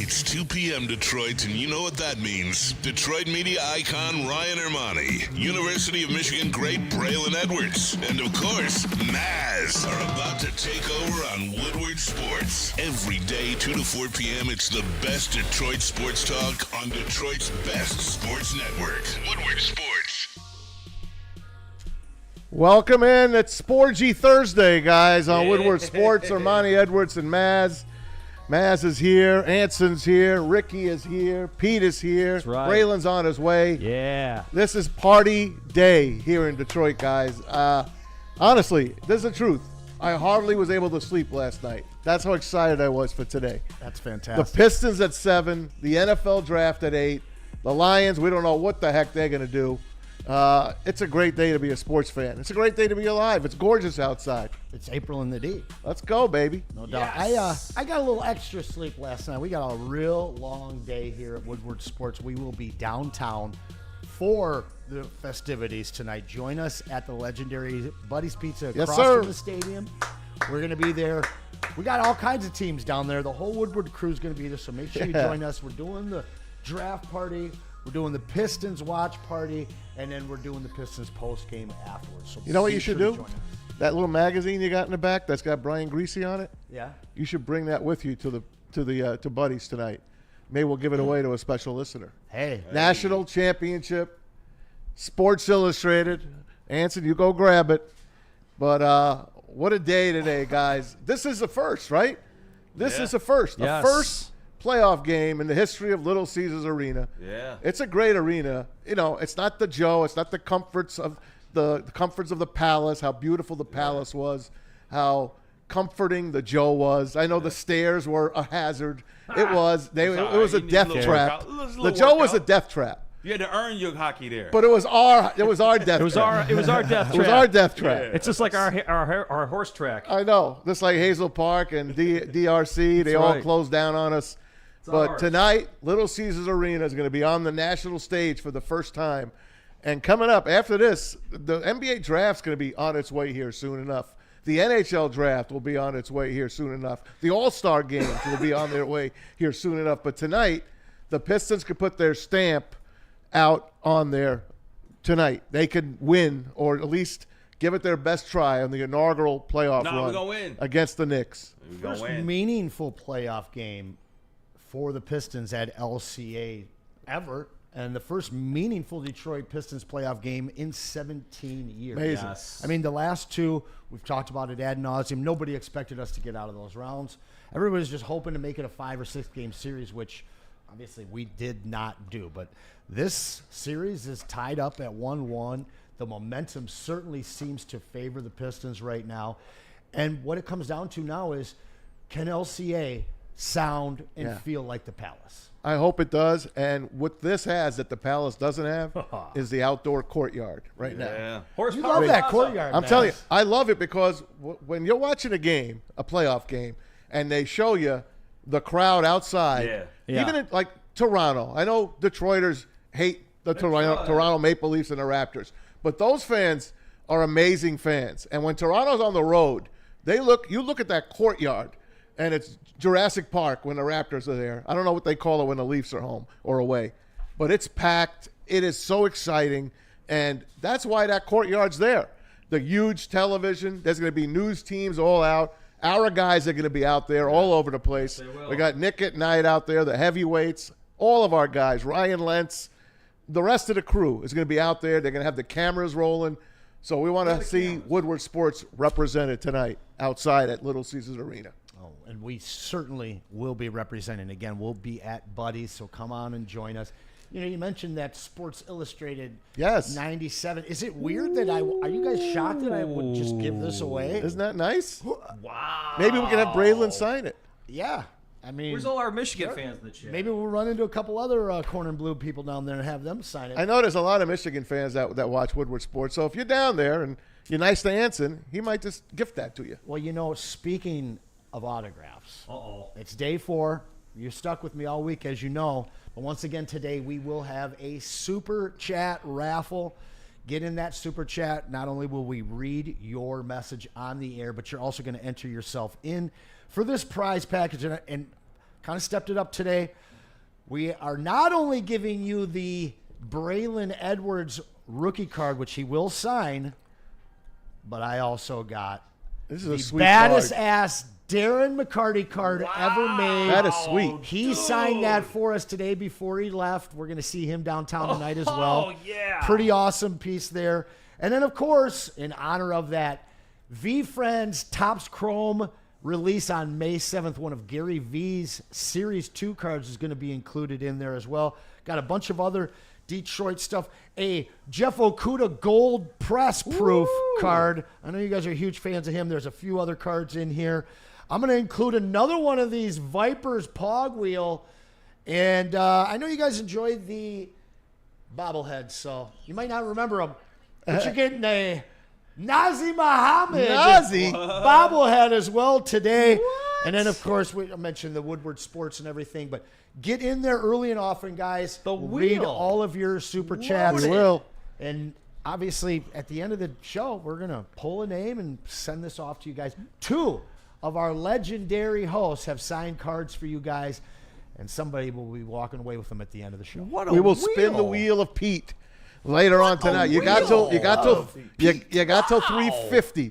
It's 2 p.m. Detroit, and you know what that means. Detroit media icon Ryan Ermanni, University of Michigan great Braylon Edwards, and of course, Maz are about to take over on Woodward Sports. Every day, 2 to 4 p.m., it's the best Detroit sports talk on Detroit's best sports network, Woodward Sports. Welcome in. It's Sporgy Thursday, guys, on Woodward Sports. Ermanni, Edwards, and Maz. Maz is here. Anson's here. Ricky is here. Pete is here. That's right. Braylon's on his way. Yeah. This is party day here in Detroit, guys. Honestly, this is the truth. I hardly was able to sleep last night. That's how excited I was for today. That's fantastic. The Pistons at 7, the NFL draft at 8, the Lions, we don't know what the heck they're going to do. It's a great day to be a sports fan. It's a great day to be alive. It's gorgeous outside. It's April in the D. Let's go, baby. No doubt. Yes. I got a little extra sleep last night. We got a real long day here at Woodward Sports. We will be downtown for the festivities tonight. Join us at the legendary Buddy's Pizza Yes, across sir. from the stadium. We're going to be there. We got all kinds of teams down there. The whole Woodward crew is going to be there, so make sure you join us. We're doing the draft party. We're doing the Pistons watch party, and then we're doing the Pistons post game afterwards. So You know what be you should sure to do? join us. That little magazine you got in the back that's got Brian Greasy on it. Yeah. You should bring that with you to Buddy's tonight. Maybe we'll give it away to a special listener. Hey. National Championship, Sports Illustrated. Anson, you go grab it. But what a day today, guys. This is the first, right? This is the first. Yes. The first playoff game in the history of Little Caesars Arena. Yeah. It's a great arena. You know, it's not the Joe. It's not the comforts of the comforts of the Palace, how beautiful the Palace was, how comforting the Joe was. I know the stairs were a hazard. It was. It was a death trap. The Joe was a death trap. You had to earn your hockey there. But it was our death It was trap. our death trap. It was our death trap. It's just like our horse track. I know. Just like Hazel Park and DRC, they all right. closed down on us. But ours. tonight, Little Caesars Arena is going to be on the national stage for the first time. And coming up after this, the NBA draft's going to be on its way here soon enough. The NHL draft will be on its way here soon enough. The All-Star games will be on their way here soon enough. But tonight, the Pistons could put their stamp out on there tonight. They could win, or at least give it their best try on the inaugural playoff We're run gonna win. against the Knicks. We're going First to win. meaningful playoff game for the Pistons at LCA ever, and the first meaningful Detroit Pistons playoff game in 17 years. Amazing. Yes. I mean, the last two, we've talked about it ad nauseum. Nobody expected us to get out of those rounds. Everybody's just hoping to make it a 5 or 6 game series, which obviously we did not do. But this series is tied up at 1-1. The momentum certainly seems to favor the Pistons right now. And what it comes down to now is, can LCA sound and feel like the Palace? I hope it does. And what this has that the Palace doesn't have is the outdoor courtyard right now. Yeah. You love that courtyard, I'm man. telling you, I love it because when you're watching a game, a playoff game, and they show you the crowd outside, Yeah. even in, like Toronto. I know Detroiters hate the Toronto Maple Leafs and the Raptors, but those fans are amazing fans. And when Toronto's on the road, you look at that courtyard, and it's Jurassic Park when the Raptors are there. I don't know what they call it when the Leafs are home or away, but it's packed. It is so exciting, and that's why that courtyard's there. The huge television. There's going to be news teams all out. Our guys are going to be out there all over the place. We got Nick at Night out there, the heavyweights, all of our guys, Ryan Lentz. The rest of the crew is going to be out there. They're going to have the cameras rolling. So we want to see Woodward Sports represented tonight outside at Little Caesars Arena. Oh, and we certainly will be representing. Again, we'll be at Buddy's, so come on and join us. You know, you mentioned that Sports Illustrated 97. Is it weird that are you guys shocked that I would just give this away? Isn't that nice? Wow. Maybe we can have Braylon sign it. Yeah. I mean, Where's all our Michigan fans in the chat? maybe we'll run into a couple other corner and blue people down there and have them sign it. I know there's a lot of Michigan fans that watch Woodward Sports. So if you're down there and you're nice to Anson, he might just gift that to you. Well, you know, speaking of autographs, it's day 4. You're stuck with me all week, as you know. But once again, today we will have a Super Chat raffle. Get in that Super Chat. Not only will we read your message on the air, but you're also going to enter yourself in for this prize package. And kind of stepped it up today. We are not only giving you the Braylon Edwards rookie card, which he will sign, but I also got This is the a sweet baddest card. ass Darren McCarty card ever made. That is sweet. He signed that for us today before he left. We're going to see him downtown tonight as well. Oh, yeah. Pretty awesome piece there. And then, of course, in honor of that, V-Friends Topps Chrome release on May 7th, one of Gary V's Series 2 cards is going to be included in there as well. Got a bunch of other Detroit stuff. A Jeff Okuda gold press proof card. I know you guys are huge fans of him. There's a few other cards in here. I'm going to include another one of these Vipers Pog Wheel. And I know you guys enjoyed the bobbleheads, so you might not remember them. But you're getting a Nazi Muhammad bobblehead as well today. What? And then, of course, I mentioned the Woodward Sports and everything. But get in there early and often, guys. We'll read all of your super chats. We will. And obviously, at the end of the show, we're going to pull a name and send this off to you guys. 2 of our legendary hosts have signed cards for you guys. And somebody will be walking away with them at the end of the show. We will spin the wheel of Pete later on tonight. You got till 350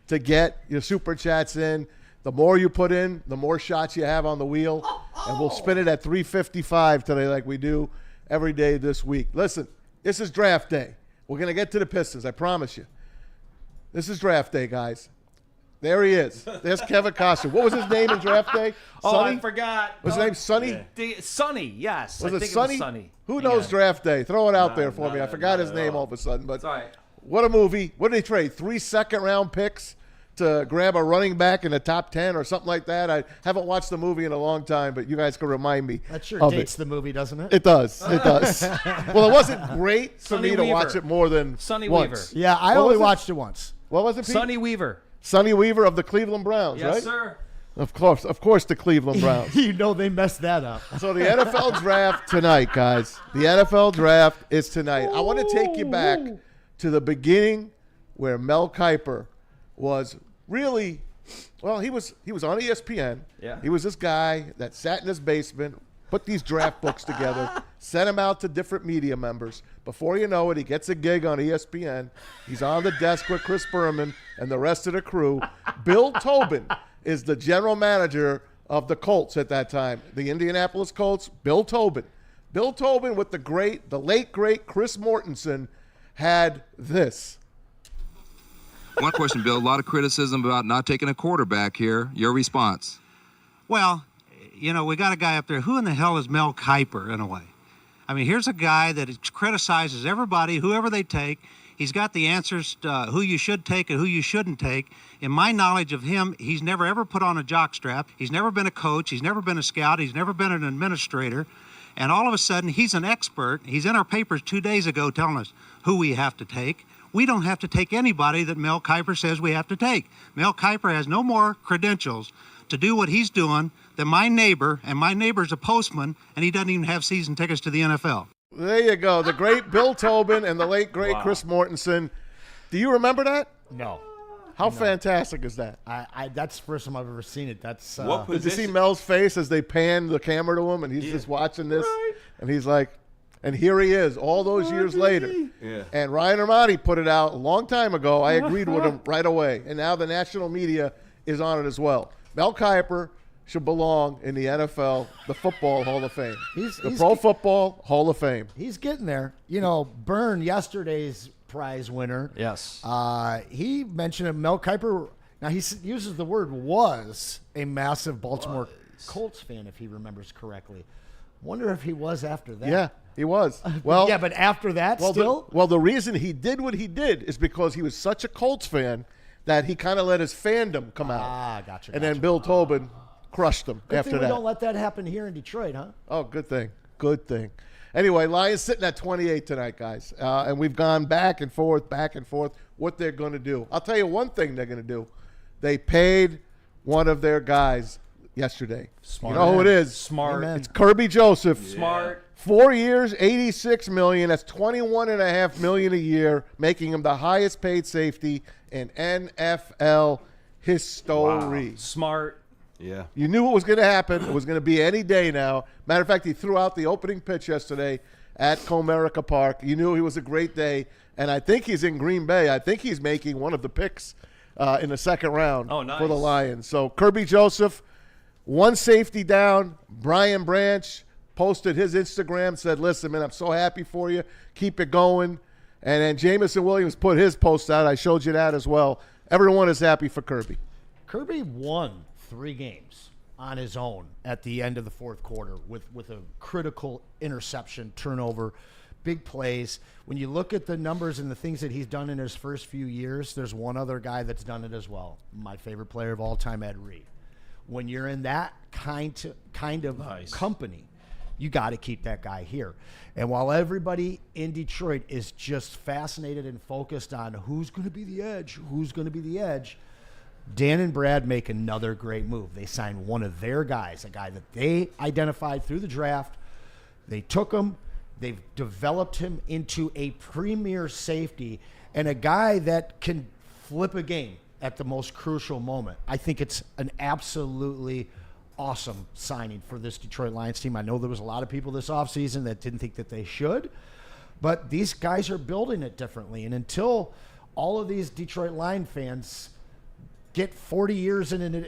to get your super chats in. The more you put in, the more shots you have on the wheel. And we'll spin it at 355 today like we do every day this week. Listen, this is draft day. We're going to get to the Pistons, I promise you. This is draft day, guys. There he is. There's Kevin Costner. What was his name in draft day? Sonny? I forgot. Was his name Sonny? Sonny, yes. Was I it think Sonny? It was Sonny. Who knows draft day? Throw it out there for me. I not- forgot not his at name all. all of a sudden. But It's all right. what a movie. What did they trade? 3 second-round picks to grab a running back in the top 10 or something like that? I haven't watched the movie in a long time, but you guys can remind me That sure of dates it. the movie, doesn't it? It does. It does. Well, it wasn't great for Sonny me to watch Weaver. it more than Sonny once. Weaver. Yeah, I What only was it? watched it once. What was it, Pete? Sonny Weaver. Sonny Weaver of the Cleveland Browns, Yes, right? sir. Of course, the Cleveland Browns. You know they messed that up. So the NFL draft tonight, guys. The NFL draft is tonight. I want to take you back to the beginning where Mel Kiper was really, well, he was on ESPN. Yeah. He was this guy that sat in his basement, put these draft books together, sent them out to different media members. Before you know it, he gets a gig on ESPN. He's on the desk with Chris Berman and the rest of the crew. Bill Tobin is the general manager of the Colts at that time, the Indianapolis Colts. Bill Tobin with the late great Chris Mortensen had this. One question, Bill. A lot of criticism about not taking a quarterback here. Your response? Well, you know, we got a guy up there. Who in the hell is Mel Kiper, in a way? I mean, here's a guy that criticizes everybody, whoever they take. He's got the answers to who you should take and who you shouldn't take. In my knowledge of him, he's never ever put on a jockstrap. He's never been a coach. He's never been a scout. He's never been an administrator. And all of a sudden, he's an expert. He's in our papers 2 days ago telling us who we have to take. We don't have to take anybody that Mel Kiper says we have to take. Mel Kiper has no more credentials to do what he's doing than my neighbor, and my neighbor's a postman, and he doesn't even have season tickets to the NFL. There you go. The great Bill Tobin and the late great Chris Mortensen. Do you remember that? No. How fantastic is that? That's the first time I've ever seen it. That's What Did you see position? Mel's face as they pan the camera to him and he's just watching this? And he's like, and here he is all those years later. Yeah. And Ryan Ermanni put it out a long time ago. I agreed with him right away. And now the national media is on it as well. Mel Kiper should belong in the NFL, the Football Hall of Fame. He's Pro Football Hall of Fame. He's getting there. You know, Byrne, yesterday's prize winner. Yes. He mentioned that Mel Kiper. Now he uses the word was a massive Baltimore Colts fan, if he remembers correctly. Wonder if he was after that. Yeah, he was. Well, yeah, but after that, still. The reason he did what he did is because he was such a Colts fan that he kind of let his fandom come out. Ah, gotcha. And then Bill Tobin crushed him Good after thing we that. don't let that happen here in Detroit, huh? Oh, good thing. Good thing. Anyway, Lions sitting at 28 tonight, guys. And we've gone back and forth, what they're going to do. I'll tell you one thing they're going to do. They paid one of their guys yesterday. Smart. You know who it is? Smart. Amen. It's Kirby Joseph. Smart. 4 years, $86 million. That's $21.5 million a year, making him the highest paid safety in NFL history. Smart. Yeah. You knew it was going to happen. It was going to be any day now. Matter of fact, he threw out the opening pitch yesterday at Comerica Park. You knew it was a great day, and I think he's in Green Bay. I think he's making one of the picks in the second round for the Lions. So Kirby Joseph, one safety down. Brian Branch posted his Instagram, said, listen, man, I'm so happy for you. Keep it going. And then Jamison Williams put his post out. I showed you that as well. Everyone is happy for Kirby. Kirby won 3 games on his own at the end of the fourth quarter with a critical interception, turnover, big plays. When you look at the numbers and the things that he's done in his first few years, there's one other guy that's done it as well. My favorite player of all time, Ed Reed. When you're in that kind of company, you got to keep that guy here. And while everybody in Detroit is just fascinated and focused on who's going to be the edge, Dan and Brad make another great move. They signed one of their guys, a guy that they identified through the draft. They took him. They've developed him into a premier safety and a guy that can flip a game at the most crucial moment. I think it's an absolutely awesome signing for this Detroit Lions team. I know there was a lot of people this offseason that didn't think that they should, but these guys are building it differently. And until all of these Detroit Lion fans get 40 years in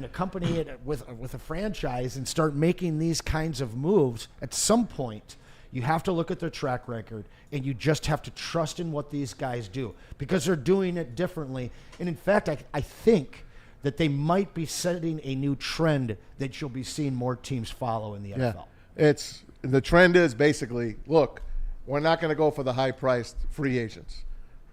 a company with a franchise and start making these kinds of moves, at some point you have to look at their track record and you just have to trust in what these guys do because they're doing it differently. And in fact, I think that they might be setting a new trend that you'll be seeing more teams follow in the NFL. The trend is basically, look, we're not going to go for the high-priced free agents.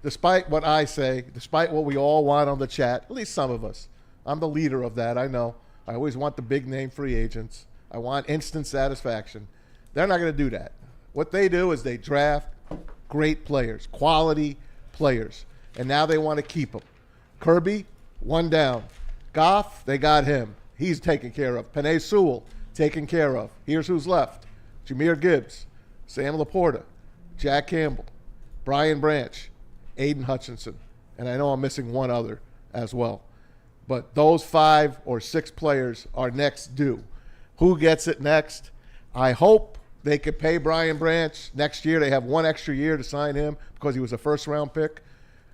Despite what I say, despite what we all want on the chat, at least some of us, I'm the leader of that, I know. I always want the big-name free agents. I want instant satisfaction. They're not going to do that. What they do is they draft great players, quality players, and now they want to keep them. Kirby, one down. Goff, they got him. He's taken care of. Penei Sewell, taken care of. Here's who's left. Jahmyr Gibbs, Sam Laporta, Jack Campbell, Brian Branch, Aiden Hutchinson, and I know I'm missing one other as well. But those 5 or 6 players are next due. Who gets it next? I hope they could pay Brian Branch next year. They have 1 extra year to sign him because he was a first-round pick.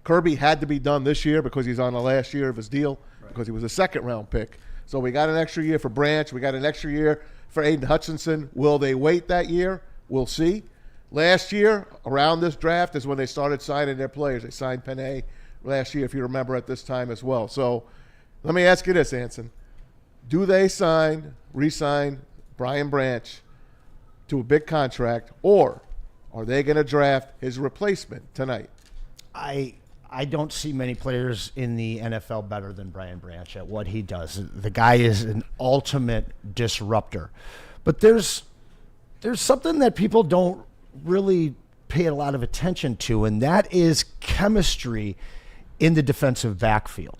Kirby had to be done this year because he's on the last year of his deal because he was a second-round pick. So we got an extra year for Branch. We got an extra year for Aiden Hutchinson. Will they wait that year? We'll see. Last year, around this draft, is when they started signing their players. They signed Penei last year, if you remember, at this time as well. So let me ask you this, Anson. Do they re-sign Brian Branch to a big contract, or are they going to draft his replacement tonight? I don't see many players in the NFL better than Brian Branch at what he does. The guy is an ultimate disruptor. But there's something that people don't really pay a lot of attention to, and that is chemistry in the defensive backfield.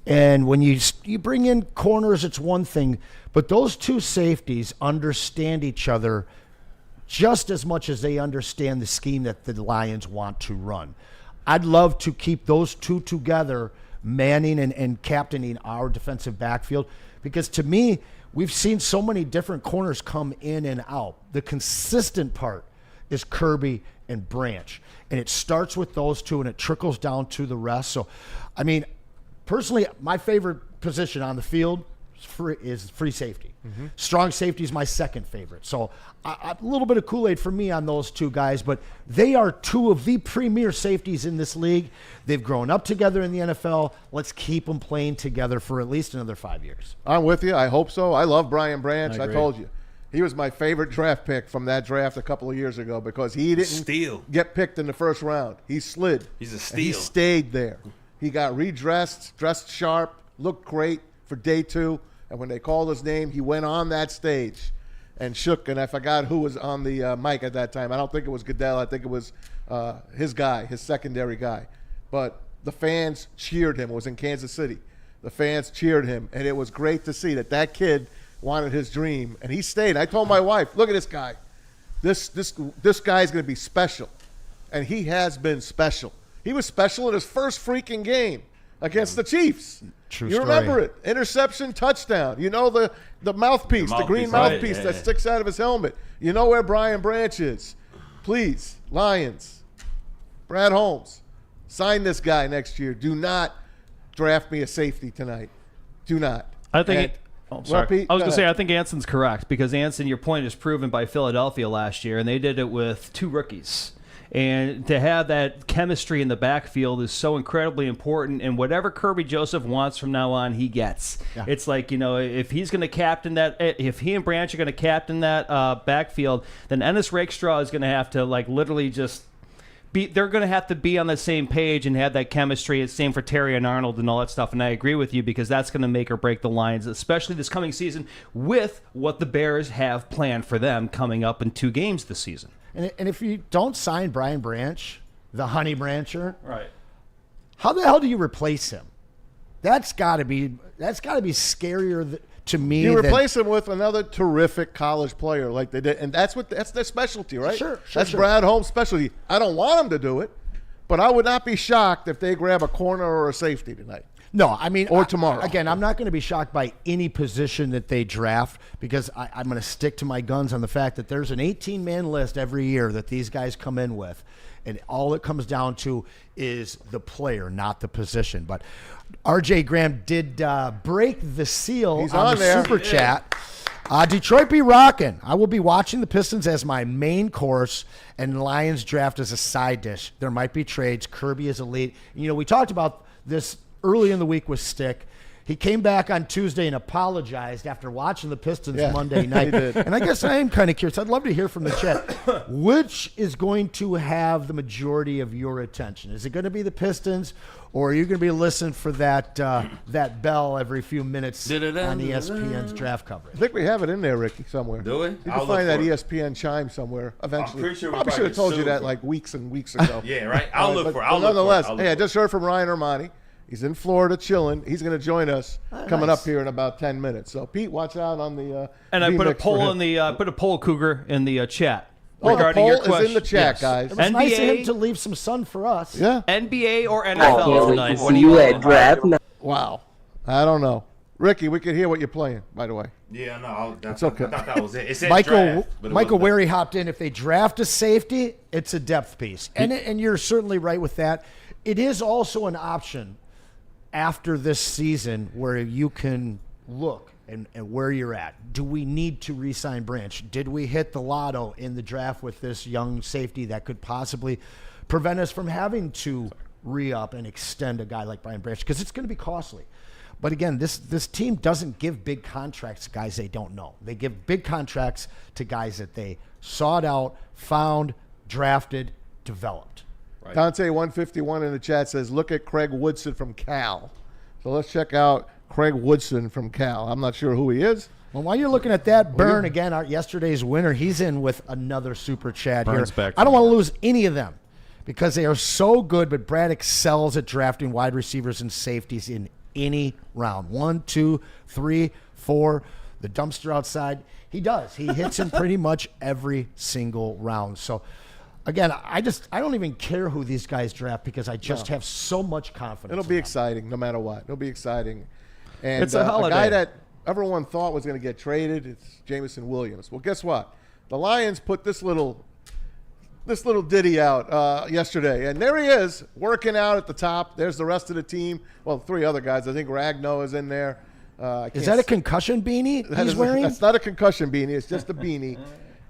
And when you bring in corners, it's one thing, but those 2 safeties understand each other just as much as they understand the scheme that the Lions want to run. I'd love to keep those 2 together, manning and captaining our defensive backfield, because to me, we've seen so many different corners come in and out. The consistent part is Kirby and Branch, and it starts with those 2 and it trickles down to the rest. So, I mean, personally, my favorite position on the field is free safety. Mm-hmm. Strong safety is my second favorite. So a little bit of Kool-Aid for me on those 2 guys, but they are 2 of the premier safeties in this league. They've grown up together in the NFL. Let's keep them playing together for at least another 5 years. I'm with you. I hope so. I love Brian Branch. I told you. He was my favorite draft pick from that draft a couple of years ago because he didn't get picked in the first round. He slid. He's a steal. He stayed there. He got redressed, dressed sharp, looked great for day 2. And when they called his name, he went on that stage and shook. And I forgot who was on the mic at that time. I don't think it was Goodell. I think it was his guy, his secondary guy. But the fans cheered him. It was in Kansas City. The fans cheered him. And it was great to see that kid wanted his dream. And he stayed. I told my wife, look at this guy. This guy's going to be special. And he has been special. He was special in his first freaking game against the Chiefs. True you story. remember it. Interception, touchdown. You know the mouthpiece, the green mouthpiece that sticks out of his helmet. You know where Brian Branch is. Please, Lions, Brad Holmes, sign this guy next year. Do not draft me a safety tonight. Do not. I think. Sorry. Pete, I was going to say, I think Anson's correct because Anson, your point is proven by Philadelphia last year, and they did it with 2 rookies. And to have that chemistry in the backfield is so incredibly important. And whatever Kirby Joseph wants from now on, he gets. Yeah. It's like, if he's going to captain that, if he and Branch are going to captain that backfield, then Ennis Rakestraw is going to have to literally just they're going to have to be on the same page and have that chemistry. It's same for Terry and Arnold and all that stuff. And I agree with you because that's going to make or break the Lions, especially this coming season with what the Bears have planned for them coming up in 2 games this season. And if you don't sign Brian Branch, the Honey Brancher, right? How the hell do you replace him? That's got to be scarier to me. You replace him with another terrific college player like they did, and that's their specialty, right? Sure. That's Brad Holmes' specialty. I don't want them to do it, but I would not be shocked if they grab a corner or a safety tonight. No, I mean, or tomorrow. Again, I'm not going to be shocked by any position that they draft because I'm going to stick to my guns on the fact that there's an 18-man list every year that these guys come in with, and all it comes down to is the player, not the position. But R.J. Graham did break the seal on the Super Chat. Detroit be rocking. I will be watching the Pistons as my main course and Lions draft as a side dish. There might be trades. Kirby is elite. We talked about this early in the week with Stick. He came back on Tuesday and apologized after watching the Pistons Monday night. And I guess I am kind of curious. I'd love to hear from the chat. Which is going to have the majority of your attention? Is it going to be the Pistons, or are you going to be listening for that bell every few minutes on ESPN's draft coverage? I think we have it in there, Ricky, somewhere. Do we? You can find that ESPN chime somewhere eventually. I'm pretty sure we probably should have told you that weeks and weeks ago. Yeah, right. I'll look for it. Nonetheless, I just heard from Ryan Ermanni. He's in Florida chilling. He's going to join us coming up here in about 10 minutes. So, Pete, watch out on the and I put a poll in the put a poll, Cougar, in the chat. Regarding your question. Is in the chat, guys. It was nice of him to leave some sun for us. Yeah. NBA or NFL tonight? See you at draft. Wow. I don't know. Ricky, we can hear what you're playing, by the way. Yeah, no. It's okay. I thought that was it. It said Michael draft, Wary hopped in. If they draft a safety, it's a depth piece. And you're certainly right with that. It is also an option after this season where you can look and where you're at. Do we need to re-sign Branch? Did we hit the lotto in the draft with this young safety that could possibly prevent us from having to re-up and extend a guy like Brian Branch? Because it's going to be costly. But again, this team doesn't give big contracts to guys they don't know. They give big contracts to guys that they sought out, found, drafted, developed. Right. Dante 151 in the chat says, look at Craig Woodson from Cal. So let's check out Craig Woodson from Cal. I'm not sure who he is. Well, while you're looking at that, Byrne, again, yesterday's winner, he's in with another super chat Burns here. back I don't want to lose any of them because they are so good, but Brad excels at drafting wide receivers and safeties in any round. 1, 2, 3, 4, the dumpster outside. He does. He hits in pretty much every single round. So, again, I don't even care who these guys draft because I just have so much confidence. It'll be exciting no matter what. It'll be exciting. And it's a holiday. A guy that everyone thought was going to get traded, it's Jameson Williams. Well, guess what? The Lions put this little ditty out yesterday, and there he is working out at the top. There's the rest of the team. Well, 3 other guys. I think Ragnow is in there. Is that a concussion beanie he's wearing? That's not a concussion beanie. It's just a beanie.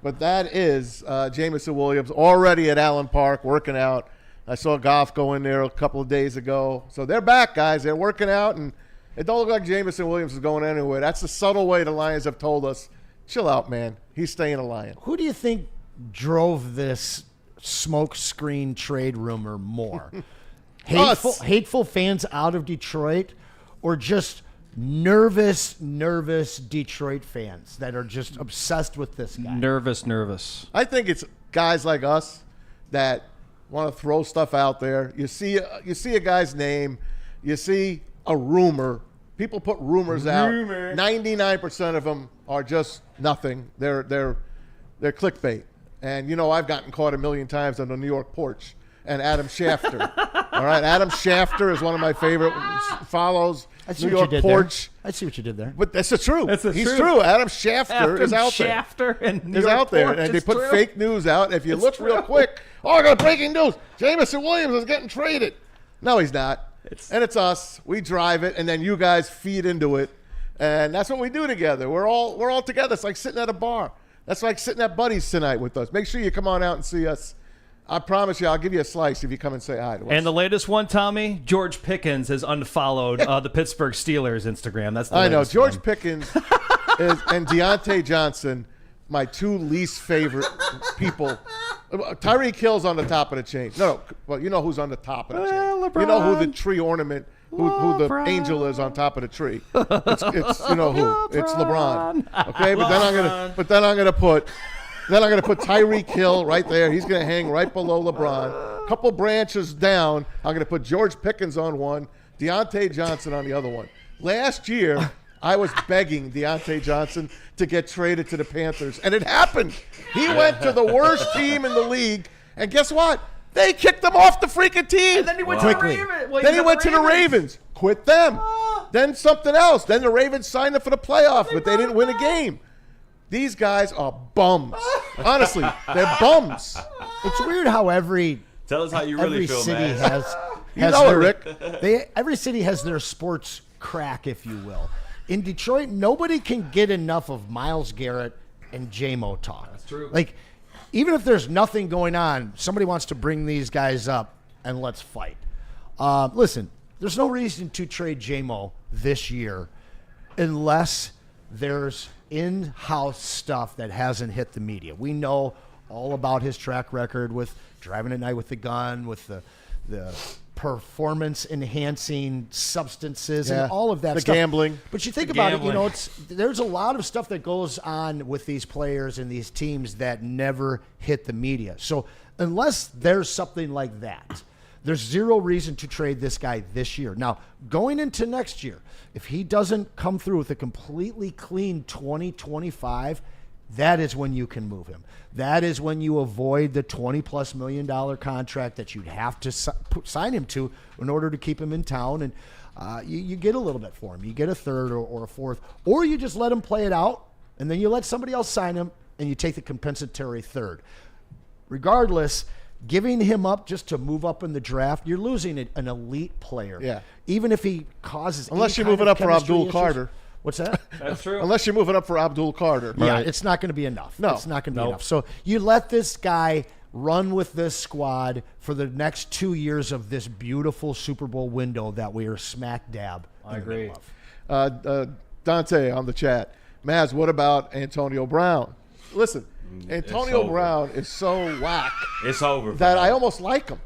But that is Jameson Williams already at Allen Park working out. I saw Goff go in there a couple of days ago. So they're back, guys. They're working out, and it don't look like Jameson Williams is going anywhere. That's the subtle way the Lions have told us, chill out, man. He's staying a Lion. Who do you think drove this smoke screen trade rumor more? Hateful fans out of Detroit, or just nervous Detroit fans that are just obsessed with this guy? Nervous. I think it's guys like us that want to throw stuff out there. You see a guy's name, you see a rumor. People put rumors out. 99% of them are just nothing. They're clickbait. And I've gotten caught a million times on the New York porch and Adam Schefter. All right, Adam Schefter is one of my favorite follows. I see New what York you did Porch. there. I see what you did there. But that's the truth. That's the He's truth. true. Adam Schefter is out there. Schefter and New Is York out there, Porch, and they it's put true. fake news out. If you look real quick, I got breaking news. Jamison Williams is getting traded. No, he's not. And it's us. We drive it, and then you guys feed into it, and that's what we do together. We're all together. It's like sitting at a bar. That's like sitting at Buddy's tonight with us. Make sure you come on out and see us. I promise you, I'll give you a slice if you come and say hi to us. And the latest one, Tommy, George Pickens has unfollowed the Pittsburgh Steelers Instagram. That's the I know. latest George one. Pickens and Deontay Johnson, my two least favorite people. Tyreek Hill's on the top of the chain. No, well, you know who's on the top of the chain. LeBron. You know who the tree ornament, who the LeBron. angel is on top of the tree. It's you know who. It's LeBron. Okay, but then I'm gonna put Tyreek Hill right there. He's going to hang right below LeBron. A couple branches down, I'm going to put George Pickens on one, Deontay Johnson on the other one. Last year, I was begging Deontay Johnson to get traded to the Panthers, and it happened. He went to the worst team in the league, and guess what? They kicked him off the freaking team. And then he went Quickly. to the Ravens. Well, Then he went to the Ravens. Quit them. Then something else. Then the Ravens signed him for the playoff, but they didn't win a game. These guys are bums. Honestly, they're bums. It's weird how every Tell us how you really feel, city man. has You know it, Rick. every city has their sports crack, if you will. In Detroit, nobody can get enough of Myles Garrett and J-Mo talk. That's true. Like, even if there's nothing going on, somebody wants to bring these guys up and let's fight. Listen, there's no reason to trade J-Mo this year unless there's in-house stuff that hasn't hit the media. We know all about his track record with driving at night with the gun, with the performance-enhancing substances Yeah, and all of that the stuff. gambling. But you think about it, you gambling. know, there's a lot of stuff that goes on with these players and these teams that never hit the media. So unless there's something like that, there's zero reason to trade this guy this year. Now, going into next year, if he doesn't come through with a completely clean 2025, that is when you can move him. That is when you avoid the $20+ million contract that you'd have to sign him to in order to keep him in town. And you get a little bit for him. You get a third or a fourth. Or you just let him play it out, and then you let somebody else sign him, and you take the compensatory third. Regardless, giving him up just to move up in the draft, you're losing an elite player. Yeah. Even if he causes Unless any you're moving kind up of for chemistry Abdul issues. Carter. What's that? That's true. Unless you're moving up for Abdul Carter. Yeah, it's not going to be enough. No. It's not going to be enough. So you let this guy run with this squad for the next 2 years of this beautiful Super Bowl window that we are smack dab. I agree. Dante on the chat. Maz, what about Antonio Brown? Listen, Antonio over. Brown is so whack It's over. that bro. I almost like him.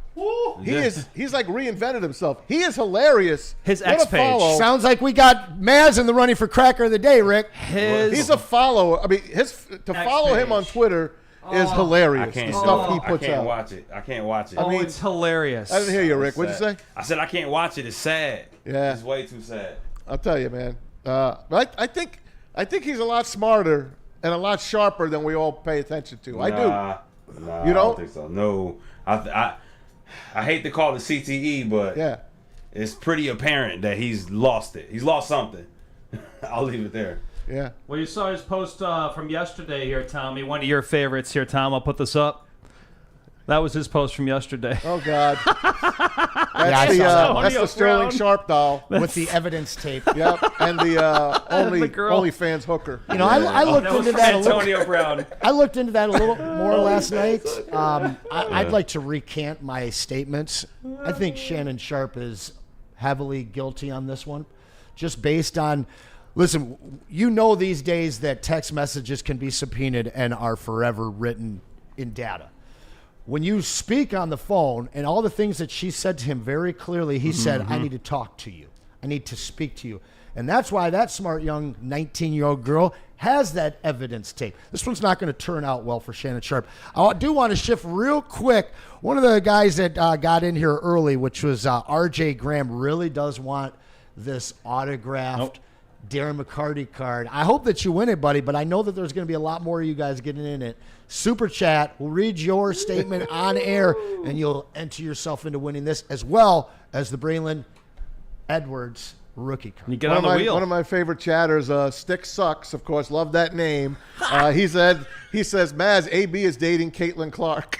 He's like reinvented himself. He is hilarious. His What a X page. follow. Sounds like we got Maz in the running for Cracker of the Day, Rick. He's a follower. I mean, follow him on Twitter is hilarious. I can't The do stuff it. he puts I can't out. watch it. I can't watch it. Oh, mean, it's hilarious. I didn't hear you, Rick. It's What'd you sad. say? I said I can't watch it. It's sad. Yeah. It's way too sad. I'll tell you, man. But I think he's a lot smarter and a lot sharper than we all pay attention to. I do. Nah, You I don't? don't think so. No. I hate to call it CTE, but Yeah. it's pretty apparent that he's lost it. He's lost something. I'll leave it there. Yeah. Well, you saw his post from yesterday here, Tommy. One of your favorites here, Tom. I'll put this up. That was his post from yesterday. Oh God. I That's saw that's the Sterling Brown. Sharp doll. With the evidence tape. Yep. And the the girl. OnlyFans hooker. You know, I looked That was into from that a little. Antonio Brown. I looked into that a little more last night. I'd like to recant my statements. I think Shannon Sharp is heavily guilty on this one, just based on. Listen, you know these days that text messages can be subpoenaed and are forever written in data. When you speak on the phone and all the things that she said to him very clearly, he said, I need to talk to you. I need to speak to you. And that's why that smart young 19-year-old girl has that evidence tape. This one's not going to turn out well for Shannon Sharp. I do want to shift real quick. One of the guys that got in here early, which was R.J. Graham, really does want this autographed Darren McCarty card. I hope that you win it, buddy, but I know that there's going to be a lot more of you guys getting in it. Super Chat will read your statement on air, and you'll enter yourself into winning this, as well as the Braylon Edwards rookie card. You get on the wheel. One of my favorite chatters, Stick Sucks, of course, love that name. He says, Maz, AB is dating Caitlin Clark.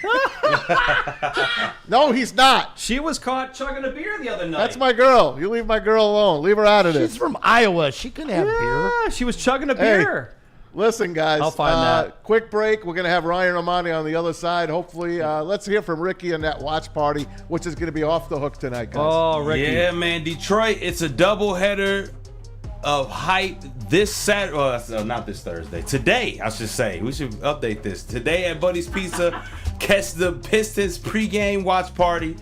No, he's not. She was caught chugging a beer the other night. That's my girl. You leave my girl alone. Leave her out of this. She's from Iowa. She couldn't have beer. Yeah, she was chugging a beer. Listen, guys. I'll find that. Quick break. We're going to have Ryan Ermanni on the other side. Hopefully, let's hear from Ricky and that watch party, which is going to be off the hook tonight, guys. Oh, Ricky. Yeah, man. Detroit, it's a doubleheader of hype this Saturday. Well, not this Thursday. Today, I should say. We should update this. Today at Buddy's Pizza, catch the Pistons pregame watch party,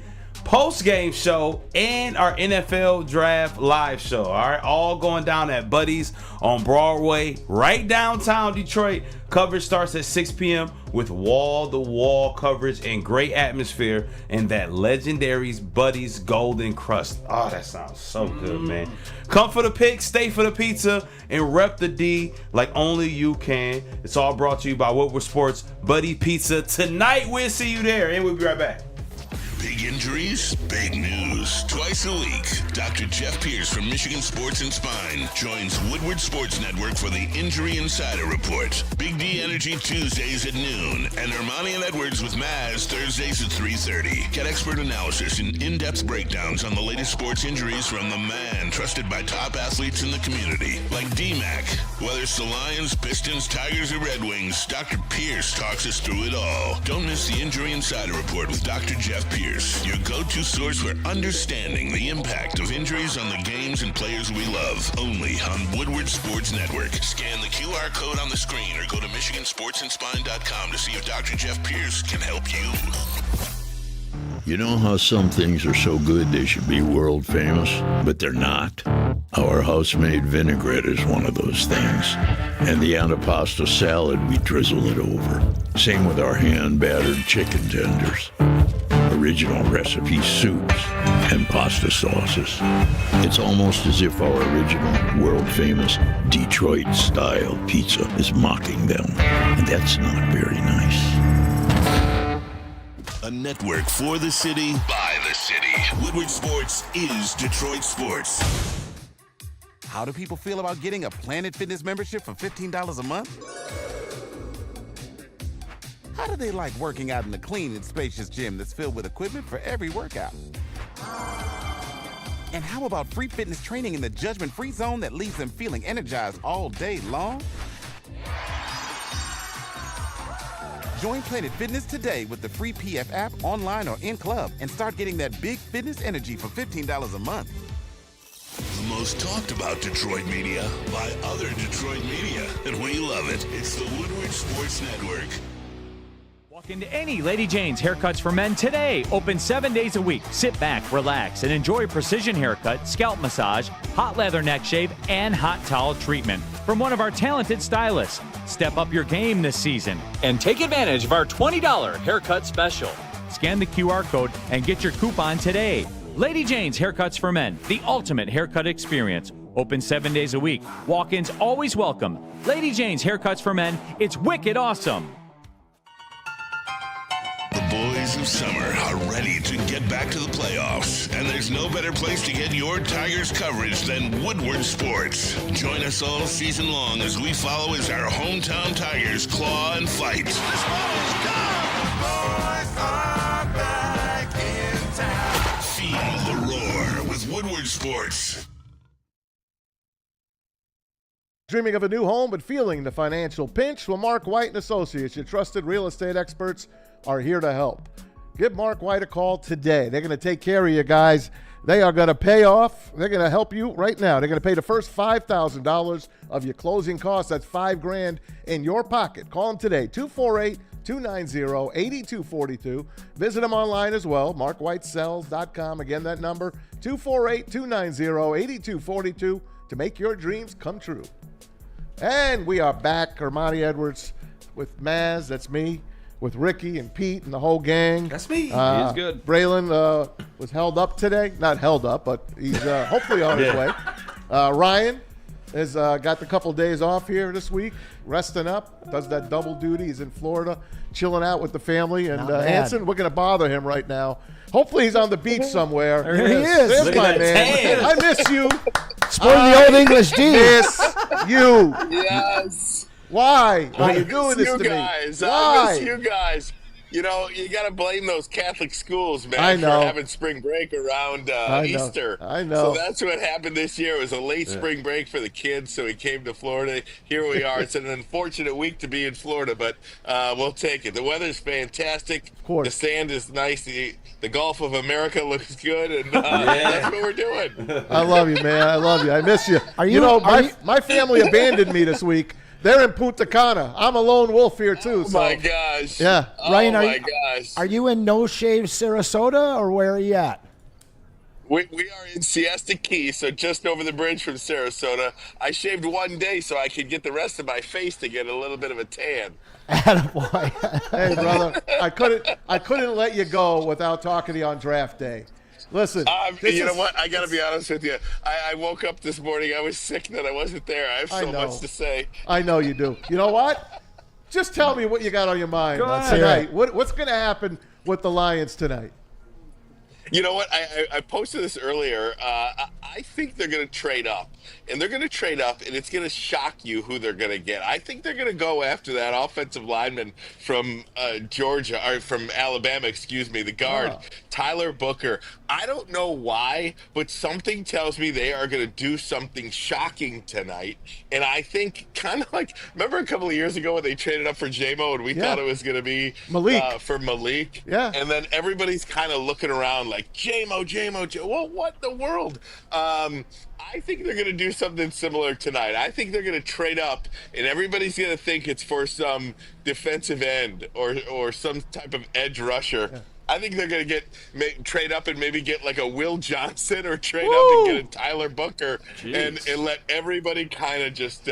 post-game show, and our NFL Draft live show. All right, all going down at Buddy's on Broadway, right downtown Detroit. Coverage starts at 6 p.m. with wall-to-wall coverage and great atmosphere and that legendary Buddy's Golden Crust. Oh, that sounds so good, man. Come for the pick, stay for the pizza, and rep the D like only you can. It's all brought to you by Woodward Sports Buddy Pizza. Tonight, we'll see you there, and we'll be right back. Big injuries, big news. Twice a week, Dr. Jeff Pierce from Michigan Sports and Spine joins Woodward Sports Network for the Injury Insider Report. Big D Energy Tuesdays at noon, and Ermanni and Edwards with Maz Thursdays at 3:30. Get expert analysis and in-depth breakdowns on the latest sports injuries from the man trusted by top athletes in the community, like D-Mac. Whether it's the Lions, Pistons, Tigers, or Red Wings, Dr. Pierce talks us through it all. Don't miss the Injury Insider Report with Dr. Jeff Pierce, your go-to source for understanding the impact of injuries on the games and players we love. Only on Woodward Sports Network. Scan the QR code on the screen or go to MichiganSportsandSpine.com to see if Dr. Jeff Pierce can help you. You know how some things are so good they should be world famous, but they're not? Our house-made vinaigrette is one of those things. And the antipasto salad, we drizzle it over. Same with our hand-battered chicken tenders. Original recipe soups and pasta sauces. It's almost as if our original, world-famous Detroit-style pizza is mocking them. And that's not very nice. A network for the city, by the city. Woodward Sports is Detroit Sports. How do people feel about getting a Planet Fitness membership for $15 a month? How do they like working out in a clean and spacious gym that's filled with equipment for every workout? And how about free fitness training in the judgment-free zone that leaves them feeling energized all day long? Join Planet Fitness today with the free PF app, online or in club, and start getting that big fitness energy for $15 a month. The most talked about Detroit media by other Detroit media, and we love it. It's the Woodward Sports Network. Walk into any Lady Jane's Haircuts for Men today. Open 7 days a week. Sit back, relax, and enjoy precision haircut, scalp massage, hot leather neck shave, and hot towel treatment from one of our talented stylists. Step up your game this season and take advantage of our $20 haircut special. Scan the QR code and get your coupon today. Lady Jane's Haircuts for Men, the ultimate haircut experience. Open 7 days a week. Walk-ins always welcome. Lady Jane's Haircuts for Men, it's wicked awesome. The boys of summer are ready to get back to the playoffs, and there's no better place to get your Tigers coverage than Woodward Sports. Join us all season long as we follow as our hometown Tigers claw and fight. This ball is gone. The boys are back in town. Feel the roar with Woodward Sports. Dreaming of a new home but feeling the financial pinch? Well, Mark White and Associates, your trusted real estate experts, are here to help. Give Mark White a call today. They're going to take care of you guys. They are going to pay off. They're going to help you right now. They're going to pay the first $5,000 of your closing costs. That's $5,000 in your pocket. Call them today, 248-290-8242. Visit them online as well, markwhitesells.com. Again, that number, 248-290-8242 to make your dreams come true. And we are back. Ermanni Edwards with Maz, that's me, with Ricky and Pete and the whole gang. That's me. He's good. Braylon was held up today. Not held up, but he's hopefully on his way. Ryan, has got the couple days off here this week, resting up, does that double duty. He's in Florida, chilling out with the family. And Anson, we're going to bother him right now. Hopefully he's on the beach somewhere. There he is. There's Look my at that man. tan. I miss you. Sporting the old English D. Miss you. Yes. Why are you I doing miss this you to guys. me? I Why? miss you guys. You know, you got to blame those Catholic schools, man, I know. for having spring break around Easter. I know. So that's what happened this year. It was a late spring break for the kids, so he came to Florida. Here we are. It's an unfortunate week to be in Florida, but we'll take it. The weather's fantastic. Of course. The sand is nice. The Gulf of America looks good, and that's what we're doing. I love you, man. I love you. I miss you. Are You you- know, are you- my family abandoned me this week. They're in Punta Cana. I'm a lone wolf here, too. Oh, So. my gosh. Yeah. Ryan, oh, are my you- gosh. Are you in No Shave Sarasota, or where are you at? We are in Siesta Key, so just over the bridge from Sarasota. I shaved one day so I could get the rest of my face to get a little bit of a tan. Attaboy. Hey, brother, I couldn't let you go without talking to you on draft day. Listen, You know what? I got to be honest with you. I woke up this morning. I was sick that I wasn't there. I have so know. much to say. I know you do. You know what? Just tell me what you got on your mind Go ahead. tonight. What's going to happen with the Lions tonight? You know what? I posted this earlier. I think they're going to trade up. And they're going to trade up, and it's going to shock you who they're going to get. I think they're going to go after that offensive lineman from Georgia, or from Alabama, excuse me, the guard, Tyler Booker. I don't know why, but something tells me they are going to do something shocking tonight. And I think kind of like, remember a couple of years ago when they traded up for J-Mo, and we thought it was going to be Malik. For Malik? Yeah. And then everybody's kind of looking around like, J-Mo. Well, what in the world? I think they're going to do something similar tonight. I think they're going to trade up, and everybody's going to think it's for some defensive end or some type of edge rusher. Yeah. I think they're going to trade up and maybe get like a Will Johnson, or trade up and get a Tyler Booker, and let everybody kind of just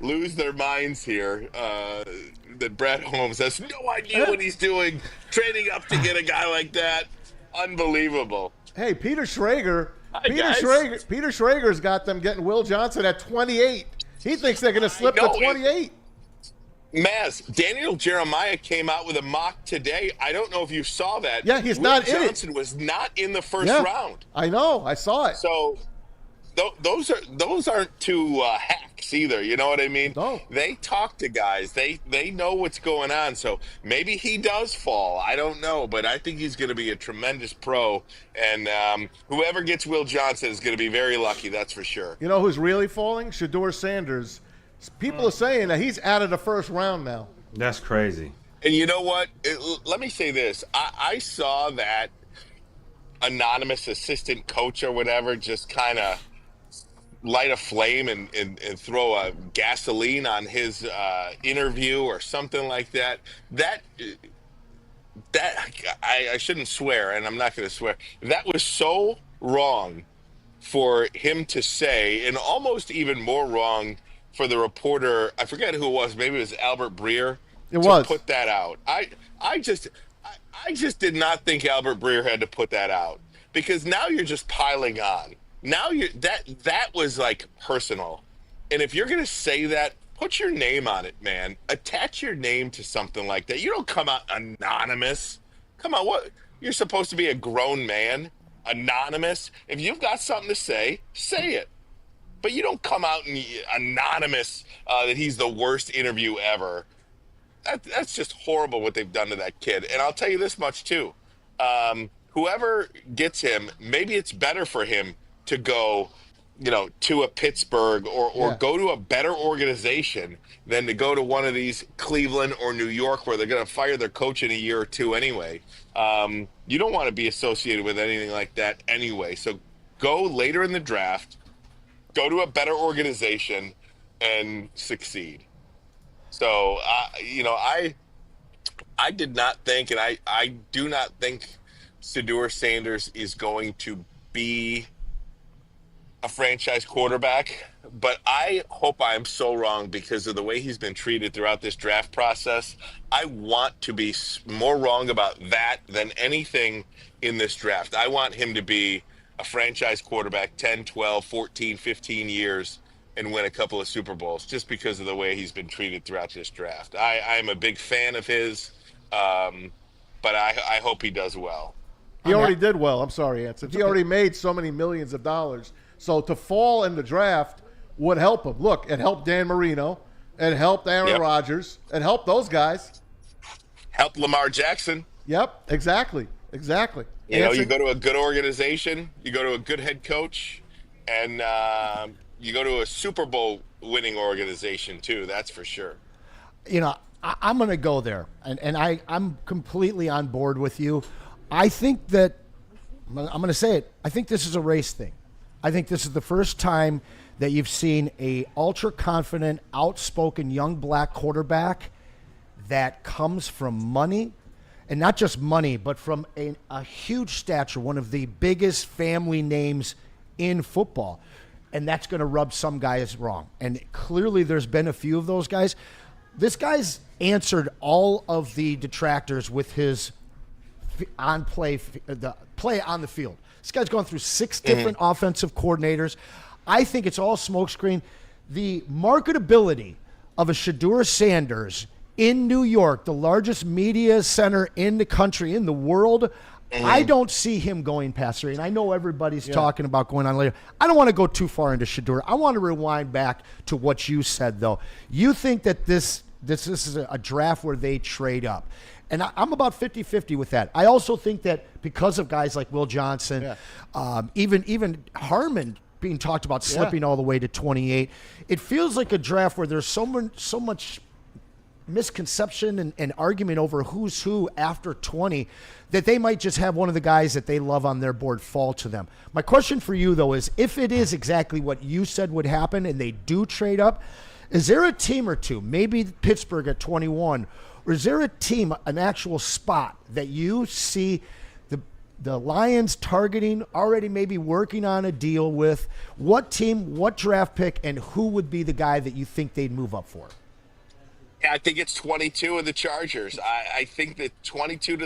lose their minds here. That Brett Holmes has no idea what he's doing, trading up to get a guy like that. Unbelievable. Hey, Peter Schrager. Hi, guys. Peter Schrager's got them getting Will Johnson at 28. He thinks they're going to slip to 28. Maz, Daniel Jeremiah came out with a mock today. I don't know if you saw that. Yeah, he's Will not in it. Johnson was not in the first round. I know. I saw it. So those aren't two hacks either. You know what I mean? No. They talk to guys. They know what's going on. So maybe he does fall. I don't know, but I think he's going to be a tremendous pro. And whoever gets Will Johnson is going to be very lucky. That's for sure. You know who's really falling? Shador Sanders. People are saying that he's out of the first round now. That's crazy. And you know what? Let me say this. I saw that anonymous assistant coach or whatever just kind of light a flame and throw a gasoline on his interview or something like that. That I shouldn't swear, and I'm not going to swear. That was so wrong for him to say, and almost even more wrong for the reporter. I forget who it was. Maybe it was Albert Breer. To put that out. I just did not think Albert Breer had to put that out, because now you're just piling on. Now that was like personal. And if you're going to say that, put your name on it, man. Attach your name to something like that. You don't come out anonymous. Come on, what? You're supposed to be a grown man. Anonymous. If you've got something to say it. But you don't come out and anonymous that he's the worst interview ever. That's just horrible what they've done to that kid. And I'll tell you this much too. Whoever gets him, maybe it's better for him to go, to a Pittsburgh or go to a better organization than to go to one of these Cleveland or New York where they're going to fire their coach in a year or two anyway. You don't want to be associated with anything like that anyway. So go later in the draft, go to a better organization, and succeed. So, I did not think, and I do not think Shedeur Sanders is going to be a franchise quarterback, but I hope I'm so wrong because of the way he's been treated throughout this draft process. I want to be more wrong about that than anything in this draft. I want him to be a franchise quarterback 10, 12, 14, 15 years and win a couple of Super Bowls just because of the way he's been treated throughout this draft. I'm a big fan of his, but I hope he does well. He already did well. I'm sorry, Anson. He already made so many millions of dollars. So to fall in the draft would help him. Look, it helped Dan Marino. It helped Aaron Rodgers. It helped those guys. Helped Lamar Jackson. Yep, exactly. You know, you go to a good organization, you go to a good head coach, and you go to a Super Bowl winning organization too. That's for sure. You know, I'm going to go there, and I'm completely on board with you. I think that I'm going to say it. I think this is a race thing. I think this is the first time that you've seen a ultra confident, outspoken young black quarterback that comes from money, and not just money, but from a huge stature, one of the biggest family names in football. And that's going to rub some guys wrong. And clearly there's been a few of those guys. This guy's answered all of the detractors with his the play on the field. This guy's gone through 6 different offensive coordinators. I think it's all smokescreen. The marketability of a Shedeur Sanders in New York, the largest media center in the country, in the world, I don't see him going past 3. And I know everybody's talking about going on later. I don't want to go too far into Shedeur. I want to rewind back to what you said, though. You think that this is a draft where they trade up. And I'm about 50-50 with that. I also think that because of guys like Will Johnson, even Harmon being talked about slipping all the way to 28, it feels like a draft where there's so much misconception and argument over who's who after 20 that they might just have one of the guys that they love on their board fall to them. My question for you, though, is if it is exactly what you said would happen and they do trade up, is there a team or two, maybe Pittsburgh at 21, or is there a team, an actual spot that you see the Lions targeting, already maybe working on a deal with? What team, what draft pick, and who would be the guy that you think they'd move up for? Yeah, I think it's 22 of the Chargers. I think that 22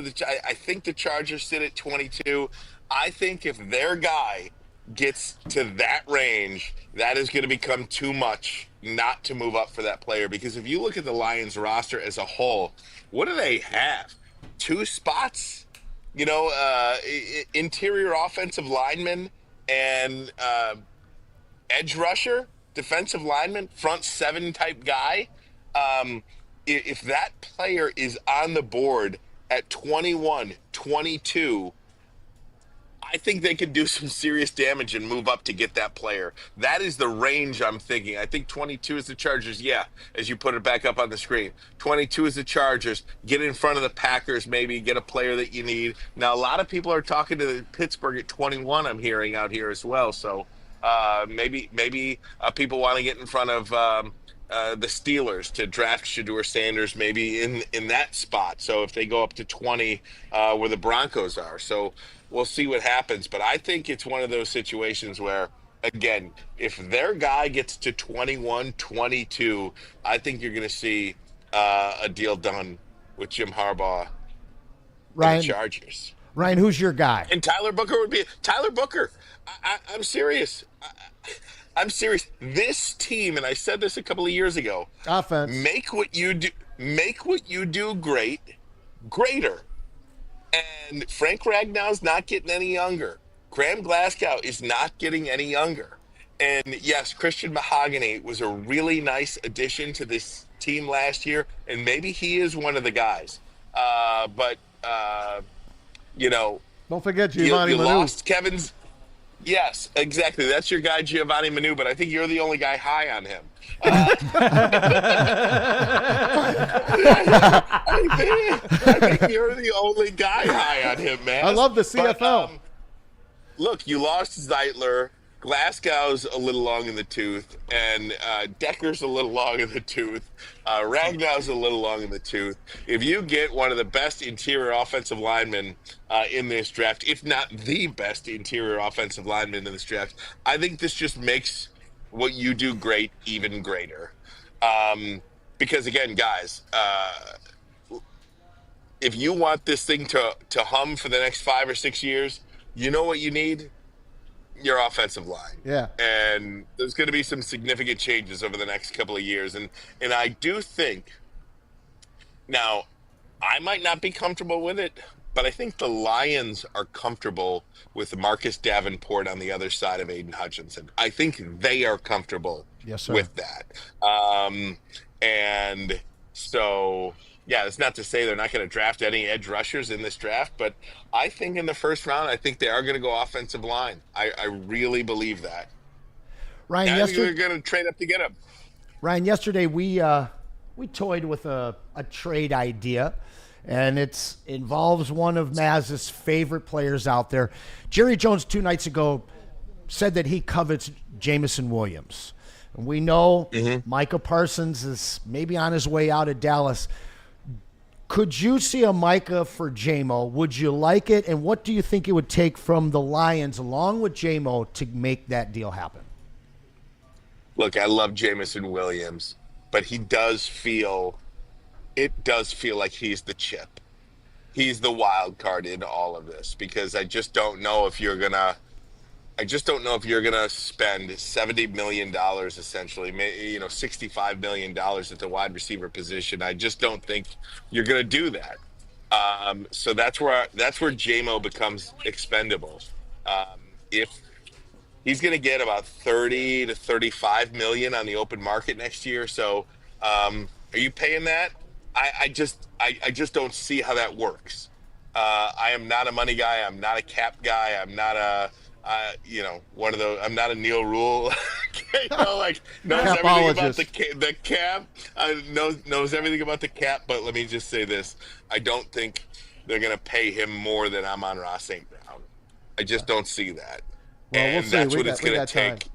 I think the Chargers sit at 22. I think if their guy gets to that range, that is going to become too much not to move up for that player. Because if you look at the Lions roster as a whole, what do they have? 2 spots? You know, interior offensive lineman and edge rusher, defensive lineman, front 7 type guy. If that player is on the board at 21, 22, I think they could do some serious damage and move up to get that player. That is the range I'm thinking. I think 22 is the Chargers. Yeah, as you put it back up on the screen. 22 is the Chargers. Get in front of the Packers, maybe get a player that you need. Now, a lot of people are talking to Pittsburgh at 21, I'm hearing out here as well. So maybe people want to get in front of the Steelers to draft Shedeur Sanders maybe in that spot. So if they go up to 20 where the Broncos are. So we'll see what happens. But I think it's one of those situations where, again, if their guy gets to 21, 22, I think you're going to see a deal done with Jim Harbaugh and the Chargers. Ryan, who's your guy? And Tyler Booker would be – Tyler Booker. I'm serious. I'm serious. This team, and I said this a couple of years ago, offense. Make what you do greater. And Frank Ragnow's not getting any younger. Graham Glasgow is not getting any younger. And yes, Christian Mahogany was a really nice addition to this team last year, and maybe he is one of the guys. But you know, don't forget Giovanni you Manu. lost Kevin's. Yes, exactly. That's your guy, Giovanni Manu, but I think you're the only guy high on him. I think you're the only guy high on him, man. I love the CFL. But, look, you lost Zeitler. Glasgow's a little long in the tooth, and Decker's a little long in the tooth. Ragnow's a little long in the tooth. If you get one of the best interior offensive linemen in this draft, if not the best interior offensive lineman in this draft, I think this just makes what you do great even greater. Because, again, guys, if you want this thing to hum for the next 5 or 6 years, you know what you need? your offensive line. Yeah. And there's going to be some significant changes over the next couple of years. And I do think, now, I might not be comfortable with it, but I think the Lions are comfortable with Marcus Davenport on the other side of Aiden Hutchinson. I think they are comfortable with that. And so, yeah, it's not to say they're not going to draft any edge rushers in this draft, but I think in the first round, I think they are going to go offensive line. I really believe that. Ryan, I think yesterday they're going to trade up to get him. Ryan, yesterday we toyed with a trade idea, and it involves one of Maz's favorite players out there. Jerry Jones 2 nights ago said that he covets Jamison Williams. And we know Micah Parsons is maybe on his way out of Dallas. Could you see a Micah for J-Mo? Would you like it? And what do you think it would take from the Lions along with J-Mo to make that deal happen? Look, I love Jamison Williams, but it does feel like he's the chip. He's the wild card in all of this, because I just don't know if you're gonna spend $70 million, essentially, $65 million at the wide receiver position. I just don't think you're gonna do that. So that's where J-Mo becomes expendable. If he's going to get about 30 to 35 million on the open market next year. So, are you paying that? I just don't see how that works. I am not a money guy. I'm not a cap guy. I'm not one of those. I'm not a Neil Rule. Knows everything about the cap. Knows everything about the cap. But let me just say this: I don't think they're going to pay him more than Amon-Ra St. Brown. I just don't see that. Well, and we'll that's see. what it's going to take. Time.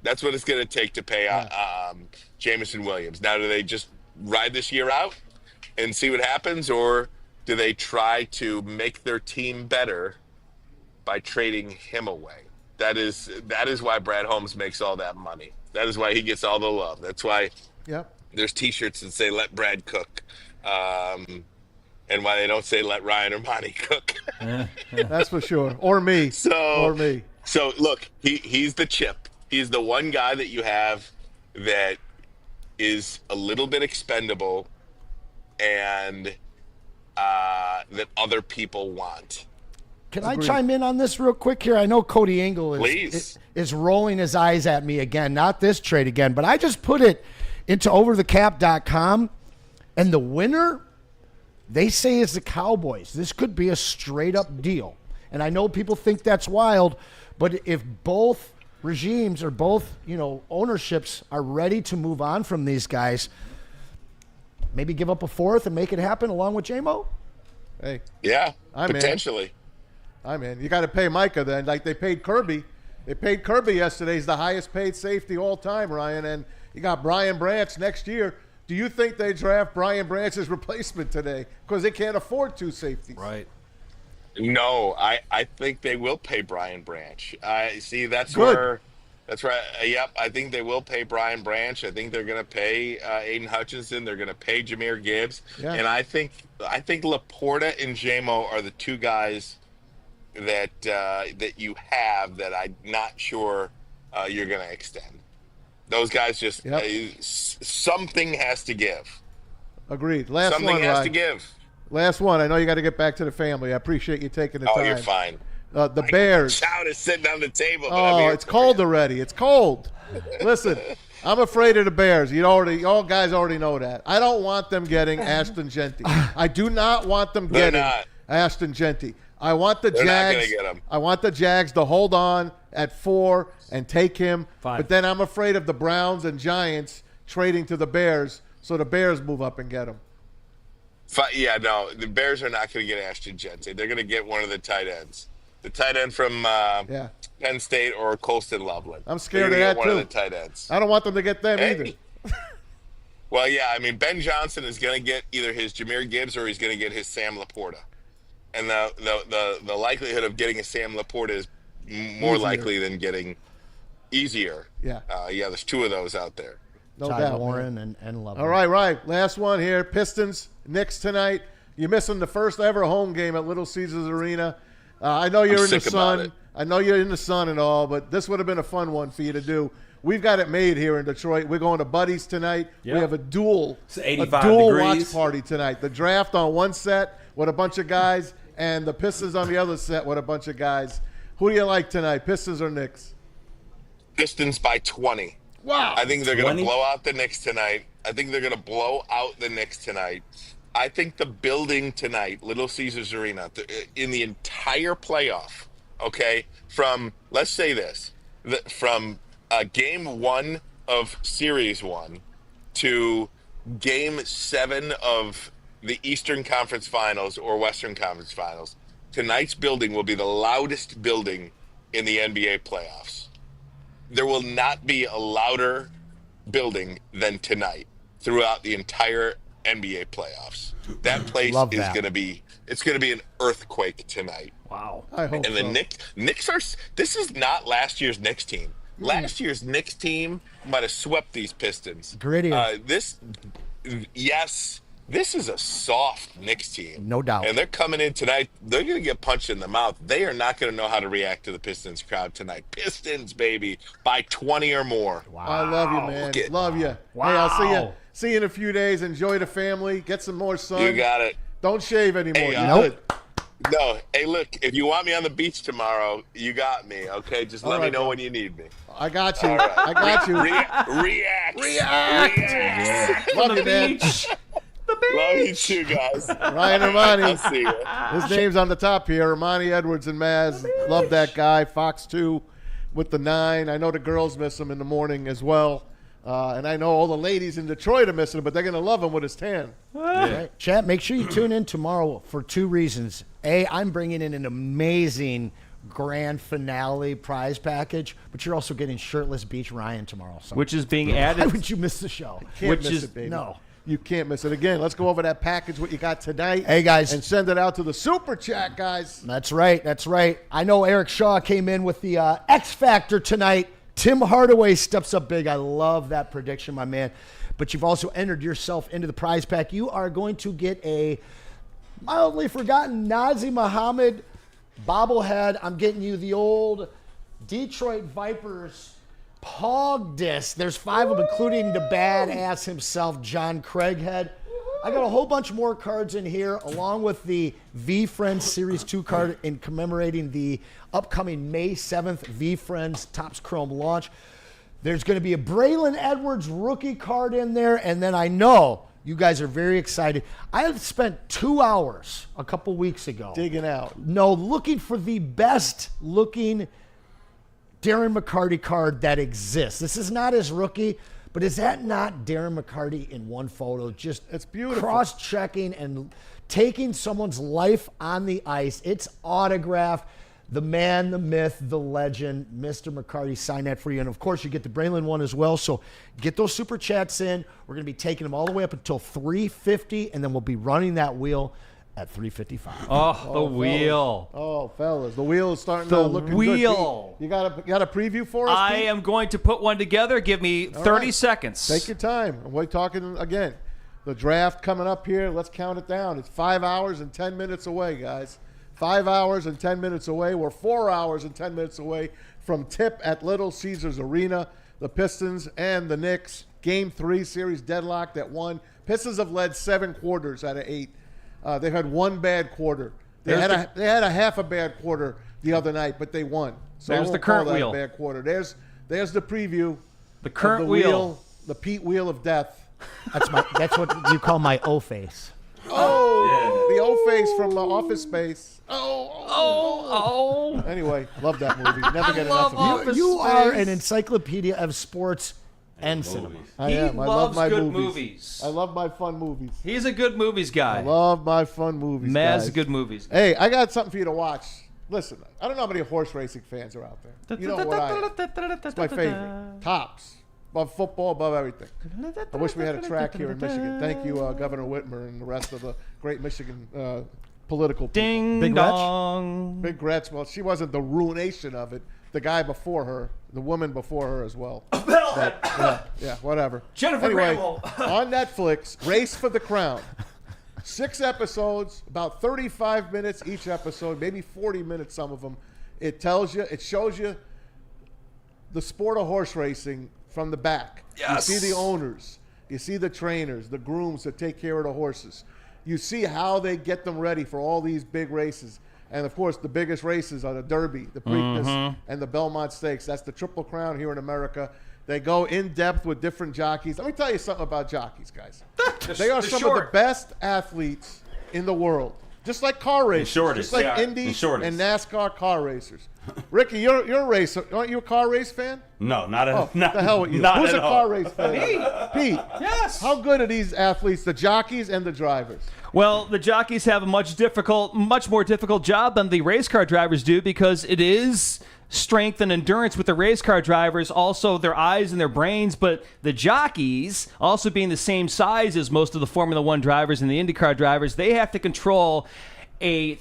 That's what it's going to take to pay Jamison Williams. Now, do they just ride this year out and see what happens, or do they try to make their team better by trading him away? That is why Brad Holmes makes all that money. That is why he gets all the love. That's why there's T-shirts that say "Let Brad cook," and why they don't say "Let Ryan or Monty cook." That's for sure. Or me. So look, he's the chip. He's the one guy that you have that is a little bit expendable and that other people want. Can I chime in on this real quick here? I know Cody Engel is rolling his eyes at me again. Not this trade again, but I just put it into overthecap.com, and the winner, they say, is the Cowboys. This could be a straight-up deal. And I know people think that's wild, but if both regimes or both, ownerships are ready to move on from these guys, maybe give up a fourth and make it happen along with J-Mo? Hey. Yeah, potentially. I'm in. You got to pay Micah then, like they paid Kirby. They paid Kirby yesterday. He's the highest paid safety all time, Ryan. And you got Brian Branch next year. Do you think they draft Brian Branch's replacement today? Because they can't afford 2 safeties. Right. No, I think they will pay Brian Branch. That's where. Yep, I think they will pay Brian Branch. I think they're going to pay Aiden Hutchinson. They're going to pay Jameer Gibbs. Yeah. And I think Laporta and J-Mo are the 2 guys that you have that I'm not sure you're going to extend. Those guys just something has to give. Agreed. Something has to give. Last one. I know you got to get back to the family. I appreciate you taking the time. Oh, you're fine. The Bears. Chow is sitting on the table. Oh, it's cold already. It's cold. Listen, I'm afraid of the Bears. Y'all guys already know that. I don't want them getting Ashton Genty. I do not want them getting Ashton Genty. I want the Jags. Not gonna get him. I want the Jags to hold on at 4 and take him. 5. But then I'm afraid of the Browns and Giants trading to the Bears, so the Bears move up and get him. Yeah, no, the Bears are not going to get Ashton Genty. They're going to get one of the tight ends. The tight end from Penn State or Colston Loveland. I'm scared of that, one too. One of the tight ends. I don't want them to get them either. Well, yeah, I mean, Ben Johnson is going to get either his Jameer Gibbs or he's going to get his Sam Laporta. And the likelihood of getting a Sam Laporta is more likely than getting easier. Yeah. There's 2 of those out there. No Ty doubt. Warren and Loveland. All right. Last one here. Pistons, Knicks tonight. You're missing the first ever home game at Little Caesars Arena. I know you're in the sun. I know you're in the sun and all, but this would have been a fun one for you to do. We've got it made here in Detroit. We're going to Buddy's tonight. Yep. We have a dual It's 85 watch degrees. party tonight. The draft on one set with a bunch of guys, and the Pistons on the other set with a bunch of guys. Who do you like tonight, Pistons or Knicks? Pistons by 20. Wow. I think they're going 20? to blow out the Knicks tonight. I think I think the building tonight, Little Caesars Arena, in the entire playoff, okay, from, let's say this, from game 1 of Series 1 to game 7 of the Eastern Conference Finals or Western Conference Finals, tonight's building will be the loudest building in the NBA playoffs. There will not be a louder building than tonight throughout the entire NBA playoffs. That place Love is that. going to be an earthquake tonight. Wow. I hope And the Knicks are, this is not last year's Knicks team. Last year's Knicks team might have swept these Pistons. Grittier. This is a soft Knicks team. No doubt. And they're coming in tonight. They're going to get punched in the mouth. They are not going to know how to react to the Pistons crowd tonight. Pistons, baby, by 20 or more. Wow. I love you, man. Love you. Wow. Hey, I'll see you in a few days. Enjoy the family. Get some more sun. You got it. Don't shave anymore. Hey, You Nope. good. No, hey, look, if you want me on the beach tomorrow, you got me, okay? Just let me know when you need me. I got you. All right. I got you. React. Love you, man. Love you too, guys. Ryan Ermanni. I'll see you. His name's on the top here. Ermanni, Edwards, and Maz. Love that guy. Fox 2 with the 9. I know the girls miss him in the morning as well. And I know all the ladies in Detroit are missing him, but they're going to love him with his tan. Right. Chat, make sure you tune in tomorrow for 2 reasons. A, I'm bringing in an amazing grand finale prize package, but you're also getting shirtless Beach Ryan tomorrow. So Which is being why added. would you miss the show? Can't Which miss is- it, baby. No. You can't miss it. Again, let's go over that package, what you got tonight. Hey, guys. And send it out to the Super Chat, guys. That's right. That's right. I know Eric Shaw came in with the X Factor tonight. Tim Hardaway steps up big. I love that prediction, my man. But you've also entered yourself into the prize pack. You are going to get a mildly forgotten Nazi Muhammad bobblehead. I'm getting you the old Detroit Vipers Pog disc. There's 5 of them, including the badass himself, John Craighead. I got a whole bunch more cards in here, along with the V-Friends Series 2 card in commemorating the upcoming May 7th V-Friends Topps Chrome launch. There's going to be a Braylon Edwards rookie card in there, and then I know you guys are very excited. I had spent 2 hours a couple weeks ago Digging out. looking for the best looking Darren McCarty card that exists. This is not his rookie, but is that not Darren McCarty in one photo? Just It's beautiful. Cross-checking and taking someone's life on the ice. It's autographed. The man, the myth, the legend, Mr. McCarty signed that for you. And, of course, you get the Braylon one as well. So get those super chats in. We're going to be taking them all the way up until 350, and then we'll be running that wheel at 355. Oh, the wheel. Oh, fellas. The wheel is starting The to look good. wheel. You got a preview for us, I Pete? am going to put one together. Give me 30 right. seconds. Take your time. We're talking again. The draft coming up here. Let's count it down. It's 5 hours and 10 minutes away, guys. 5 hours and 10 minutes away. We're 4 hours and 10 minutes away from tip at Little Caesars Arena. The Pistons and the Knicks. Game 3 series deadlocked at 1. Pistons have led 7 quarters out of 8. They've had one bad quarter. They had a half a bad quarter the other night, but they won. So There's I won't the current call that wheel. a bad quarter. There's the preview. The current of the wheel. The Pete Wheel of Death. That's what you call my O face. Oh, the O face from the Office Space. Oh. Anyway, love that movie. Never get love enough of it. Office You are Space. an encyclopedia of sports and cinema. I He am. I loves love my good movies. movies. I love my fun movies. He's a good movies guy. I love my fun movies. Maz guys. is good movies. Hey, I got something for you to watch. Listen, I don't know how many horse racing fans are out there. You know what I am. It's my favorite. Tops. Above football, above everything. I wish we had a track here in Michigan. Thank you, Governor Whitmer and the rest of the great Michigan political people. Ding Big dong. Big Gretz. Well, she wasn't the ruination of it. The guy before her, the woman before her as well. Yeah, whatever. Jennifer anyway, Grable. on Netflix, Race for the Crown. 6 episodes, about 35 minutes each episode, maybe 40 minutes, some of them. It tells you, it shows you the sport of horse racing from the back. Yes. You see the owners. You see the trainers, the grooms that take care of the horses. You see how they get them ready for all these big races. And, of course, the biggest races are the Derby, the Preakness, and the Belmont Stakes. That's the Triple Crown here in America. They go in depth with different jockeys. Let me tell you something about jockeys, guys. They are some of the best athletes in the world. Just like car racers. Just like Indy and NASCAR car racers. Ricky, you're a racer. Aren't you a car race fan? No, not at all. The hell with you. Who's a car race fan? Pete. Yes. How good are these athletes, the jockeys and the drivers? Well, the jockeys have a much more difficult job than the race car drivers do because it is strength and endurance with the race car drivers, also their eyes and their brains, but the jockeys, also being the same size as most of the Formula One drivers and the IndyCar drivers, they have to control a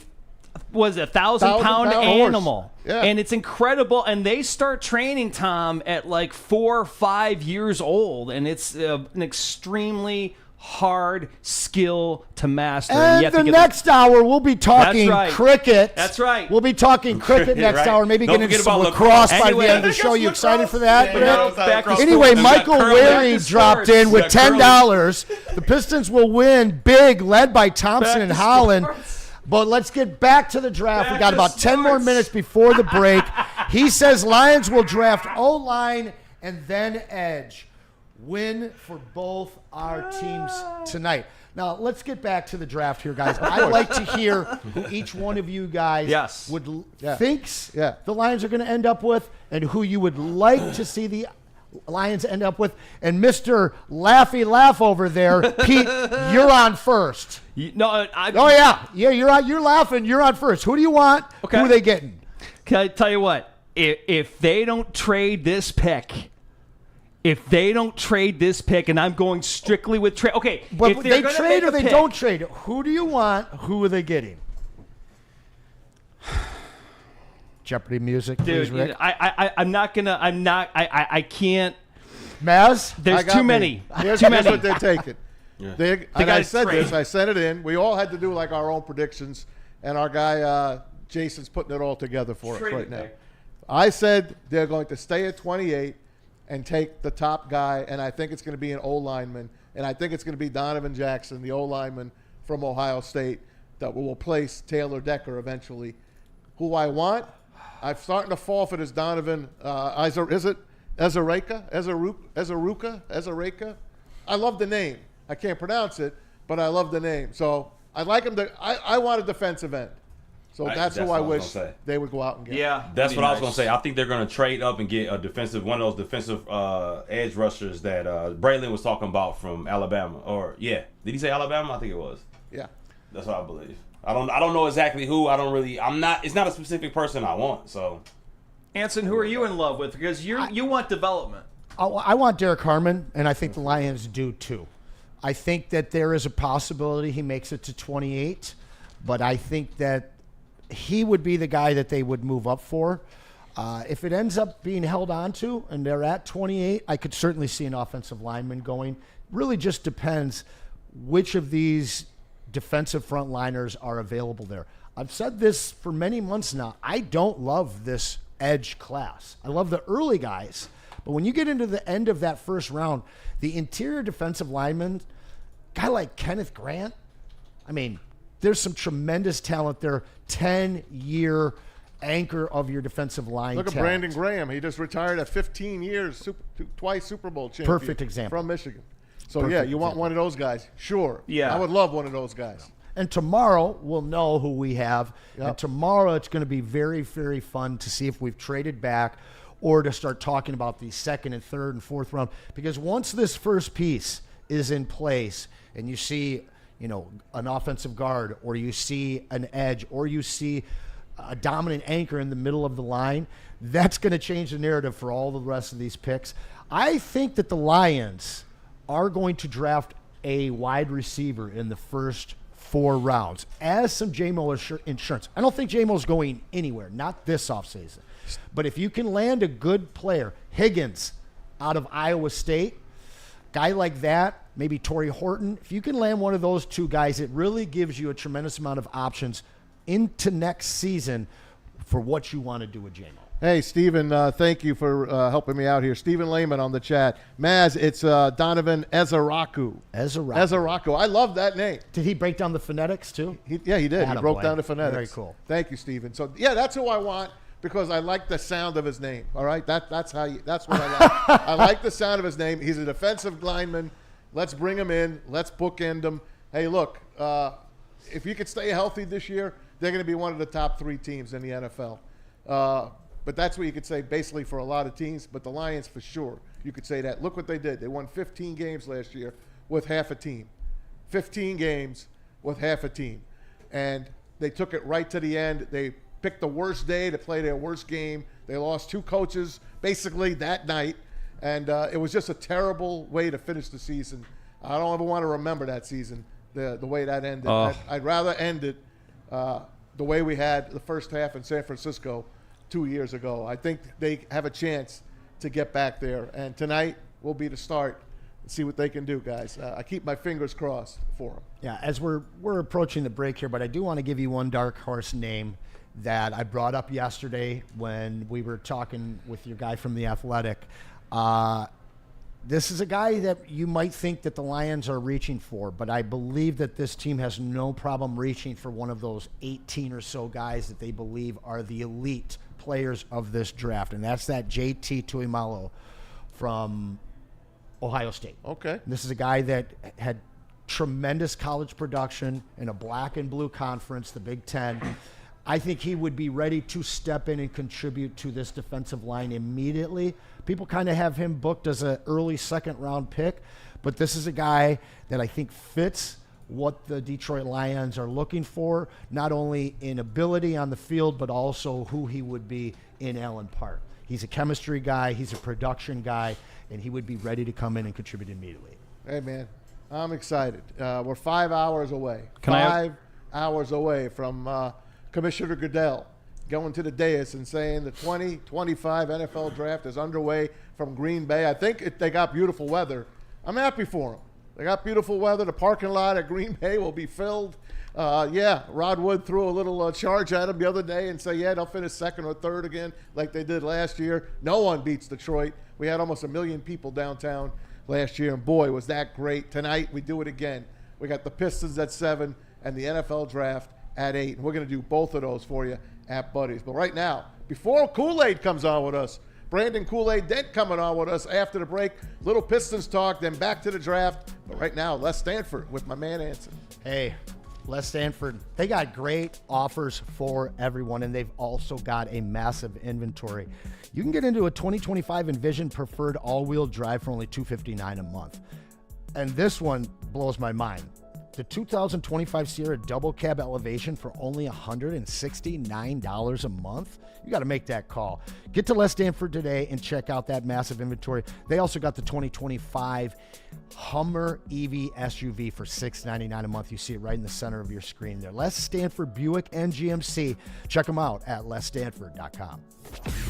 1,000-pound animal. Yeah. And it's incredible. And they start training, Tom, at like 4 or 5 years old. And it's an extremely hard skill to master. And the next hour, we'll be talking cricket. That's right. We'll be talking cricket next hour. Maybe get into some lacrosse by the end of the show. You excited for that? Anyway, Michael Wary dropped in with $10. The Pistons will win big, led by Thompson and Holland. But let's get back to the draft. We got about 10 more minutes before the break. He says Lions will draft O-line and then edge. Win for both our teams tonight. Now, let's get back to the draft here, guys. I'd like to hear who each one of you guys thinks the Lions are going to end up with and who you would like to see the Lions end up with. And Mr. Laughy Laugh over there, Pete, you're on first. You're laughing. You're on first. Who do you want? Okay. Who are they getting? Can I tell you what? If they don't trade this pick, and I'm going strictly with trade. Okay, but if they trade or they don't trade, who do you want? Who are they getting? Jeopardy music, please, dude. Rick. I can't. Maz, there's too many. Here's Too many. what they're taking. They I said this. I sent it in. We all had to do like our own predictions, and our guy Jason's putting it all together for us right now. I said they're going to stay at 28 and take the top guy, and I think it's going to be an O-lineman, and I think it's going to be Donovan Jackson, the O-lineman from Ohio State, that will replace Taylor Decker eventually. Who I want, I'm starting to fall for this Donovan. Is it Ezeruka? I love the name. I can't pronounce it, but I love the name. So I like him. I want a defensive end. So that's who I wish they would go out and get. Yeah, that's what I was going to say. I think they're going to trade up and get one of those defensive edge rushers that Braylon was talking about from Alabama. Did he say Alabama? I think it was. Yeah, that's what I believe. I don't know exactly who. It's not a specific person I want. So, Anson, who are you in love with? Because you want development. I want Derek Harmon, and I think the Lions do too. I think that there is a possibility he makes it to 28, but I think that he would be the guy that they would move up for. If it ends up being held on to and they're at 28, I could certainly see an offensive lineman going. Really just depends which of these defensive frontliners are available there. I've said this for many months now. I don't love this edge class. I love the early guys, but when you get into the end of that first round, the interior defensive lineman, guy like Kenneth Grant, I mean, there's some tremendous talent there. 10-year anchor of your defensive line. Look at Brandon Graham. He just retired at 15 years, twice Super Bowl champion. Perfect example. From Michigan. So, you want one of those guys? Sure. Yeah. I would love one of those guys. And tomorrow, we'll know who we have. Yep. And tomorrow, it's going to be very, very fun to see if we've traded back or to start talking about the second and third and fourth round. Because once this first piece is in place and you see, an offensive guard, or you see an edge, or you see a dominant anchor in the middle of the line, that's going to change the narrative for all the rest of these picks. I think that the Lions are going to draft a wide receiver in the first 4 rounds as some J-Mo insurance. I don't think J-Mo's going anywhere, not this offseason. But if you can land a good player, Higgins out of Iowa State, guy like that, maybe Torrey Horton, if you can land one of those two guys, it really gives you a tremendous amount of options into next season for what you want to do with J-Mo. Hey, Stephen, thank you for helping me out here. Stephen Lehman on the chat. Maz, it's Donovan Ezaraku. Ezaraku. I love that name. Did he break down the phonetics, too? He did. He broke down the phonetics. Very cool. Thank you, Stephen. So, yeah, that's who I want because I like the sound of his name, all right? That's what I like. I like the sound of his name. He's a defensive lineman. Let's bring him in. Let's bookend him. Hey, look, if you could stay healthy this year, they're going to be one of the top 3 teams in the NFL. But that's what you could say basically for a lot of teams. But the Lions, for sure, you could say that. Look what they did. They won 15 games last year with half a team. 15 games with half a team. And they took it right to the end. They picked the worst day to play their worst game. They lost 2 coaches basically that night. And it was just a terrible way to finish the season. I don't ever want to remember that season, the way that ended. I'd rather end it the way we had the first half in San Francisco 2 years ago. I think they have a chance to get back there. And tonight will be the start. See what they can do, guys. I keep my fingers crossed for them. Yeah, as we're approaching the break here, but I do want to give you one dark horse name that I brought up yesterday when we were talking with your guy from The Athletic. This is a guy that you might think that the Lions are reaching for, but I believe that this team has no problem reaching for one of those 18 or so guys that they believe are the elite players of this draft, and that's that JT Tuimalo from Ohio State. Okay. This is a guy that had tremendous college production in a black and blue conference, the Big Ten. I think he would be ready to step in and contribute to this defensive line immediately. People kind of have him booked as an early second-round pick, but this is a guy that I think fits what the Detroit Lions are looking for, not only in ability on the field, but also who he would be in Allen Park. He's a chemistry guy, he's a production guy, and he would be ready to come in and contribute immediately. Hey, man, I'm excited. We're 5 hours away. Can I- 5 hours away from Commissioner Goodell going to the dais and saying the 2025 NFL draft is underway from Green Bay. I think they got beautiful weather. I'm happy for them. They got beautiful weather. The parking lot at Green Bay will be filled. Rod Wood threw a little charge at them the other day and said, they'll finish second or third again like they did last year. No one beats Detroit. We had almost 1 million people downtown last year, and boy, was that great. Tonight, we do it again. We got the Pistons at 7 and the NFL draft at 8. And we're going to do both of those for you at Buddy's. But right now, before Kool-Aid comes on with us, Brandon Kool-Aid Dent coming on with us after the break. Little Pistons talk, then back to the draft. But right now, Les Stanford with my man Anson. Hey, Les Stanford, they got great offers for everyone, and they've also got a massive inventory. You can get into a 2025 Envision Preferred all-wheel drive for only $259 a month. And this one blows my mind. The 2025 Sierra Double Cab Elevation for only $169 a month. You got to make that call. Get to Les Stanford today and check out that massive inventory. They also got the 2025 Hummer EV SUV for $699 a month. You see it right in the center of your screen there. Les Stanford Buick and GMC. Check them out at lesstanford.com.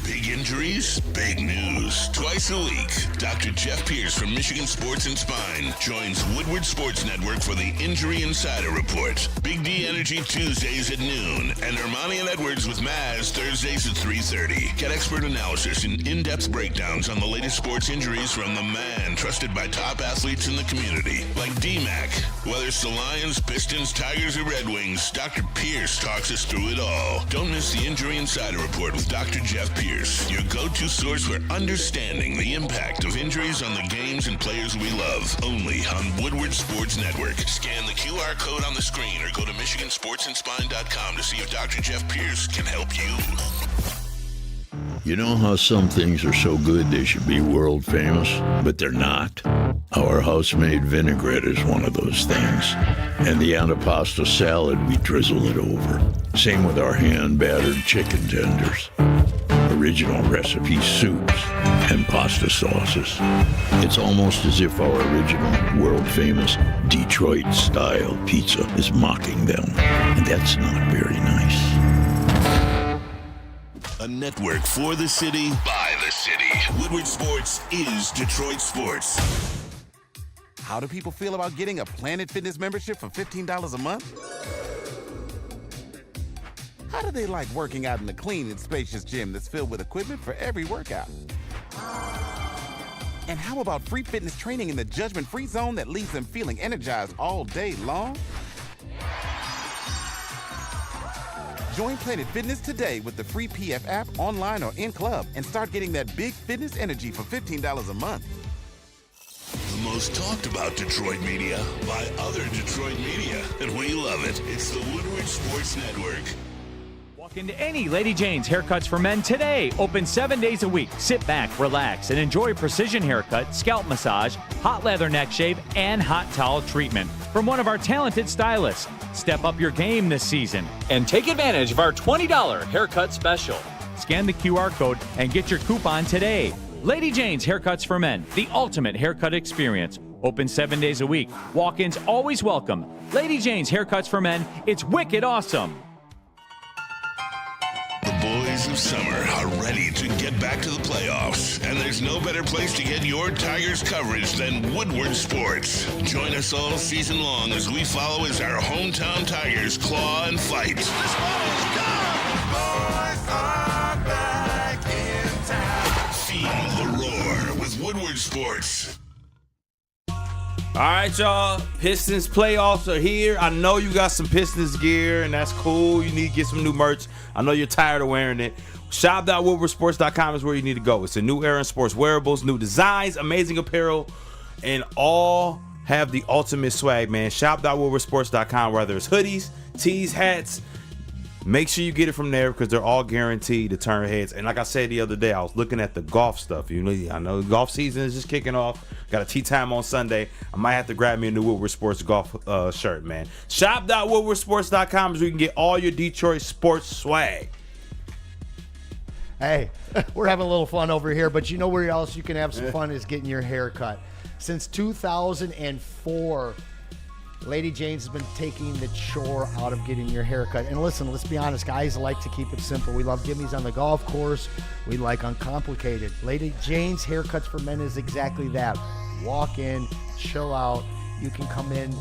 Big injuries, big news. Twice a week, Dr. Jeff Pierce from Michigan Sports and Spine joins Woodward Sports Network for the Injury Insider Report. Big D Energy Tuesdays at noon, and Ermanni and Edwards with Maz Thursdays at 3:30. Get expert analysis and in-depth breakdowns on the latest sports injuries from the man trusted by top athletes in the community, like D-Mac. Whether it's the Lions, Pistons, Tigers, or Red Wings, Dr. Pierce talks us through it all. Don't miss the Injury Insider Report with Dr. Jeff Pierce, your go-to source for understanding the impact of injuries on the games and players we love. Only on Woodward Sports Network. Scan the QR code on the screen or go to MichiganSportsandSpine.com to see if Dr. Jeff Pierce can help you. You know how some things are so good they should be world famous, but they're not? Our house-made vinaigrette is one of those things. And the antipasto salad, we drizzle it over. Same with our hand-battered chicken tenders. Original recipe soups and pasta sauces. It's almost as if our original, world-famous Detroit-style pizza is mocking them. And that's not very nice. A network for the city, by the city. Woodward Sports is Detroit Sports. How do people feel about getting a Planet Fitness membership for $15 a month? How do they like working out in the clean and spacious gym that's filled with equipment for every workout? And how about free fitness training in the judgment-free zone that leaves them feeling energized all day long? Join Planet Fitness today with the free PF app, online or in club, and start getting that big fitness energy for $15 a month. The most talked about Detroit media by other Detroit media, and we love it. It's the Woodward Sports Network. Walk into any Lady Jane's Haircuts for Men today. Open 7 days a week. Sit back, relax, and enjoy precision haircut, scalp massage, hot leather neck shave, and hot towel treatment from one of our talented stylists. Step up your game this season and take advantage of our $20 haircut special. Scan the QR code and get your coupon today. Lady Jane's Haircuts for Men, the ultimate haircut experience. Open 7 days a week. Walk-ins always welcome. Lady Jane's Haircuts for Men. It's wicked awesome. The boys of summer are ready to get back to the playoffs, and there's no better place to get your Tigers coverage than Woodward Sports. Join us all season long as we follow as our hometown Tigers claw and fight. This ball is gone! Boys are back in town. Feel the roar with Woodward Sports. All right, y'all. Pistons playoffs are here. I know you got some Pistons gear, and that's cool. You need to get some new merch. I know you're tired of wearing it. Shop.woodwardsports.com is where you need to go. It's a new era in sports wearables, new designs, amazing apparel, and all have the ultimate swag, man. Shop.woodwardsports.com, whether it's hoodies, tees, hats. Make sure you get it from there because they're all guaranteed to turn heads. And like I said the other day, I was looking at the golf stuff. You know, I know the golf season is just kicking off. Got a tee time on Sunday. I might have to grab me a new Woodward Sports golf shirt, man. Shop.woodwardsports.com is where you can get all your Detroit sports swag. Hey, we're having a little fun over here, but you know where else you can have some fun is getting your hair cut. Since 2004, Lady Jane's has been taking the chore out of getting your hair cut. And listen, let's be honest, guys like to keep it simple. We love gimmies on the golf course. We like uncomplicated. Lady Jane's Haircuts for Men is exactly that. Walk in, chill out. You can come in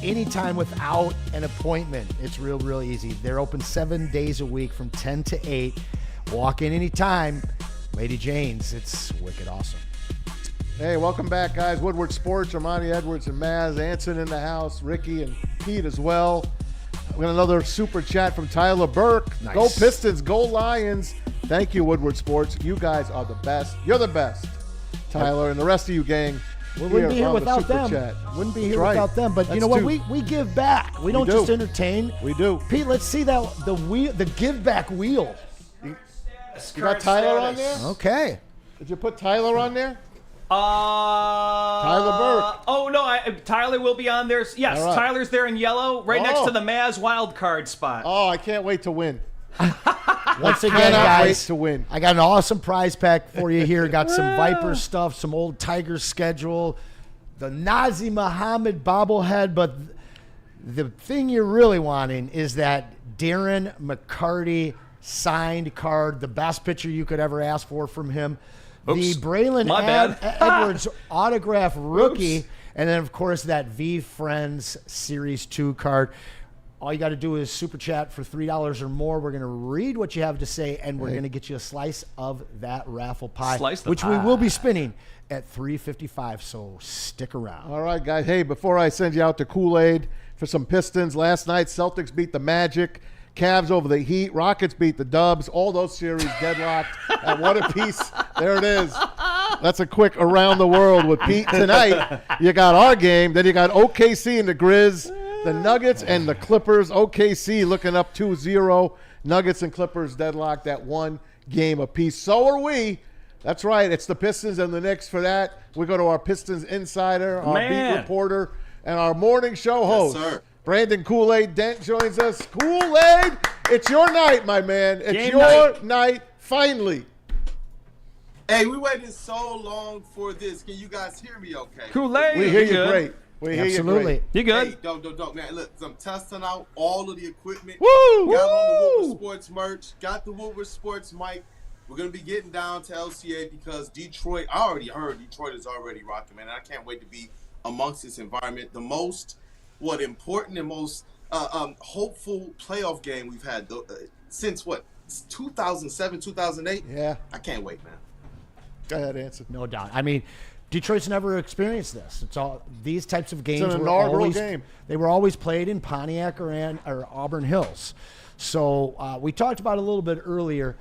anytime without an appointment. It's real easy. They're open 7 days a week from 10 to 8. Walk in anytime. Lady Jane's, it's wicked awesome. Hey, welcome back, guys. Woodward Sports, Ermanni, Edwards, and Maz. Anson in the house. Ricky and Pete as well. We got another super chat from Tyler Burke. Nice. Go Pistons, go Lions. Thank you, Woodward Sports. You guys are the best. You're the best, Tyler, and the rest of you, gang. We wouldn't be here without them. Chat. Wouldn't be here without them. But you know what? We give back. We don't just entertain. We do. Pete, let's see that the give back wheel. You got Tyler on there? Okay. Did you put Tyler on there? Tyler Burke. Oh, no, Tyler will be on there. Yes, right. Tyler's there in yellow, right next to the Maz wild card spot. Oh, I can't wait to win. Once again, guys, wait to win. I got an awesome prize pack for you here. Got some Viper stuff, some old Tigers schedule, the Nazi Muhammad bobblehead. But the thing you're really wanting is that Darren McCarty signed card, the best picture you could ever ask for from him. Oops. The Braylon Edwards autograph rookie. Oops. And then, of course, that V Friends Series 2 card. All you got to do is super chat for $3 or more. We're going to read what you have to say, and we're going to get you a slice of that raffle pie, which we will be spinning at $3.55, so stick around. All right, guys. Hey, before I send you out to Kool-Aid for some Pistons, last night Celtics beat the Magic. Cavs over the Heat. Rockets beat the Dubs. All those series deadlocked at one apiece. There it is. That's a quick around the world with Pete. Tonight, you got our game. Then you got OKC and the Grizz, the Nuggets and the Clippers. OKC looking up 2-0. Nuggets and Clippers deadlocked at one game apiece. So are we. That's right. It's the Pistons and the Knicks for that. We go to our Pistons insider, our beat reporter, and our morning show host. Yes, sir. Brandon Kool-Aid Dent joins us. Kool-Aid, it's your night, my man. It's Game your night, finally. Hey, we waited so long for this. Can you guys hear me okay? Kool-Aid. We hear you great. We hear you great. You good? Hey, don't. Man, look, I'm testing out all of the equipment. Woo! Got on the Woodward Sports merch. Got the Woodward Sports mic. We're going to be getting down to LCA because Detroit, I already heard Detroit is already rocking, man. And I can't wait to be amongst this environment. The most important and most hopeful playoff game we've had. since what? 2007, 2008? Yeah. I can't wait, man. Go ahead, Anson. No doubt. I mean, Detroit's never experienced this. It's all these types of games. It's an were inaugural always, game. They were always played in Pontiac or Auburn Hills. So we talked about it a little bit earlier.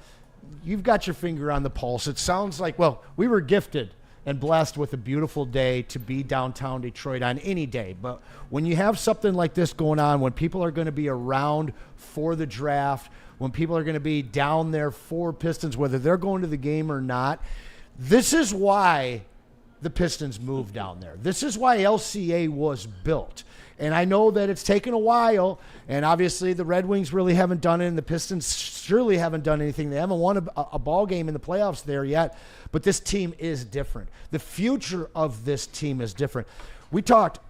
You've got your finger on the pulse. It sounds like, well, we were gifted and blessed with a beautiful day to be downtown Detroit on any day. But when you have something like this going on, when people are going to be around for the draft, when people are going to be down there for Pistons, whether they're going to the game or not, this is why the Pistons moved down there. This is why LCA was built. And I know that it's taken a while, and obviously the Red Wings really haven't done it, and the Pistons surely haven't done anything. They haven't won a ball game in the playoffs there yet, but this team is different. The future of this team is different. We talked,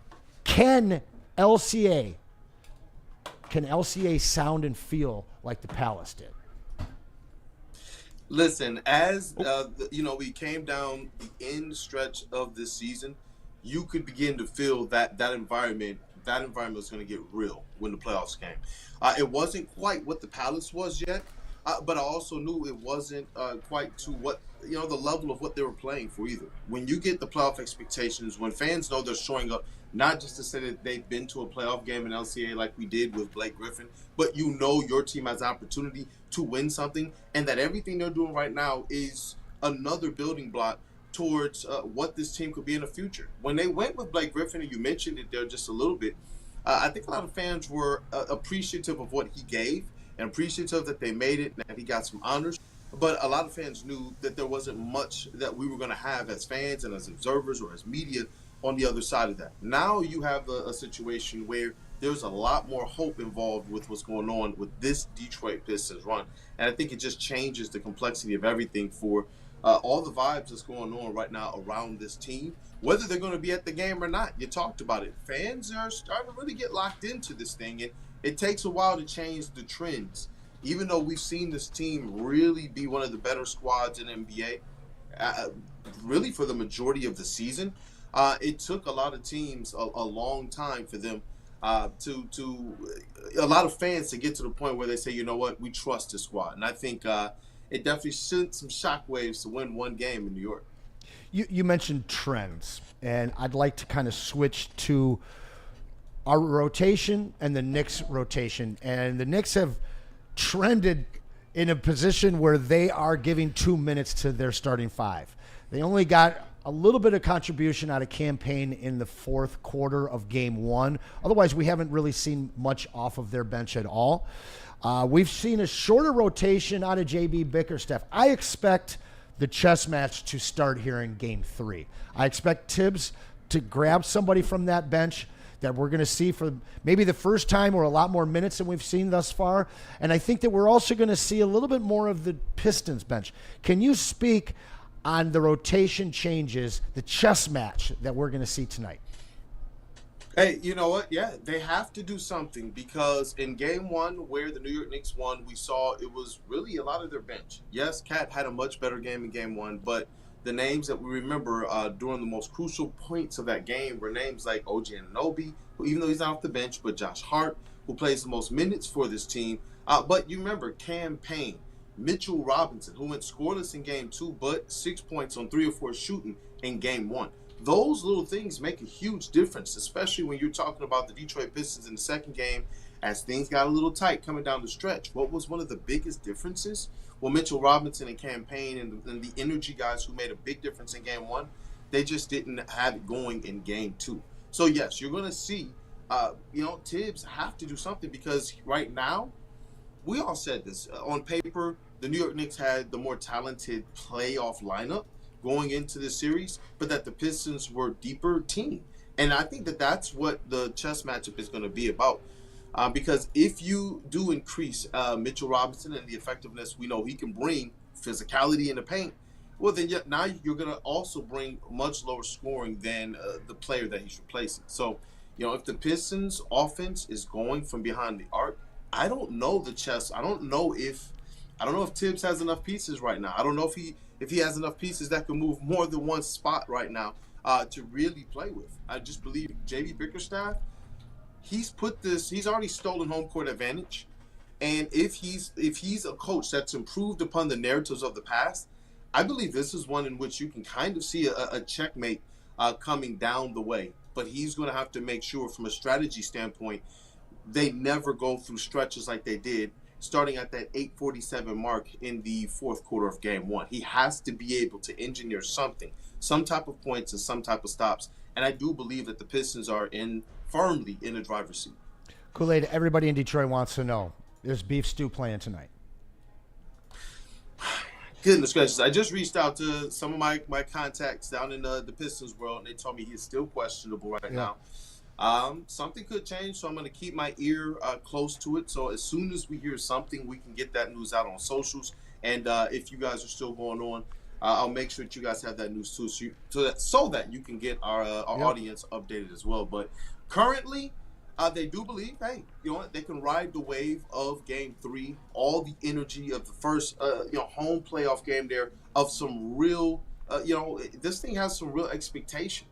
can LCA sound and feel like the Palace did? Listen, as we came down the end stretch of this season, you could begin to feel that environment. That environment was going to get real when the playoffs came. It wasn't quite what the Palace was yet, but I also knew it wasn't quite to what the level of what they were playing for either. When you get the playoff expectations, when fans know they're showing up, not just to say that they've been to a playoff game in LCA like we did with Blake Griffin, but your team has an opportunity to win something, and that everything they're doing right now is another building block towards what this team could be in the future. When they went with Blake Griffin, and you mentioned it there just a little bit, I think a lot of fans were appreciative of what he gave and appreciative that they made it and that he got some honors. But a lot of fans knew that there wasn't much that we were going to have as fans and as observers or as media on the other side of that. Now you have a situation where there's a lot more hope involved with what's going on with this Detroit Pistons run. And I think it just changes the complexity of everything for all the vibes that's going on right now around this team, whether they're going to be at the game or not. You talked about it. Fans are starting to really get locked into this thing, and it takes a while to change the trends. Even though we've seen this team really be one of the better squads in NBA, really for the majority of the season, it took a lot of teams a long time for them to a lot of fans to get to the point where they say, you know what, we trust this squad. And I think it definitely sent some shockwaves to win one game in New York. You mentioned trends, and I'd like to kind of switch to our rotation and the Knicks rotation. And the Knicks have trended in a position where they are giving 2 minutes to their starting five. They only got a little bit of contribution out of campaign in the fourth quarter of game one. Otherwise, we haven't really seen much off of their bench at all. We've seen a shorter rotation out of JB Bickerstaff. I expect the chess match to start here in game three. I expect Tibbs to grab somebody from that bench that we're going to see for maybe the first time or a lot more minutes than we've seen thus far. And I think that we're also going to see a little bit more of the Pistons bench. Can you speak on the rotation changes, the chess match that we're going to see tonight? Hey, you know what? Yeah, they have to do something, because in game one, where the New York Knicks won, we saw it was really a lot of their bench. Yes, Cat had a much better game in game one, but the names that we remember during the most crucial points of that game were names like OG Anunoby, who, even though he's not off the bench, but Josh Hart, who plays the most minutes for this team. But you remember Cam Payne, Mitchell Robinson, who went scoreless in game two, but 6 points on 3 or 4 shooting in game one. Those little things make a huge difference, especially when you're talking about the Detroit Pistons in the second game, as things got a little tight coming down the stretch. What was one of the biggest differences? Well, Mitchell Robinson and Cam Payne and the energy guys who made a big difference in game one, they just didn't have it going in game two. So, yes, you're going to see, Tibbs have to do something, because right now, we all said this. On paper, the New York Knicks had the more talented playoff lineup going into this series, but that the Pistons were a deeper team. And I think that that's what the chess matchup is going to be about. Because if you do increase Mitchell Robinson and the effectiveness we know he can bring, physicality in the paint, well, then now you're going to also bring much lower scoring than the player that he's replacing. So, if the Pistons offense is going from behind the arc, I don't know the chess. I don't know if Tibbs has enough pieces right now. I don't know if he has enough pieces that can move more than one spot right now to really play with. I just believe JB Bickerstaff, he's already stolen home court advantage. And if he's a coach that's improved upon the narratives of the past, I believe this is one in which you can kind of see a checkmate coming down the way. But he's going to have to make sure from a strategy standpoint, they never go through stretches like they did, starting at that 8:47 mark in the fourth quarter of game one. He has to be able to engineer something, some type of points and some type of stops. And I do believe that the Pistons are firmly in the driver's seat. Kool-Aid, everybody in Detroit wants to know, is Beef Stew playing tonight? Goodness gracious. I just reached out to some of my contacts down in the Pistons world, and they told me he's still questionable right now. Something could change, so I'm going to keep my ear close to it. So as soon as we hear something, we can get that news out on socials. And if you guys are still going on, I'll make sure that you guys have that news too, so that you can get our audience updated as well. But currently, they do believe, hey, you know what, they can ride the wave of Game 3, all the energy of the first, home playoff game there, of some real, this thing has some real expectation.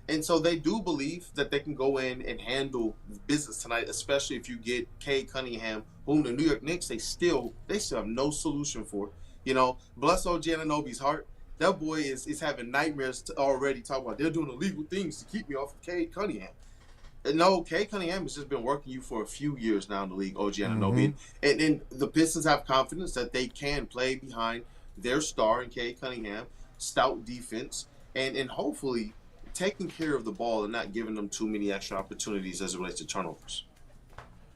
And so they do believe that they can go in and handle business tonight, especially if you get Cade Cunningham, whom the New York Knicks, they still have no solution for. Bless OG Anunoby's heart. That boy is having nightmares already talking about they're doing illegal things to keep me off of Cade Cunningham. No, Cade Cunningham has just been working you for a few years now in the league, OG Anunoby. And the Pistons have confidence that they can play behind their star in Cade Cunningham, stout defense, and hopefully taking care of the ball and not giving them too many extra opportunities as it relates to turnovers.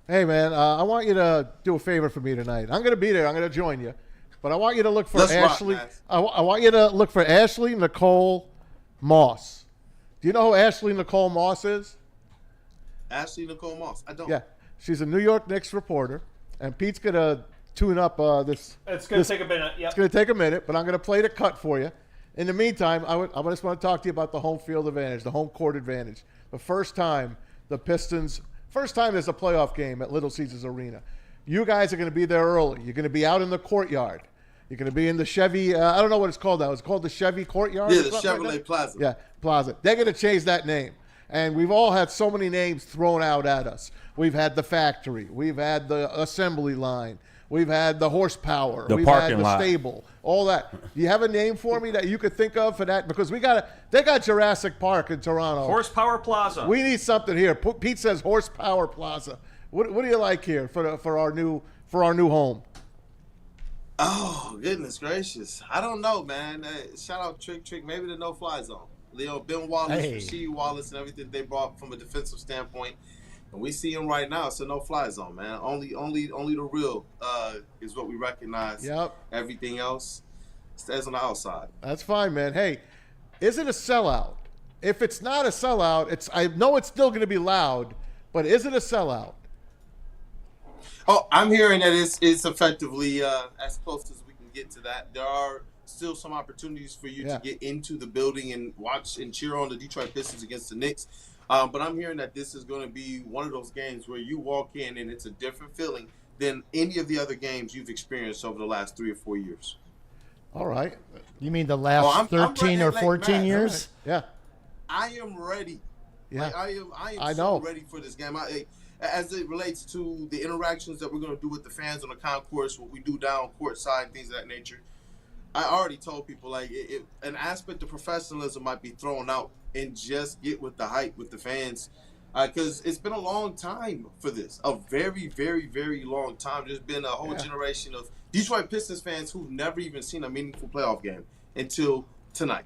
Hey, man, I want you to do a favor for me tonight. I'm going to be there. I'm going to join you. But I want you to look for Ashley. I want you to look for Ashley Nicole Moss. Do you know who Ashley Nicole Moss is? Ashley Nicole Moss. I don't. Yeah. She's a New York Knicks reporter. And Pete's going to tune up this. It's going to take a minute. Yep. It's going to take a minute, but I'm going to play the cut for you. In the meantime, I just want to talk to you about the home field advantage, the home court advantage. The first time there's a playoff game at Little Caesars Arena. You guys are going to be there early. You're going to be out in the courtyard. You're going to be in the Chevy. I don't know what it's called now. It's called the Chevy Courtyard? Yeah, the Chevrolet Plaza. Yeah, Plaza. They're going to change that name. And we've all had so many names thrown out at us. We've had the factory. We've had the assembly line. We've had the horsepower. The We've parking had the lot. stable. All that. Do you have a name for me that you could think of for that? Because they got Jurassic Park in Toronto. Horsepower Plaza. We need something here. Pete says Horsepower Plaza. What do you like here for our new home? Oh, goodness gracious. I don't know, man. Shout out Trick. Maybe the no-fly zone. Ben Wallace, Rasheed Wallace, and everything they brought from a defensive standpoint. And we see him right now. It's a no-fly zone, man. Only the real is what we recognize. Yep. Everything else stays on the outside. That's fine, man. Hey, is it a sellout? If it's not a sellout, I know it's still going to be loud, but is it a sellout? Oh, I'm hearing that it's effectively as close as we can get to that. There are still some opportunities for you to get into the building and watch and cheer on the Detroit Pistons against the Knicks. But I'm hearing that this is going to be one of those games where you walk in and it's a different feeling than any of the other games you've experienced over the last 3 or 4 years. All right. You mean the last 13 or 14 years? Yeah. I am ready. Yeah. Like, I am know. so ready for this game. As it relates to the interactions that we're going to do with the fans on the concourse, what we do down courtside, things of that nature, I already told people, like, an aspect of professionalism might be thrown out and just get with the hype with the fans. Because it's been a long time for this. A very, very, very long time. There's been a whole generation of Detroit Pistons fans who've never even seen a meaningful playoff game until tonight.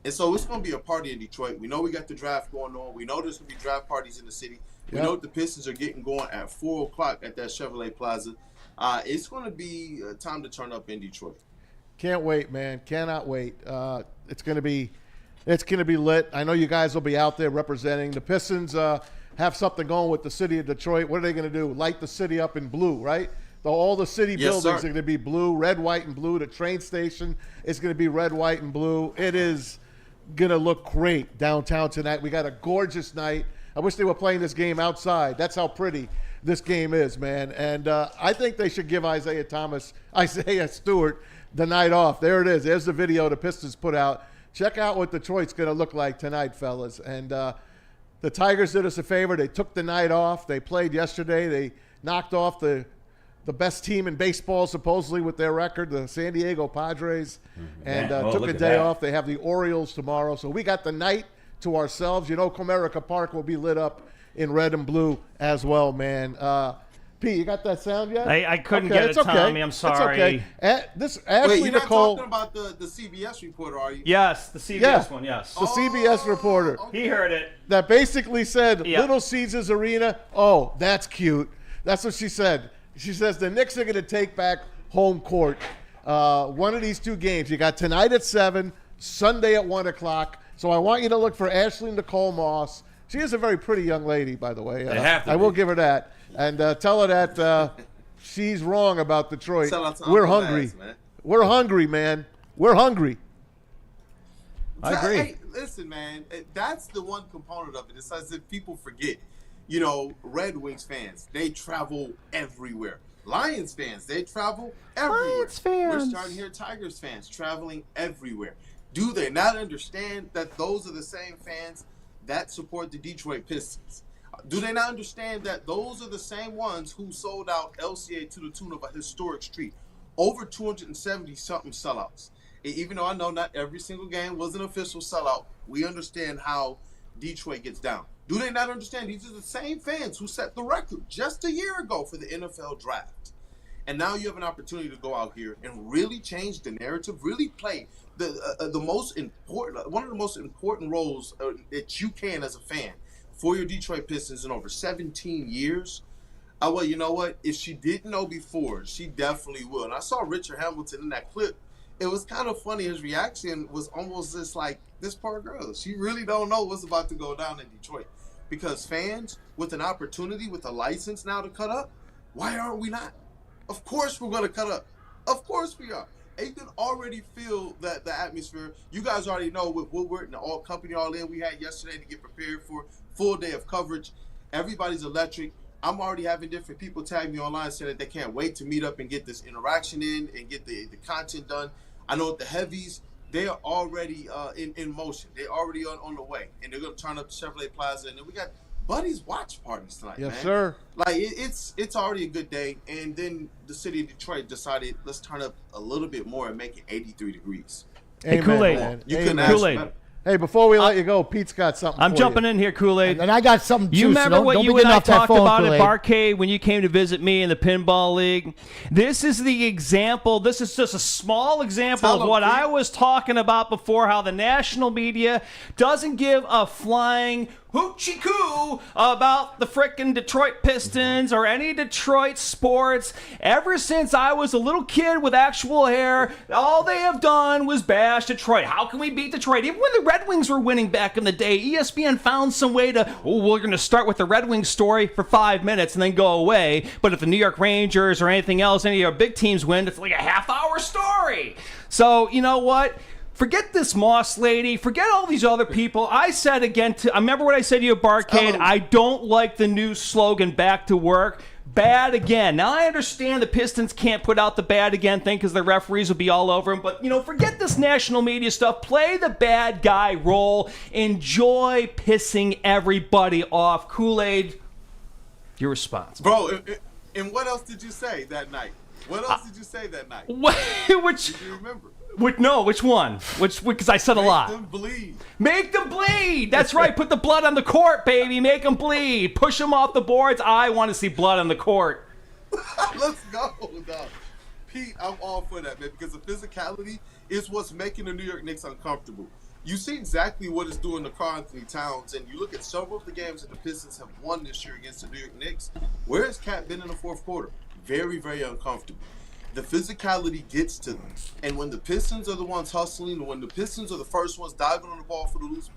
And so it's going to be a party in Detroit. We know we got the draft going on. We know there's going to be draft parties in the city. We know the Pistons are getting going at 4 o'clock at that Chevrolet Plaza. It's going to be time to turn up in Detroit. Can't wait, man. Cannot wait. It's going to be lit. I know you guys will be out there representing. The Pistons have something going with the city of Detroit. What are they going to do? Light the city up in blue, right? All the city buildings are going to be blue, red, white, and blue. The train station is going to be red, white, and blue. It is going to look great downtown tonight. We got a gorgeous night. I wish they were playing this game outside. That's how pretty this game is, man. And I think they should give Isaiah Stewart the night off. There it is. There's the video the Pistons put out. Check out what Detroit's going to look like tonight, fellas. And the Tigers did us a favor. They took the night off. They played yesterday. They knocked off the the best team in baseball, supposedly, with their record, the San Diego Padres, and took a day off. They have the Orioles tomorrow. So we got the night to ourselves. You know, Comerica Park will be lit up in red and blue as well, man. Pete, you got that sound yet? I couldn't get it, Tommy. I'm sorry. This Ashley Wait, you're Nicole. not talking about the CBS reporter, are you? Yes, the CBS one, yes. The CBS reporter. He heard it. That basically said, Yeah. Little Caesars Arena, oh, that's cute. That's what she said. She says the Knicks are going to take back home court. One of these two games. You got tonight at 7, Sunday at 1 o'clock. So I want you to look for Ashley Nicole Moss. She is a very pretty young lady, by the way. I will give her that. And tell her that she's wrong about Detroit. We're hungry. We're hungry, man. We're hungry. I agree. Hey, listen, man, that's the one component of it. It's as if people forget. You know, Red Wings fans, they travel everywhere. Lions fans, they travel everywhere. Lions fans. We're starting to hear Tigers fans traveling everywhere. Do they not understand that those are the same fans that support the Detroit Pistons? Do they not understand that those are the same ones who sold out LCA to the tune of a historic streak? Over 270-something sellouts. Even though I know not every single game was an official sellout, we understand how Detroit gets down. Do they not understand these are the same fans who set the record just a year ago for the NFL draft? And now you have an opportunity to go out here and really change the narrative, really play the most important, one of the most important roles that you can as a fan for your Detroit Pistons in over 17 years. Well, you know what? If she didn't know before, she definitely will. And I saw Richard Hamilton in that clip. It was kind of funny. His reaction was almost just like, this poor girl, she really don't know what's about to go down in Detroit. Because fans with an opportunity, with a license now to cut up, why aren't we not? Of course we're going to cut up. Of course we are. And you can already feel that the atmosphere. You guys already know with Woodward and the all company all in we had yesterday to get prepared for full day of coverage. Everybody's electric. I'm already having different people tag me online saying that they can't wait to meet up and get this interaction in and get the content done. I know with the heavies, they are already in motion. They're already on the way. And they're going to turn up the Chevrolet Plaza. And then we got Buddy's watch parties tonight, man. Yes, sir. Like, it's already a good day. And then the city of Detroit decided, let's turn up a little bit more and make it 83 degrees. Hey, Kool-Aid. You couldn't ask Kool-Aid. better. Hey, before we let you go, Pete's got something I'm for jumping you. in here, Kool-Aid. And I got something too. You remember so what don't you be and I off that talked phone, about Kool-Aid. at Barcade when you came to visit me in the Pinball League? This is the example. This is just a small example of what I was talking about before, how the national media doesn't give a flying hoochie coo about the frickin' Detroit Pistons or any Detroit sports. Ever since I was a little kid with actual hair, all they have done was bash Detroit. How can we beat Detroit? Even when the Red Wings were winning back in the day, ESPN found some way to, we're going to start with the Red Wings story for 5 minutes and then go away. But if the New York Rangers or anything else, any of our big teams win, it's like a half-hour story. So, you know what? Forget this Moss lady. Forget all these other people. I said again, I remember what I said to you at Barcade. I don't like the new slogan, back to work. Bad again. Now, I understand the Pistons can't put out the bad again thing because the referees will be all over them. But, you know, forget this national media stuff. Play the bad guy role. Enjoy pissing everybody off. Kool-Aid, your response. Bro, and what else did you say that night? What else did you say that night? Which? Do you remember? Which one? Because I said a lot. Make them bleed. Make them bleed. That's right. Put the blood on the court, baby. Make them bleed. Push them off the boards. I want to see blood on the court. Let's go, dog. Pete, I'm all for that, man, because the physicality is what's making the New York Knicks uncomfortable. You see exactly what it's doing to Karl Anthony Towns, and you look at several of the games that the Pistons have won this year against the New York Knicks. Where has Cat been in the fourth quarter? Very, very uncomfortable. The physicality gets to them. And when the Pistons are the ones hustling, when the Pistons are the first ones diving on the ball for the loose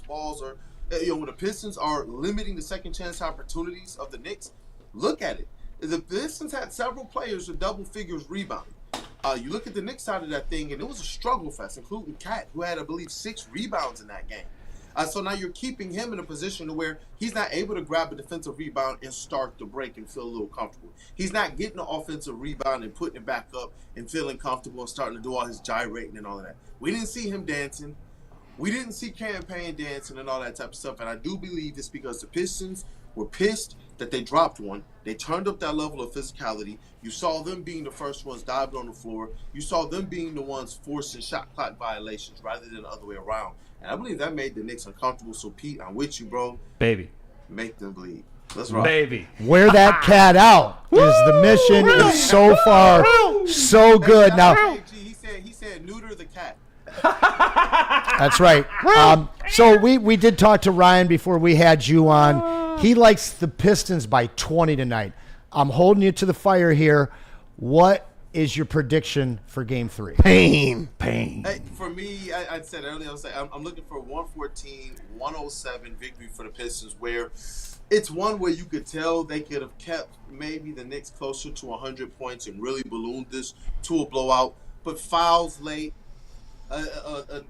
balls, or when the Pistons are limiting the second chance opportunities of the Knicks, look at it. The Pistons had several players with double figures rebounding. You look at the Knicks side of that thing, and it was a struggle fest, including Cat, who had, I believe, 6 rebounds in that game. So now you're keeping him in a position to where he's not able to grab a defensive rebound and start the break and feel a little comfortable. He's not getting an offensive rebound and putting it back up and feeling comfortable and starting to do all his gyrating and all of that. We didn't see him dancing. We didn't see campaign dancing and all that type of stuff. And I do believe it's because the Pistons were pissed that they dropped one. They turned up that level of physicality. You saw them being the first ones diving on the floor. You saw them being the ones forcing shot clock violations rather than the other way around. And I believe that made the Knicks uncomfortable. So, Pete, I'm with you, bro. Baby. Make them bleed. Let's rock. Baby. Wear that cat out is the mission. Is so far so good. Now, He said neuter the cat. that's right. So we did talk to Ryan before we had you on. He likes the Pistons by 20 tonight. I'm holding you to the fire here. What is your prediction for Game 3? Pain. Hey, for me, I said earlier, I'm looking for 114-107 victory for the Pistons, where it's one where you could tell they could have kept maybe the Knicks closer to 100 points and really ballooned this to a blowout. But fouls late, a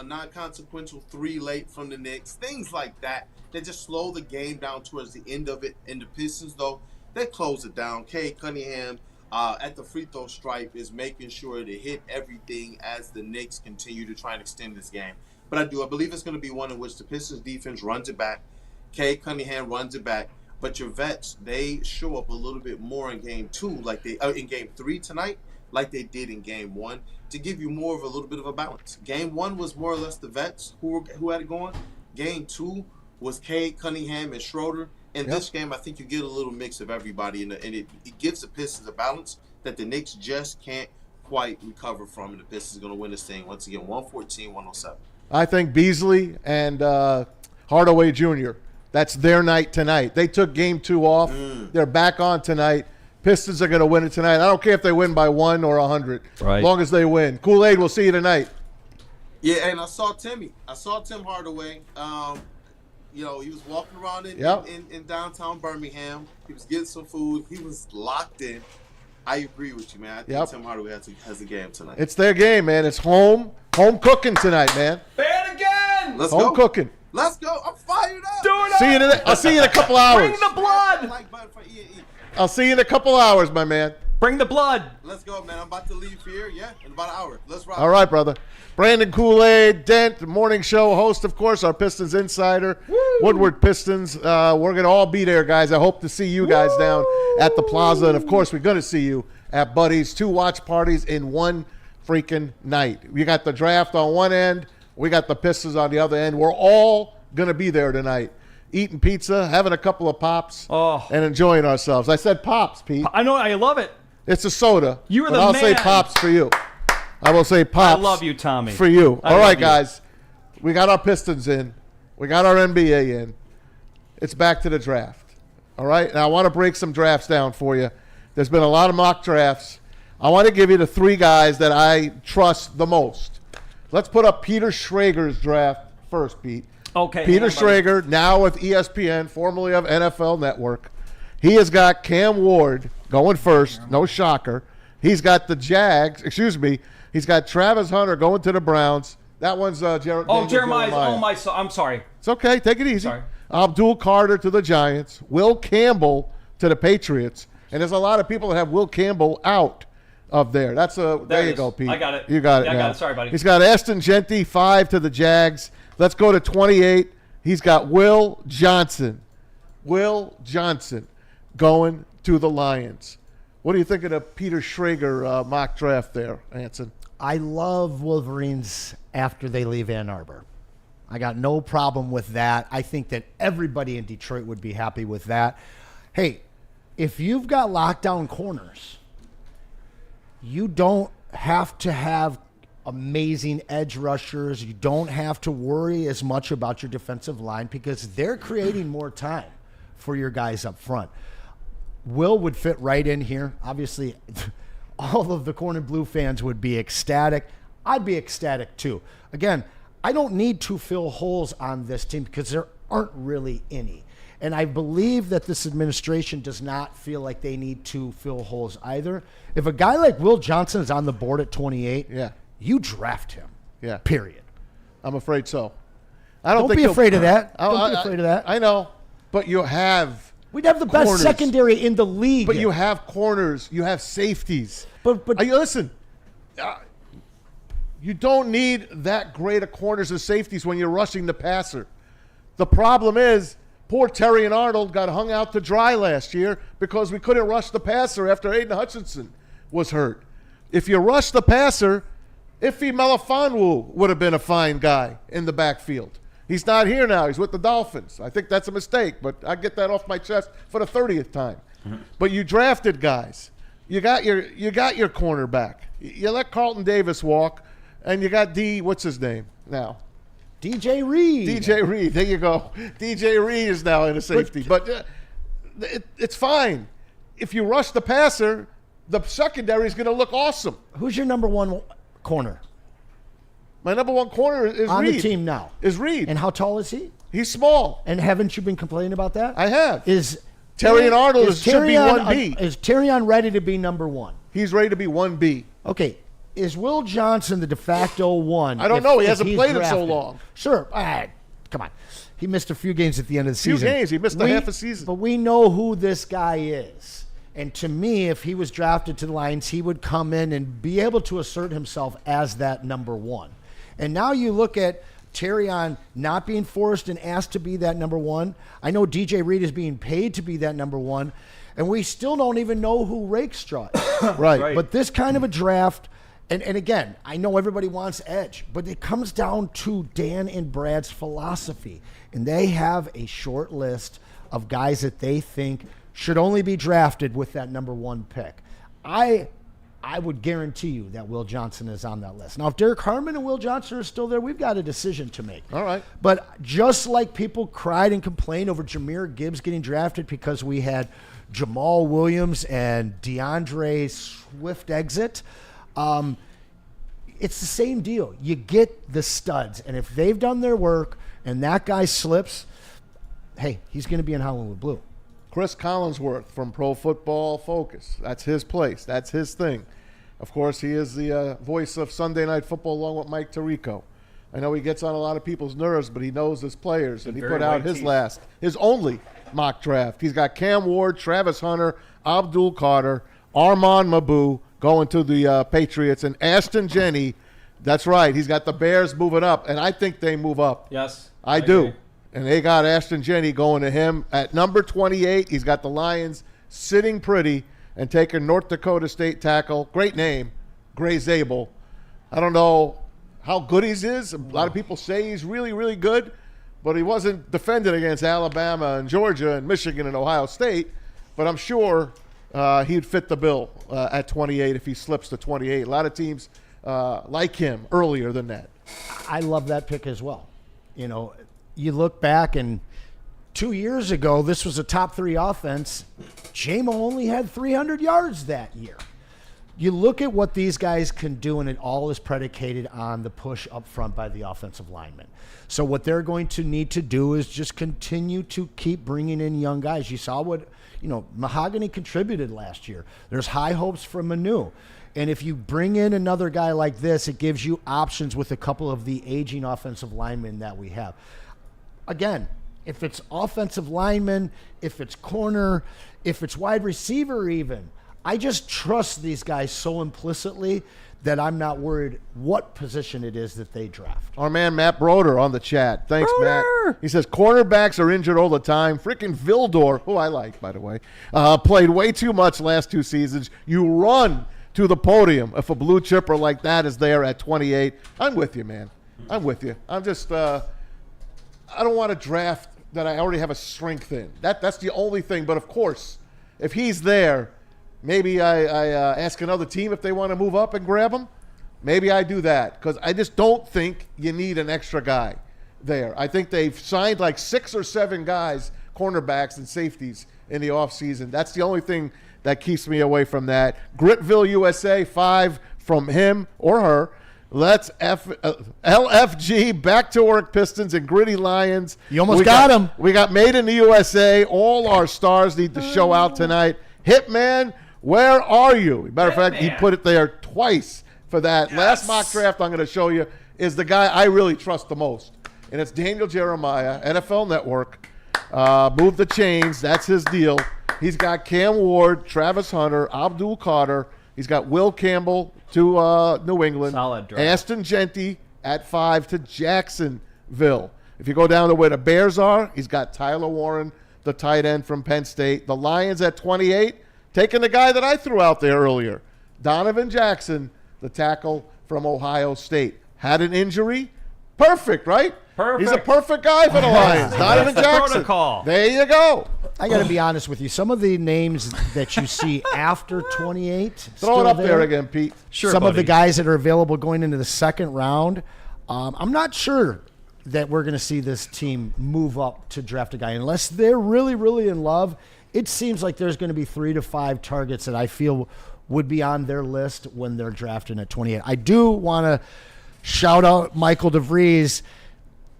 non-consequential 3 late from the Knicks, things like that. They just slow the game down towards the end of it. And the Pistons, though, they close it down. Cade Cunningham at the free throw stripe is making sure to hit everything as the Knicks continue to try and extend this game. But I believe it's going to be one in which the Pistons defense runs it back. Cade Cunningham runs it back. But your vets, they show up a little bit more in Game 2, like they in Game 3 tonight, like they did in Game 1, to give you more of a little bit of a balance. Game 1 was more or less the vets who had it going. Game 2 was Cade Cunningham and Schroeder. In this game, I think you get a little mix of everybody, and it gives the Pistons a balance that the Knicks just can't quite recover from, and the Pistons are going to win this thing once again, 114-107. I think Beasley and Hardaway Jr., that's their night tonight. They took Game 2 off. They're back on tonight. Pistons are going to win it tonight. I don't care if they win by 1 or 100, as long as they win. Kool-Aid, we'll see you tonight. Yeah, and I saw Tim Hardaway. He was walking around in downtown Birmingham. He was getting some food. He was locked in. I agree with you, man. I think Tim Hardaway has a game tonight. It's their game, man. It's home cooking tonight, man. Ban again! Let's home go. Cooking. Let's go. I'm fired up. Do it I'll see you in a couple hours. Bring the blood. I'll see you in a couple hours, my man. Bring the blood. Let's go, man. I'm about to leave here, in about an hour. Let's rock. All right, brother. Brandon Kool-Aid, Dent, the morning show host, of course, our Pistons insider. Woo! Woodward Pistons. We're going to all be there, guys. I hope to see you guys down at the plaza. And, of course, we're going to see you at Buddy's. 2 watch parties in one freaking night. We got the draft on one end. We got the Pistons on the other end. We're all going to be there tonight. Eating pizza, having a couple of pops, and enjoying ourselves. I said pops, Pete. I know. I love it. It's a soda. You were the I'll man. say pops for you. I will say pops. I love you, Tommy. For you. I All right, love you. guys. We got our Pistons in. We got our NBA in. It's back to the draft. All right? And I want to break some drafts down for you. There's been a lot of mock drafts. I want to give you the 3 guys that I trust the most. Let's put up Peter Schrager's draft first, Pete. Okay. Peter Schrager, now with ESPN, formerly of NFL Network. He has got Cam Ward going first. No shocker. He's got the Jags. He's got Travis Hunter going to the Browns. That one's Jeremiah. I'm sorry. It's okay. Take it easy. Sorry. Abdul Carter to the Giants. Will Campbell to the Patriots. And there's a lot of people that have Will Campbell out of there. There you go, Pete. I got it. You got it Yeah, now. I got it. Sorry, buddy. He's got Aston Genty, 5 to the Jags. Let's go to 28. He's got Will Johnson. Will Johnson going to the Lions. What do you think of the Peter Schrager mock draft there, Anson? I love Wolverines after they leave Ann Arbor. I got no problem with that. I think that everybody in Detroit would be happy with that. Hey, if you've got lockdown corners, you don't have to have amazing edge rushers. You don't have to worry as much about your defensive line because they're creating more time for your guys up front. Will would fit right in here. Obviously, all of the Corn and Blue fans would be ecstatic. I'd be ecstatic too. Again, I don't need to fill holes on this team because there aren't really any. And I believe that this administration does not feel like they need to fill holes either. If a guy like Will Johnson is on the board at 28, you draft him. Yeah. Period. I'm afraid so. Don't be afraid of that. Don't be afraid of that. I know, but you have. We'd have the best secondary in the league. But you have corners. You have safeties. But listen, you don't need that great of corners and safeties when you're rushing the passer. The problem is Poor Terry and Arnold got hung out to dry last year because we couldn't rush the passer after Aiden Hutchinson was hurt. If you rush the passer, Ife Melifonwu would have been a fine guy in the backfield. He's not here now. He's with the Dolphins. I think that's a mistake, but I get that off my chest for the 30th time. But you drafted guys. You got your cornerback. You let Carlton Davis walk, and you got what's his name now? DJ Reed. DJ Reed. There you go. DJ Reed is now in a safety. But it's fine. If you rush the passer, the secondary is going to look awesome. Who's your number one corner? My number one corner is on Reed. the team now. Is Reed. And how tall is he? He's small. And haven't you been complaining about that? I have. Is Terry and Arnold should be 1B. Is Terrion ready to be number one? He's ready to be 1B. Okay. Is Will Johnson the de facto one? I don't know. He hasn't played in so long. Sure. All right. Come on. He missed a few games at the end of the season. Few games. He missed half a season. But we know who this guy is. And to me, if he was drafted to the Lions, he would come in and be able to assert himself as that number one. And now you look at Terrion not being forced and asked to be that number one. I know DJ Reed is being paid to be that number one. And we still don't even know who Rakestraw is. Right. But this kind of a draft, and again, I know everybody wants edge, but it comes down to Dan and Brad's philosophy. And they have a short list of guys that they think should only be drafted with that number one pick. I would guarantee you that Will Johnson is on that list. Now, if Derek Harmon and Will Johnson are still there, we've got a decision to make. All right. But just like people cried and complained over Jahmyr Gibbs getting drafted because we had Jamal Williams and DeAndre Swift exit, it's the same deal. You get the studs, and if they've done their work and that guy slips, hey, he's going to be in Hollywood Blue. Chris Collinsworth from Pro Football Focus. That's his place. That's his thing. Of course, he is the voice of Sunday Night Football along with Mike Tirico. I know he gets on a lot of people's nerves, but he knows his players, and he put out his only mock draft. He's got Cam Ward, Travis Hunter, Abdul Carter, Armand Mabu going to the Patriots, and Ashton Jenney. That's right. He's got the Bears moving up, and I think they move up. Yes. I do. And they got Ashton Jenney going to him at number 28. He's got the Lions sitting pretty and taking North Dakota State tackle. Great name, Gray Zabel. I don't know how good he is. A lot of people say he's really, really good, but he wasn't defended against Alabama and Georgia and Michigan and Ohio State. But I'm sure he'd fit the bill at 28 if he slips to 28. A lot of teams like him earlier than that. I love that pick as well. You know, you look back, and 2 years ago, this was a top 3 offense. J-Mo only had 300 yards that year. You look at what these guys can do, and it all is predicated on the push up front by the offensive linemen. So what they're going to need to do is just continue to keep bringing in young guys. You saw what, Mahogany contributed last year. There's high hopes for Manu. And if you bring in another guy like this, it gives you options with a couple of the aging offensive linemen that we have. Again, if it's offensive lineman, if it's corner, if it's wide receiver even, I just trust these guys so implicitly that I'm not worried what position it is that they draft. Our man Matt Broder on the chat. Thanks, Matt. He says, cornerbacks are injured all the time. Freaking Vildor, who I like, by the way, played way too much last 2 seasons. You run to the podium if a blue chipper like that is there at 28. I'm with you, man. I'm with you. I'm just I don't want to draft that I already have a strength in. That's the only thing. But, of course, if he's there, maybe I ask another team if they want to move up and grab him. Maybe I do that because I just don't think you need an extra guy there. I think they've signed like 6 or 7 guys, cornerbacks and safeties in the offseason. That's the only thing that keeps me away from that. Gritville, USA, 5 from him or her. Let's LFG, back to work Pistons and gritty Lions. You almost got him. We got Made in the USA. All our stars need to show out tonight. Hitman, where are you? Matter of fact, he put it there twice for that. Yes. Last mock draft I'm going to show you is the guy I really trust the most, and it's Daniel Jeremiah, NFL Network. Move the chains. That's his deal. He's got Cam Ward, Travis Hunter, Abdul Carter. He's got Will Campbell to New England. Solid draft. Ashton Jenney at 5 to Jacksonville. If you go down to where the Bears are, he's got Tyler Warren, the tight end from Penn State. The Lions at 28, taking the guy that I threw out there earlier, Donovan Jackson, the tackle from Ohio State. Had an injury. Perfect, right? Perfect. He's a perfect guy for the Lions. Donovan Jackson. Protocol. There you go. I got to be honest with you. Some of the names that you see after 28, Throw it up there again, Pete. Sure, some buddy. of the guys that are available going into the second round, I'm not sure that we're going to see this team move up to draft a guy unless they're really, really in love. It seems like there's going to be 3 to 5 targets that I feel would be on their list when they're drafting at 28. I do want to shout out Michael DeVries.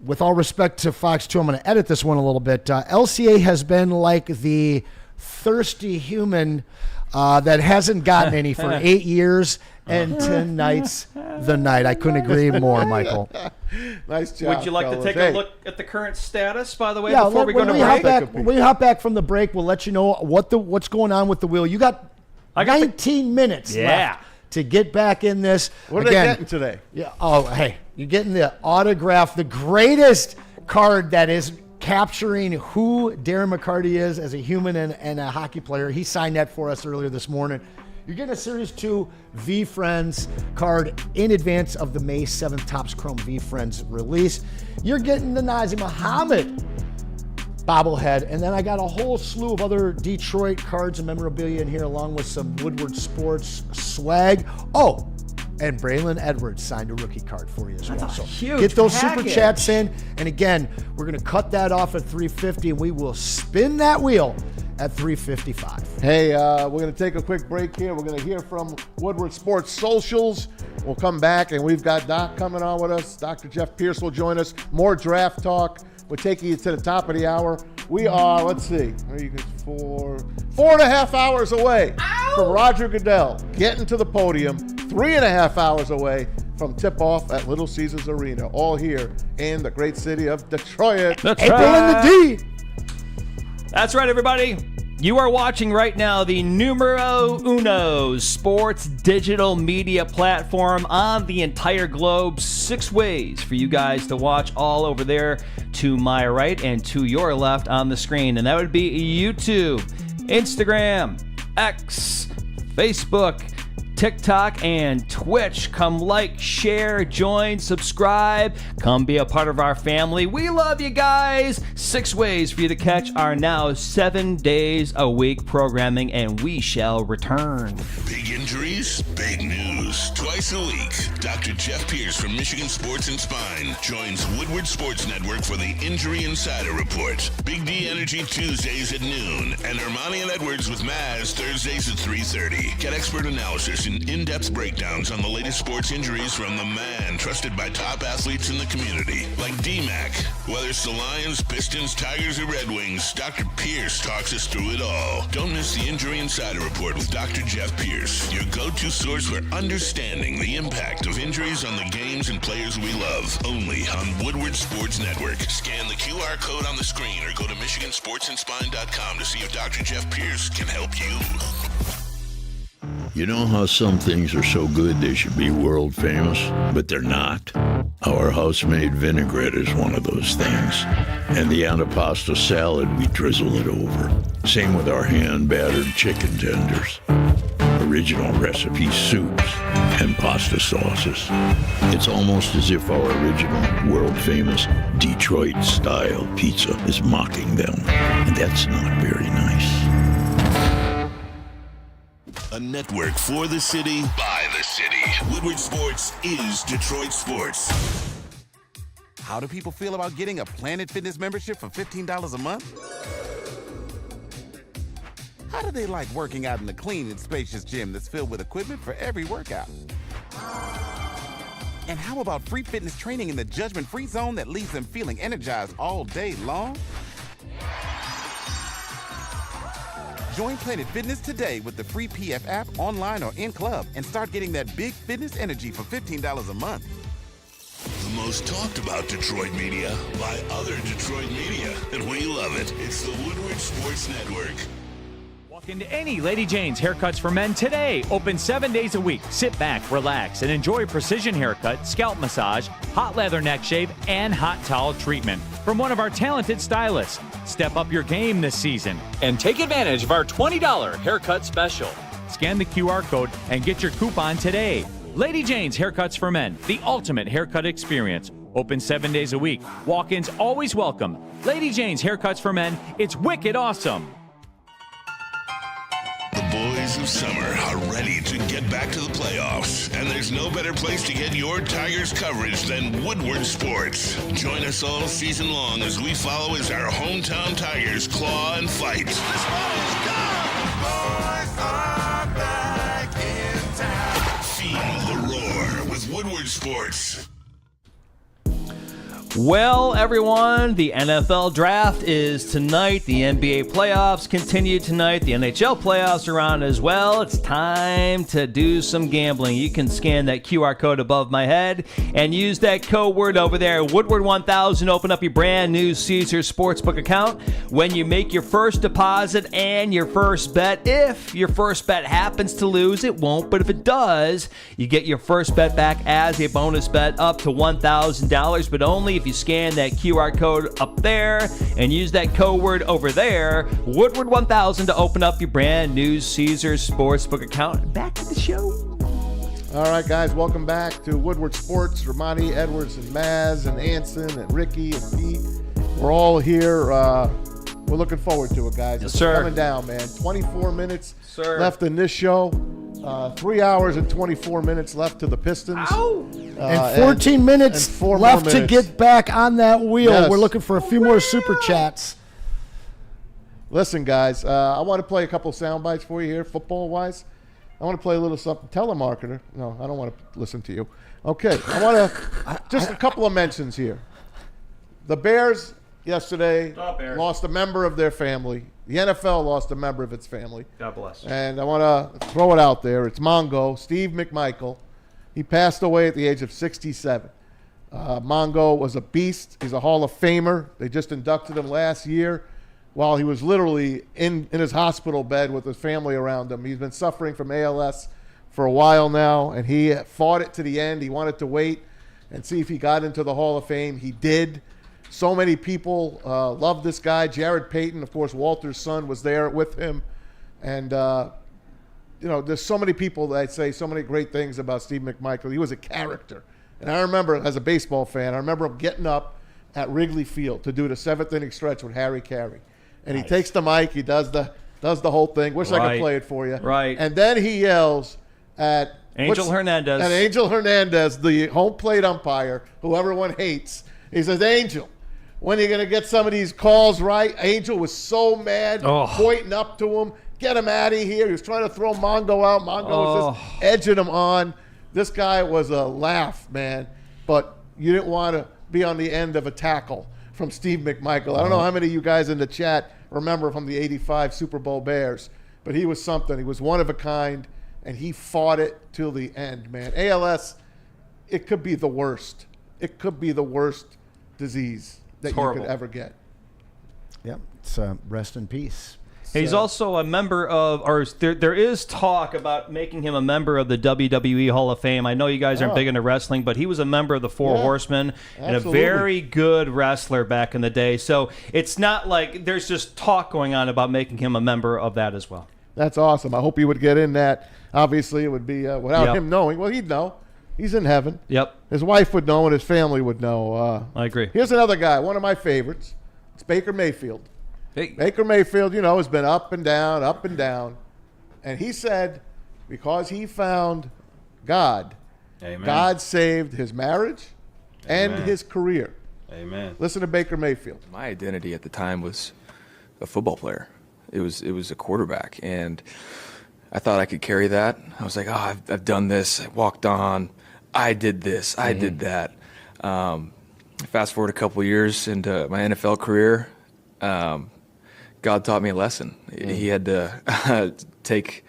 With all respect to Fox 2, I'm going to edit this one a little bit. LCA has been like the thirsty human that hasn't gotten any for 8 years, and tonight's the night. I couldn't agree more, Michael. Nice job. Would you like to take a look at the current status, by the way, Yeah, before we go to break? When we hop back from the break, we'll let you know what's going on with the wheel. You got 19 minutes left to get back in this. What are they getting today? Yeah. Oh, hey, you're getting the autograph, the greatest card that is capturing who Darren McCarty is as a human and a hockey player. He signed that for us earlier this morning. You're getting a Series 2 V-Friends card in advance of the May 7th Topps Chrome V-Friends release. You're getting the Nazem Muhammad bobblehead, and then I got a whole slew of other Detroit cards and memorabilia in here, along with some Woodward Sports swag. Oh, and Braylon Edwards signed a rookie card for you as well. So huge get those package. super chats in, and again, we're going to cut that off at 350, and we will spin that wheel at 355. Hey, we're going to take a quick break here. We're going to hear from Woodward Sports Socials. We'll come back, and we've got Doc coming on with us. Dr. Jeff Pierce will join us. More draft talk. We're taking you to the top of the hour. We are, let's see, 4.5 hours away from Roger Goodell getting to the podium, 3.5 hours away from tip-off at Little Caesars Arena, all here in the great city of Detroit. That's April right. in the D. That's right, everybody. You are watching right now the numero uno sports digital media platform on the entire globe. 6 ways for you guys to watch all over there to my right and to your left on the screen. And that would be YouTube, Instagram, X, Facebook, TikTok, and Twitch. Come like, share, join, subscribe. Come be a part of our family. We love you guys. 6 ways for you to catch our now 7 days a week programming, and we shall return. Big injuries, big news. Twice a week, Dr. Jeff Pierce from Michigan Sports and Spine joins Woodward Sports Network for the Injury Insider Report. Big D Energy Tuesdays at noon, and Ermanni and Edwards with Maz Thursdays at 3:30. Get expert analysis and in-depth breakdowns on the latest sports injuries from the man trusted by top athletes in the community, like D-Mac. Whether it's the Lions, Pistons, Tigers, or Red Wings, Dr. Pierce talks us through it all. Don't miss the Injury Insider Report with Dr. Jeff Pierce, your go-to source for understanding the impact of injuries on the games and players we love. Only on Woodward Sports Network. Scan the QR code on the screen or go to MichiganSportsandSpine.com to see if Dr. Jeff Pierce can help you. You know how some things are so good they should be world famous, but they're not? Our house-made vinaigrette is one of those things. And the antipasta salad, we drizzle it over. Same with our hand-battered chicken tenders. Original recipe soups and pasta sauces. It's almost as if our original, world-famous Detroit-style pizza is mocking them. And that's not very nice. A network for the city, by the city. Woodward Sports is Detroit Sports. How do people feel about getting a Planet Fitness membership for $15 a month? How do they like working out in a clean and spacious gym that's filled with equipment for every workout? And how about free fitness training in the judgment-free zone that leaves them feeling energized all day long? Join Planet Fitness today with the free PF app, online or in club, and start getting that big fitness energy for $15 a month. The most talked about Detroit media by other Detroit media, and we love it. It's the Woodward Sports Network. Into any Lady Jane's Haircuts for Men today. Open 7 days a week. Sit back, relax, and enjoy precision haircut, scalp massage, hot leather neck shave, and hot towel treatment from one of our talented stylists. Step up your game this season and take advantage of our $20 haircut special. Scan the QR code and get your coupon today. Lady Jane's Haircuts for Men, the ultimate haircut experience. Open 7 days a week. Walk-ins always welcome. Lady Jane's Haircuts for Men. It's wicked awesome. The boys of summer are ready to get back to the playoffs, and there's no better place to get your Tigers coverage than Woodward Sports. Join us all season long as we follow as our hometown Tigers claw and fight. This ball is gone! Boys are back in town. Feel the roar with Woodward Sports. Well, everyone, the NFL draft is tonight. The NBA playoffs continue tonight. The NHL playoffs are on as well. It's time to do some gambling. You can scan that QR code above my head and use that code word over there, Woodward1000. Open up your brand new Caesars Sportsbook account. When you make your first deposit and your first bet, if your first bet happens to lose, it won't, but if it does, you get your first bet back as a bonus bet up to $1,000, but only if you scan that QR code up there and use that code word over there, Woodward1000, to open up your brand new Caesars Sportsbook account. Back to the show. All right, guys, welcome back to Woodward Sports. Ermanni, Edwards, and Maz, and Anson, and Ricky, and Pete. We're all here. We're looking forward to it, guys. Yes, It's sir. coming down, man. 24 minutes Sir. left in this show. 3 hours and 24 minutes left to the Pistons. And 14 minutes and 4 more left to minutes. get back on that wheel. Yes. We're looking for a few more super chats. Listen, guys, I want to play a couple sound bites for you here, football-wise. I want to play a little something. Telemarketer. No, I don't want to listen to you. Okay, I want to just a couple of mentions here. The Bears yesterday lost a member of their family. The NFL lost a member of its family. God bless. And I want to throw it out there. It's Mongo, Steve McMichael. He passed away at the age of 67. Mongo was a beast. He's a Hall of Famer. They just inducted him last year while he was literally in his hospital bed with his family around him. He's been suffering from ALS for a while now, and he fought it to the end. He wanted to wait and see if he got into the Hall of Fame. He did. So many people love this guy. Jared Payton, of course, Walter's son, was there with him. And, there's so many people that say so many great things about Steve McMichael. He was a character. And I remember, as a baseball fan, I remember him getting up at Wrigley Field to do the seventh inning stretch with Harry Carey. And he takes the mic. He does the whole thing. Wish I could play it for you. Right. And then he yells at Angel Hernandez. At Angel Hernandez, the home plate umpire, who everyone hates. He says, Angel, when are you going to get some of these calls right? Angel was so mad, pointing up to him. Get him out of here. He was trying to throw Mongo out. Mongo was just edging him on. This guy was a laugh, man. But you didn't want to be on the end of a tackle from Steve McMichael. I don't know how many of you guys in the chat remember from the 85 Super Bowl Bears, but he was something. He was one of a kind, and he fought it till the end, man. ALS, it could be the worst. It could be the worst disease that you could ever get. Yep. It's rest in peace. He's also a member of, or there is talk about making him a member of the WWE Hall of Fame. I know you guys aren't big into wrestling, but he was a member of the Four Horsemen and a very good wrestler back in the day. So it's not like there's just talk going on about making him a member of that as well. That's awesome. I hope he would get in that. Obviously, it would be without him knowing. Well, he'd know. He's in heaven. Yep. His wife would know and his family would know. I agree. Here's another guy, one of my favorites. It's Baker Mayfield. Hey. Baker Mayfield, has been up and down, up and down. And he said because he found God, Amen. God saved his marriage and his career. Amen. Listen to Baker Mayfield. My identity at the time was a football player. It was a quarterback, and I thought I could carry that. I was like, I've done this. I walked on. I did this. I did that. Fast forward a couple of years into my NFL career, God taught me a lesson. He had to take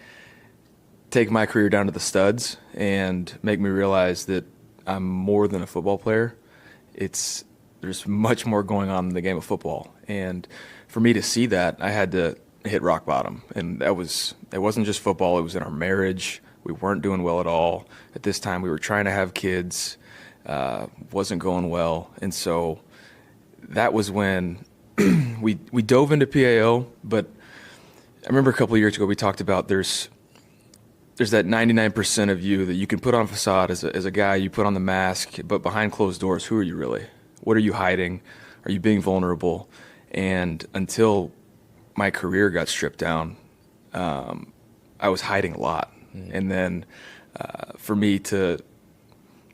my career down to the studs and make me realize that I'm more than a football player. There's much more going on in the game of football. And for me to see that, I had to hit rock bottom. And it wasn't just football. It was in our marriage. We weren't doing well at all. At this time, we were trying to have kids. Wasn't going well. And so that was when we dove into PAO. But I remember a couple of years ago we talked about there's that 99% of you that you can put on a facade as a guy, you put on the mask, but behind closed doors, who are you really? What are you hiding? Are you being vulnerable? And until my career got stripped down, I was hiding a lot. And then for me to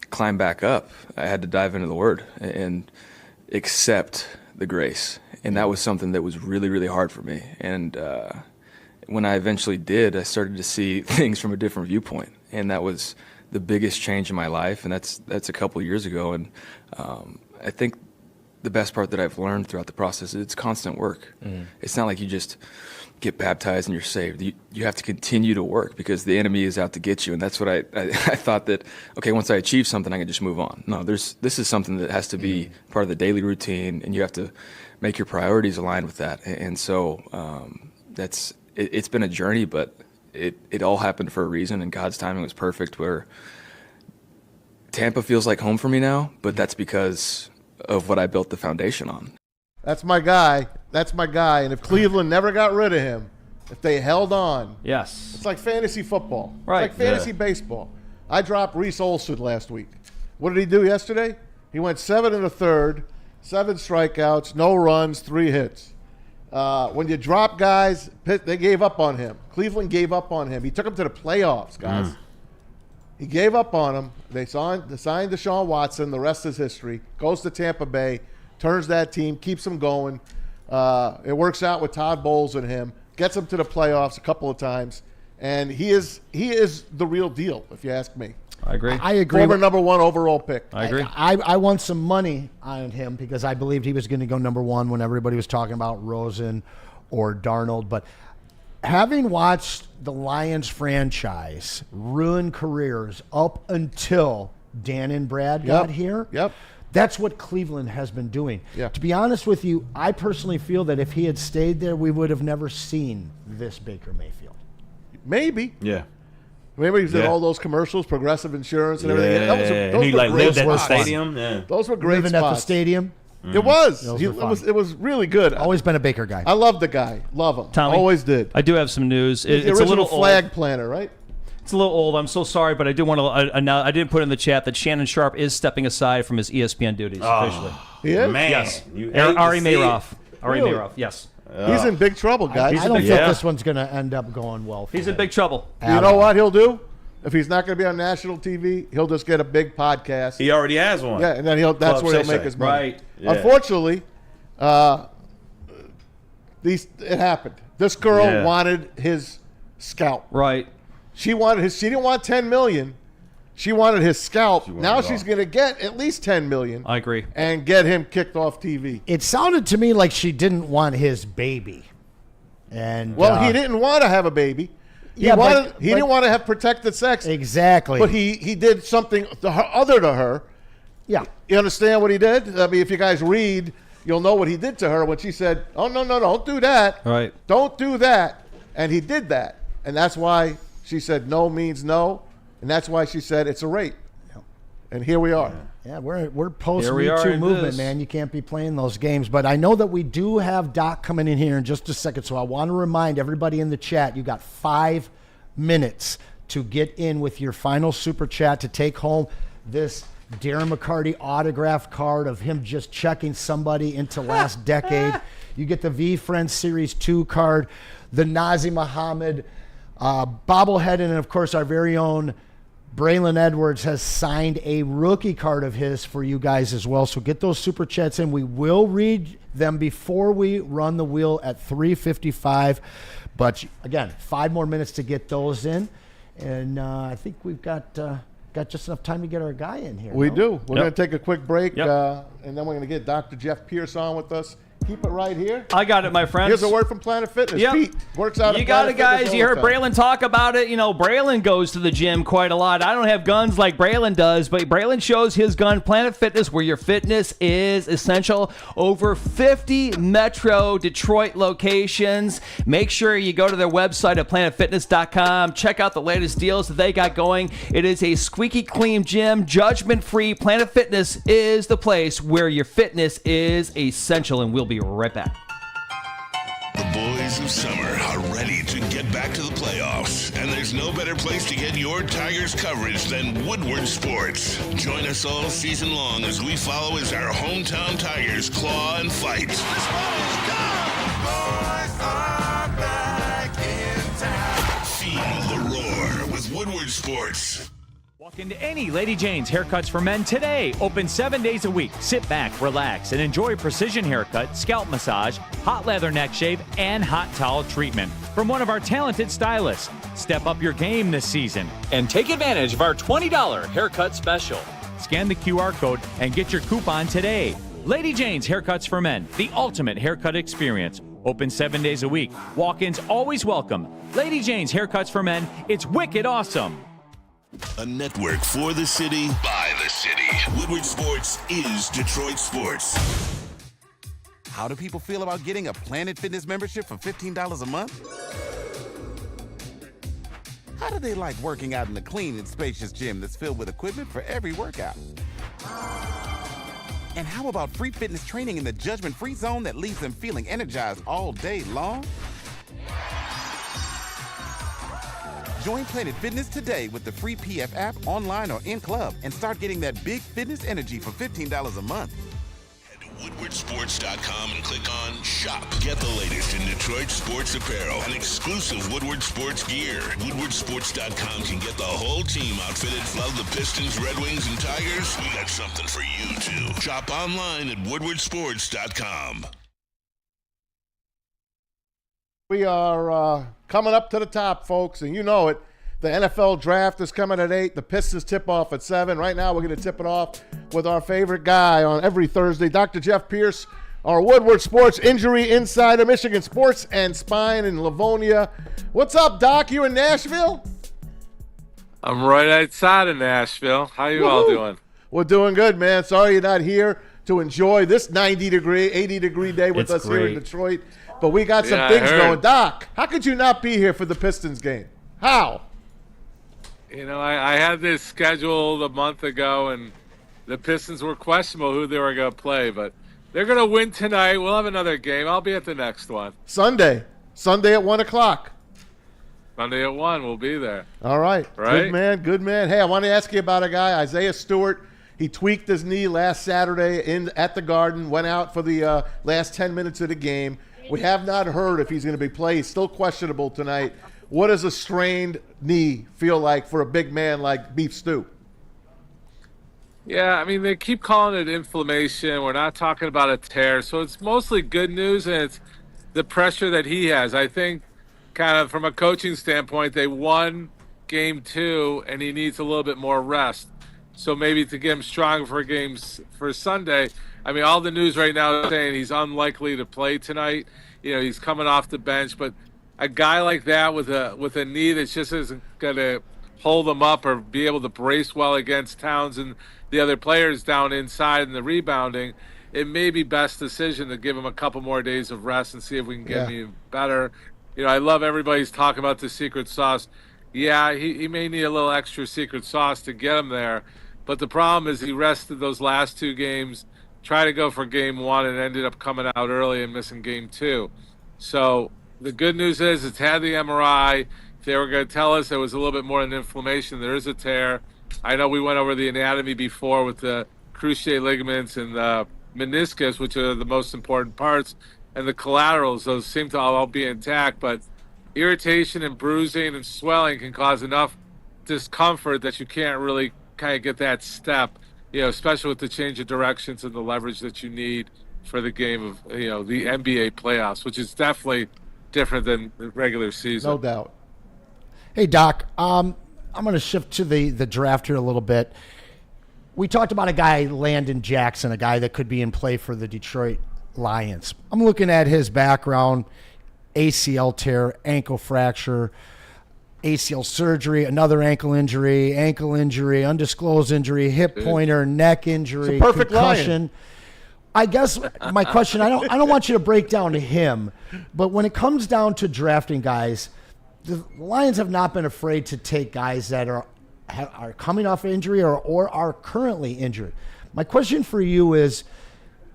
climb back up, I had to dive into the Word and accept the grace. And that was something that was really, really hard for me. And when I eventually did, I started to see things from a different viewpoint. And that was the biggest change in my life. And that's a couple of years ago. And I think the best part that I've learned throughout the process is it's constant work. It's not like you just get baptized and you're saved. You have to continue to work because the enemy is out to get you. And that's what I thought that, okay, once I achieve something, I can just move on. No, this is something that has to be part of the daily routine, and you have to make your priorities aligned with that. And so it's been a journey, but it all happened for a reason, and God's timing was perfect, where Tampa feels like home for me now, but that's because of what I built the foundation on. That's my guy. That's my guy. And if Cleveland never got rid of him, if they held on, yes, it's like fantasy football. Right. It's like fantasy baseball. I dropped Reese Olson last week. What did he do yesterday? He went 7 1/3, 7 strikeouts, no runs, 3 hits. When you drop guys, they gave up on him. Cleveland gave up on him. He took them to the playoffs, guys. He gave up on him. They signed Deshaun Watson. The rest is history. Goes to Tampa Bay, turns that team, keeps them going. It works out with Todd Bowles and him. Gets them to the playoffs a couple of times, and he is the real deal, if you ask me. I agree. I agree. Former number 1 overall pick. I agree. I won some money on him because I believed he was going to go number 1 when everybody was talking about Rosen or Darnold. But having watched the Lions franchise ruin careers up until Dan and Brad got here, that's what Cleveland has been doing. To be honest with you, I personally feel that if he had stayed there, we would have never seen this Baker Mayfield. Maybe. Yeah. Remember he did all those commercials, Progressive Insurance and everything? Yeah. Those he were like great lived at the spots. stadium. Yeah. Those were great Living spots. at the stadium. It was. Those were It was really good. Always been a Baker guy. I love the guy. Love him. Tommy, Always did. I do have some news. He's the It's a original little flag old. planner, right? It's a little old. I'm so sorry, but I do want to announce. I didn't put in the chat that Shannon Sharp is stepping aside from his ESPN duties officially. He is? Man, Yes. you hate Ari to see it. Mayroff. Ari Really? Mayroff. Yes. He's in big trouble, guys. I don't think this one's going to end up going well for He's him. in big trouble. You know what he'll do? If he's not going to be on national TV, he'll just get a big podcast. He already has one. Yeah, and then that's where he'll make his money. Right. Yeah. Unfortunately, it happened. This girl wanted his scalp. Right. She didn't want $10 million. She wanted his scalp. Now she's going to get at least $10 million. I agree. And get him kicked off TV. It sounded to me like she didn't want his baby. And He didn't want to have a baby. He didn't want to have protected sex. Exactly. But he did something other to her. Yeah. You understand what he did? I mean, if you guys read, you'll know what he did to her when she said, "Oh, no, don't do that. Right. Don't do that." And he did that. And that's why she said no means no. And that's why she said it's a rape. And here we are. Yeah, we're post Here we Me are Too in movement, this. man. You can't be playing those games. But I know that we do have Doc coming in here in just a second. So I want to remind everybody in the chat, you got 5 minutes to get in with your final super chat to take home this Darren McCarty autograph card of him just checking somebody into last decade. You get the V Friends Series 2 card, the Nazi Muhammad bobblehead, and of course our very own Braylon Edwards has signed a rookie card of his for you guys as well. So get those super chats in. We will read them before we run the wheel at 3:55. But again, 5 more minutes to get those in. And I think we've got just enough time to get our guy in here. We no? do. We're going to take a quick break, Yep. and then we're going to get Dr. Jeff Pierce on with us. Keep it right here. I got it, my friends. Here's a word from Planet Fitness. Yep. Pete works out. You at got it, Planet Fitness guys. all You the heard time. Braylon talk about it. Braylon goes to the gym quite a lot. I don't have guns like Braylon does, but Braylon shows his gun, Planet Fitness, where your fitness is essential. Over 50 Metro Detroit locations. Make sure you go to their website at planetfitness.com. Check out the latest deals that they got going. It is a squeaky clean gym, judgment-free. Planet Fitness is the place where your fitness is essential, and we'll be right back. The boys of summer are ready to get back to the playoffs, and there's no better place to get your Tigers coverage than Woodward Sports. Join us all season long as we follow as our hometown Tigers claw and fight. This ball is gone! Boys are back in town. Feel the roar with Woodward Sports. Walk into any Lady Jane's Haircuts for Men today. Open 7 days a week. Sit back, relax, and enjoy precision haircut, scalp massage, hot leather neck shave, and hot towel treatment from one of our talented stylists. Step up your game this season and take advantage of our $20 haircut special. Scan the QR code and get your coupon today. Lady Jane's Haircuts for Men, the ultimate haircut experience. Open 7 days a week. Walk-ins always welcome. Lady Jane's Haircuts for Men. It's wicked awesome. A network for the city, by the city. Woodward Sports is Detroit sports. How do people feel about getting a Planet Fitness membership for $15 a month? How do they like working out in a clean and spacious gym that's filled with equipment for every workout? And how about free fitness training in the judgment-free zone that leaves them feeling energized all day long? Join Planet Fitness today with the free PF app, online or in club, and start getting that big fitness energy for $15 a month. Head to woodwardsports.com and click on Shop. Get the latest in Detroit sports apparel and exclusive Woodward Sports gear. Woodwardsports.com can get the whole team outfitted. Love the Pistons, Red Wings, and Tigers? We got something for you, too. Shop online at woodwardsports.com. We are coming up to the top, folks, and you know it. The NFL draft is coming at 8. The Pistons tip off at 7. Right now, we're going to tip it off with our favorite guy on every Thursday, Dr. Jeff Pierce, our Woodward Sports Injury Insider, Michigan Sports and Spine in Livonia. What's up, Doc? You in Nashville? I'm right outside of Nashville. How you all doing? We're doing good, man. Sorry you're not here to enjoy this 90-degree, 80-degree day with us here in Detroit. But we got some things going. Doc, how could you not be here for the Pistons game? How? You know, I had this scheduled a month ago, and the Pistons were questionable who they were going to play. But they're going to win tonight. We'll have another game. I'll be at the next one. Sunday at 1 o'clock. Sunday at 1, we'll be there. All right. Good man, good man. Hey, I want to ask you about a guy, Isaiah Stewart. He tweaked his knee last Saturday at the Garden, went out for the last 10 minutes of the game. We have not heard if he's going to be played. He's still questionable tonight. What does a strained knee feel like for a big man like Beef Stew? Yeah, I mean, they keep calling it inflammation. We're not talking about a tear. So it's mostly good news, and it's the pressure that he has. I think kind of from a coaching standpoint, they won game 2, and he needs a little bit more rest. So maybe to get him strong for games for Sunday. I mean, all the news right now is saying he's unlikely to play tonight. You know, he's coming off the bench, but a guy like that with a knee that just isn't going to hold him up or be able to brace well against Towns and the other players down inside in the rebounding, it may be best decision to give him a couple more days of rest and see if we can get him better. You know, I love everybody's talking about the secret sauce. Yeah, he may need a little extra secret sauce to get him there, but the problem is he rested those last 2 games, tried to go for game 1 and ended up coming out early and missing game 2. So the good news is it's had the MRI. If they were going to tell us there was a little bit more than inflammation, there is a tear. I know we went over the anatomy before with the cruciate ligaments and the meniscus, which are the most important parts, and the collaterals. Those seem to all be intact, but irritation and bruising and swelling can cause enough discomfort that you can't really kind of get that step, you know, especially with the change of directions and the leverage that you need for the game of, you know, the NBA playoffs, which is definitely different than the regular season. No doubt. Hey, Doc, I'm going to shift to the draft here a little bit. We talked about a guy, Landon Jackson, a guy that could be in play for the Detroit Lions. I'm looking at his background, ACL tear, ankle fracture, ACL surgery, another ankle injury, undisclosed injury, hip pointer, neck injury, it's a perfect concussion. Lion. I guess my question, I don't want you to break down to him, but when it comes down to drafting guys, the Lions have not been afraid to take guys that are coming off injury or are currently injured. My question for you is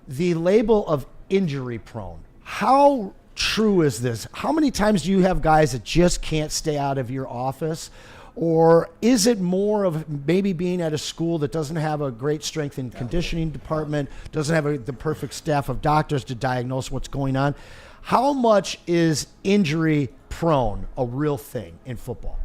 the label of injury prone. How true is this? How many times do you have guys that just can't stay out of your office? Or is it more of maybe being at a school that doesn't have a great strength and conditioning department, doesn't have the perfect staff of doctors to diagnose what's going on? How much is injury prone a real thing in football?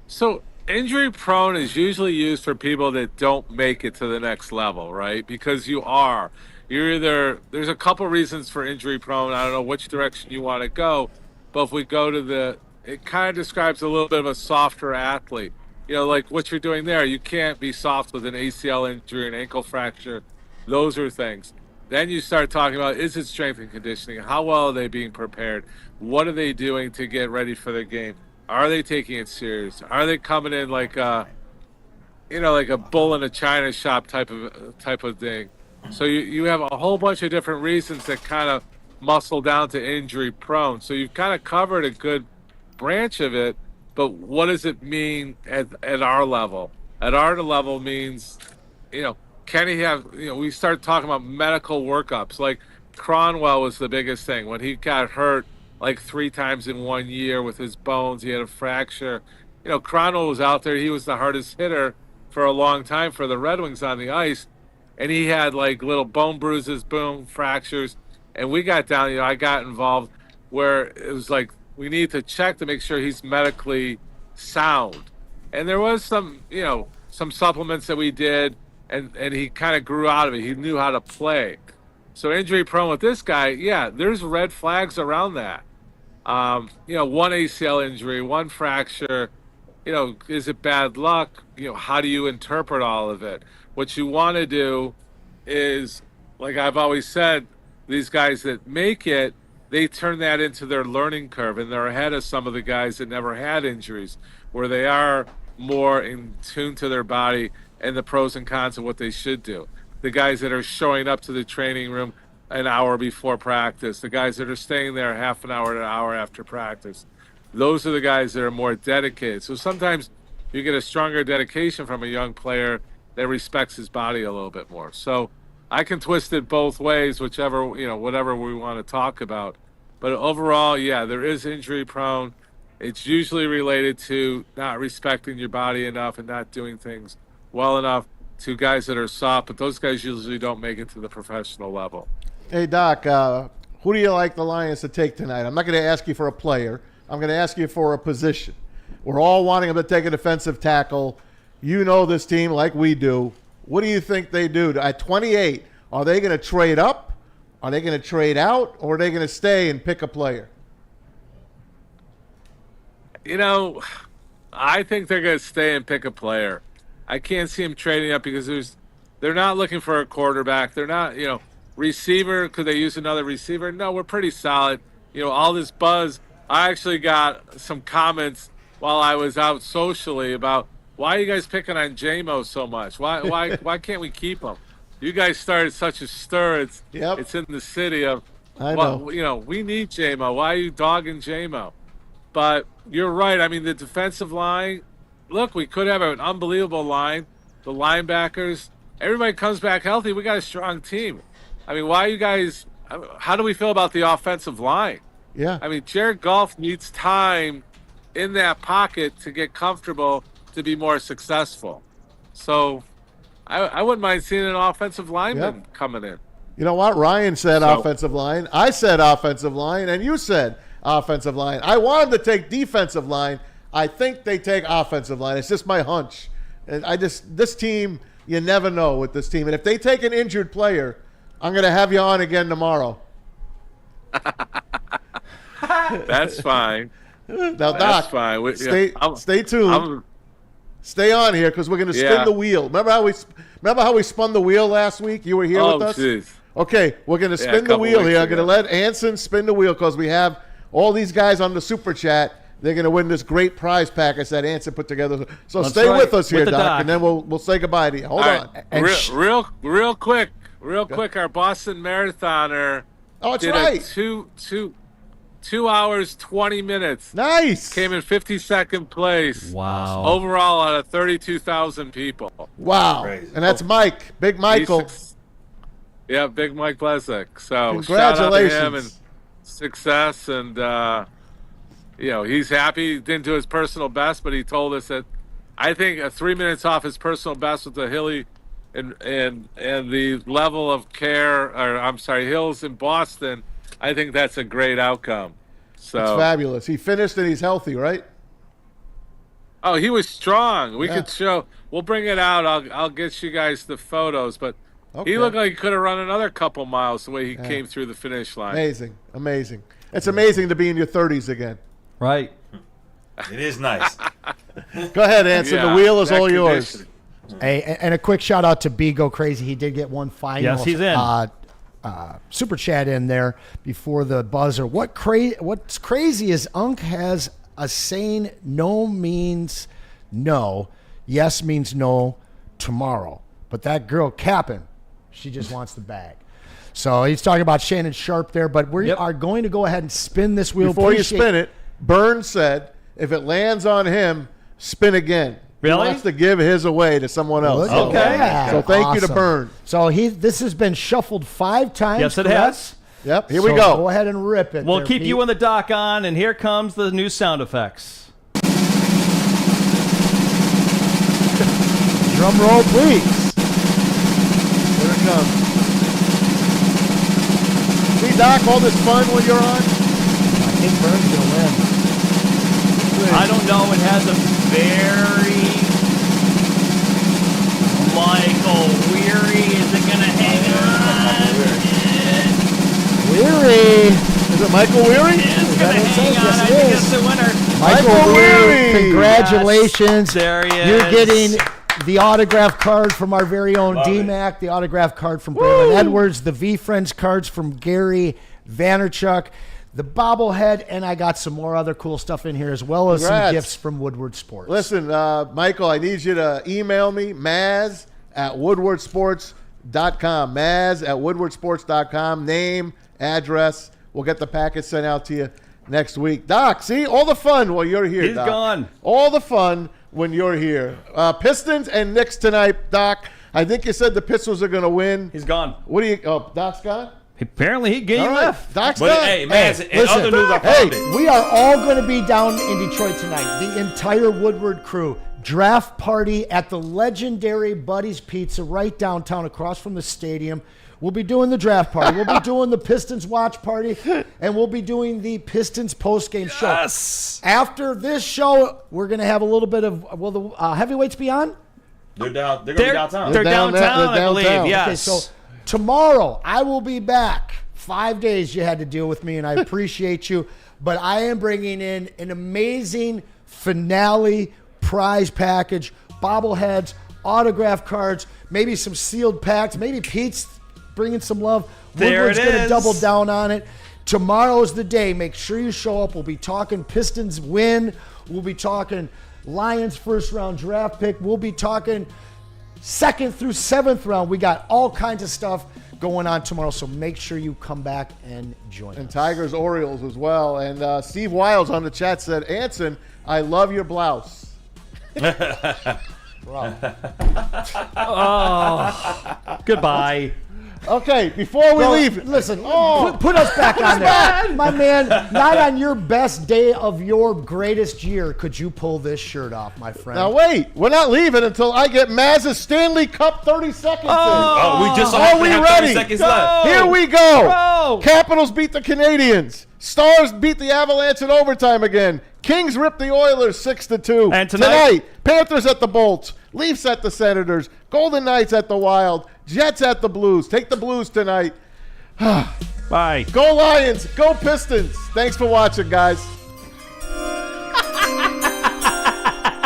So injury prone is usually used for people that don't make it to the next level, right? Because you're either, there's a couple reasons for injury prone. I don't know which direction you want to go, but if we go to it kind of describes a little bit of a softer athlete. Like what you're doing there, you can't be soft with an ACL injury, an ankle fracture. Those are things. Then you start talking about, is it strength and conditioning? How well are they being prepared? What are they doing to get ready for the game? Are they taking it serious? Are they coming in like a bull in a china shop type of thing? So you have a whole bunch of different reasons that kind of muscle down to injury prone. So you've kind of covered a good branch of it, but what does it mean at our level? At our level means, can he have, we start talking about medical workups. Like Cronwell was the biggest thing. When he got hurt like 3 times in 1 year with his bones, he had a fracture. Cronwell was out there. He was the hardest hitter for a long time for the Red Wings on the ice. And he had like little bone bruises, boom, fractures. And we got down, I got involved where it was like, we need to check to make sure he's medically sound. And there was some supplements that we did, and he kind of grew out of it. He knew how to play. So injury prone with this guy, yeah, there's red flags around that. One ACL injury, one fracture, is it bad luck? How do you interpret all of it? What you want to do is, like I've always said, these guys that make it, they turn that into their learning curve, and they're ahead of some of the guys that never had injuries, where they are more in tune to their body and the pros and cons of what they should do. The guys that are showing up to the training room an hour before practice, the guys that are staying there half an hour to an hour after practice, those are the guys that are more dedicated. So sometimes you get a stronger dedication from a young player that respects his body a little bit more. So I can twist it both ways, whatever we want to talk about. But overall, yeah, there is injury prone. It's usually related to not respecting your body enough and not doing things well enough, to guys that are soft, but those guys usually don't make it to the professional level. Hey, Doc, who do you like the Lions to take tonight? I'm not going to ask you for a player. I'm going to ask you for a position. We're all wanting them to take a defensive tackle. You know this team like we do. What do you think they do? At 28, are they going to trade up? Are they going to trade out? Or are they going to stay and pick a player? I think they're going to stay and pick a player. I can't see them trading up because they're not looking for a quarterback. They're not, receiver. Could they use another receiver? No, we're pretty solid. All this buzz. I actually got some comments while I was out socially about, why are you guys picking on J-Mo so much? Why can't we keep him? You guys started such a stir. It's in the city of, I know. We need J-Mo. Why are you dogging J-Mo? But you're right. I mean, the defensive line, look, we could have an unbelievable line. The linebackers, everybody comes back healthy. We got a strong team. I mean, how do we feel about the offensive line? Yeah. I mean, Jared Goff needs time in that pocket to get comfortable to be more successful. So I wouldn't mind seeing an offensive lineman coming in. You know what? Ryan said offensive line. I said offensive line, and you said offensive line. I wanted to take defensive line. I think they take offensive line. It's just my hunch. And this team, you never know with this team. And if they take an injured player, I'm going to have you on again tomorrow. That's fine. Now, Doc, that's fine. Stay tuned. Stay on here because we're going to spin the wheel. Remember how we spun the wheel last week? You were here with us? Geez. Okay, we're going to Yeah, spin a the couple wheel weeks here. I'm going to ago. let Anson spin the wheel because we have all these guys on the Super Chat. They're going to win this great prize package that Anson put together. So That's stay right. with us here, With the Doc, Doc. and then we'll say goodbye to you. Hold All on. right, And real quick. Our Boston marathoner Oh, that's did right. a 2 hours 20 minutes. Nice. Came in 52nd place. Wow. Overall, out of 32,000 people. Wow. Crazy. And that's Mike, Big Michael. Yeah, Big Mike Blesick. So Congratulations. shout out to him and success. And he's happy. He didn't do his personal best, but he told us that I think 3 minutes off his personal best with the hilly and the level of care, hills in Boston. I think that's a great outcome. So It's fabulous. He finished and he's healthy, right? Oh, he was strong. We Yeah. could show. We'll bring it out. I'll get you guys the photos. But Okay. he looked like he could have run another couple miles the way he came through the finish line. Amazing. It's amazing to be in your 30s again. Right. It is nice. Go ahead, Anson. Yeah, the wheel is that all yours. conditioning. Hey, and a quick shout out to B Go Crazy. He did get one final. Yes, he's in. Super chat in there before the buzzer. What's crazy is Unk has a saying: "No means no, yes means no tomorrow." But that girl capping, she just wants the bag. So he's talking about Shannon Sharp there. But we are going to go ahead and spin this wheel. Before you spin it, Burns said, if it lands on him, spin again. Really? He wants to give his away to someone else. Look at that. So thank you to Awesome. Burns. So this has been shuffled 5 times. Yes, it correct? has. Yep, here we So go. Go ahead and rip it. We'll there, keep Pete. you and the Doc on, and here comes the new sound effects. Drum roll, please. Here it comes. See, Doc, all this fun when you're on? I think Burns will win. I don't know. It has a very Michael Weary. Is it going to hang on? Weary. Is it Michael Weary? It's going to Yes, hang on. yes, I it think is. it's the winner. Michael Weary. Weary. Congratulations. Yes, there he is. You're getting the autograph card from our very own D-Mac, the autograph card from Braylon Edwards, the V-Friends cards from Gary Vaynerchuk, the bobblehead, and I got some more other cool stuff in here as well as Congrats. some gifts from Woodward Sports. Listen, Michael, I need you to email me, Maz@woodwardsports.com. Maz@woodwardsports.com. Name, address. We'll get the package sent out to you next week. Doc, see? All the fun while you're here, He's Doc. gone. All the fun when you're here. Pistons and Knicks tonight, Doc. I think you said the Pistons are going to win. He's gone. What do you – oh, Doc's gone? Apparently, he gave All you right. left. Doc's But gone. hey, man, in listen, other news, I hey, found it. we are all going to be down in Detroit tonight. The entire Woodward crew. Draft party at the legendary Buddy's Pizza right downtown across from the stadium. We'll be doing the draft party. We'll be doing the Pistons watch party. And we'll be doing the Pistons postgame show. Yes. After this show, we're going to have a little bit of, will the heavyweights be on? They're down. They're gonna be downtown. They're down there- downtown, they're I believe. downtown. Yes. Okay, so tomorrow I will be back. 5 days you had to deal with me, and I appreciate you. But I am bringing in an amazing finale prize package, bobbleheads, autograph cards, maybe some sealed packs, maybe Pete's bringing some love. There Woodward's it going to is. double down on it. Tomorrow's the day. Make sure you show up. We'll be talking Pistons win. We'll be talking Lions first round draft pick. We'll be talking 2nd through 7th round. We got all kinds of stuff going on tomorrow, so make sure you come back and join And us. Tigers, Orioles as well. And Steve Wiles on the chat said, Anson, I love your blouse. Goodbye. Okay, before we Well, leave. listen, Oh. put us back on there. My man, not on your best day of your greatest year could you pull this shirt off, my friend. Now wait, we're not leaving until I get Maz's Stanley Cup 30 seconds Oh, we just in. have Are we 30 ready? seconds left. Here we go. Go. Capitals beat the Canadians. Stars beat the Avalanche in overtime again. Kings ripped the Oilers 6-2. And tonight- Panthers at the Bolts. Leafs at the Senators. Golden Knights at the Wild. Jets at the Blues. Take the Blues tonight. Bye. Go Lions. Go Pistons. Thanks for watching, guys.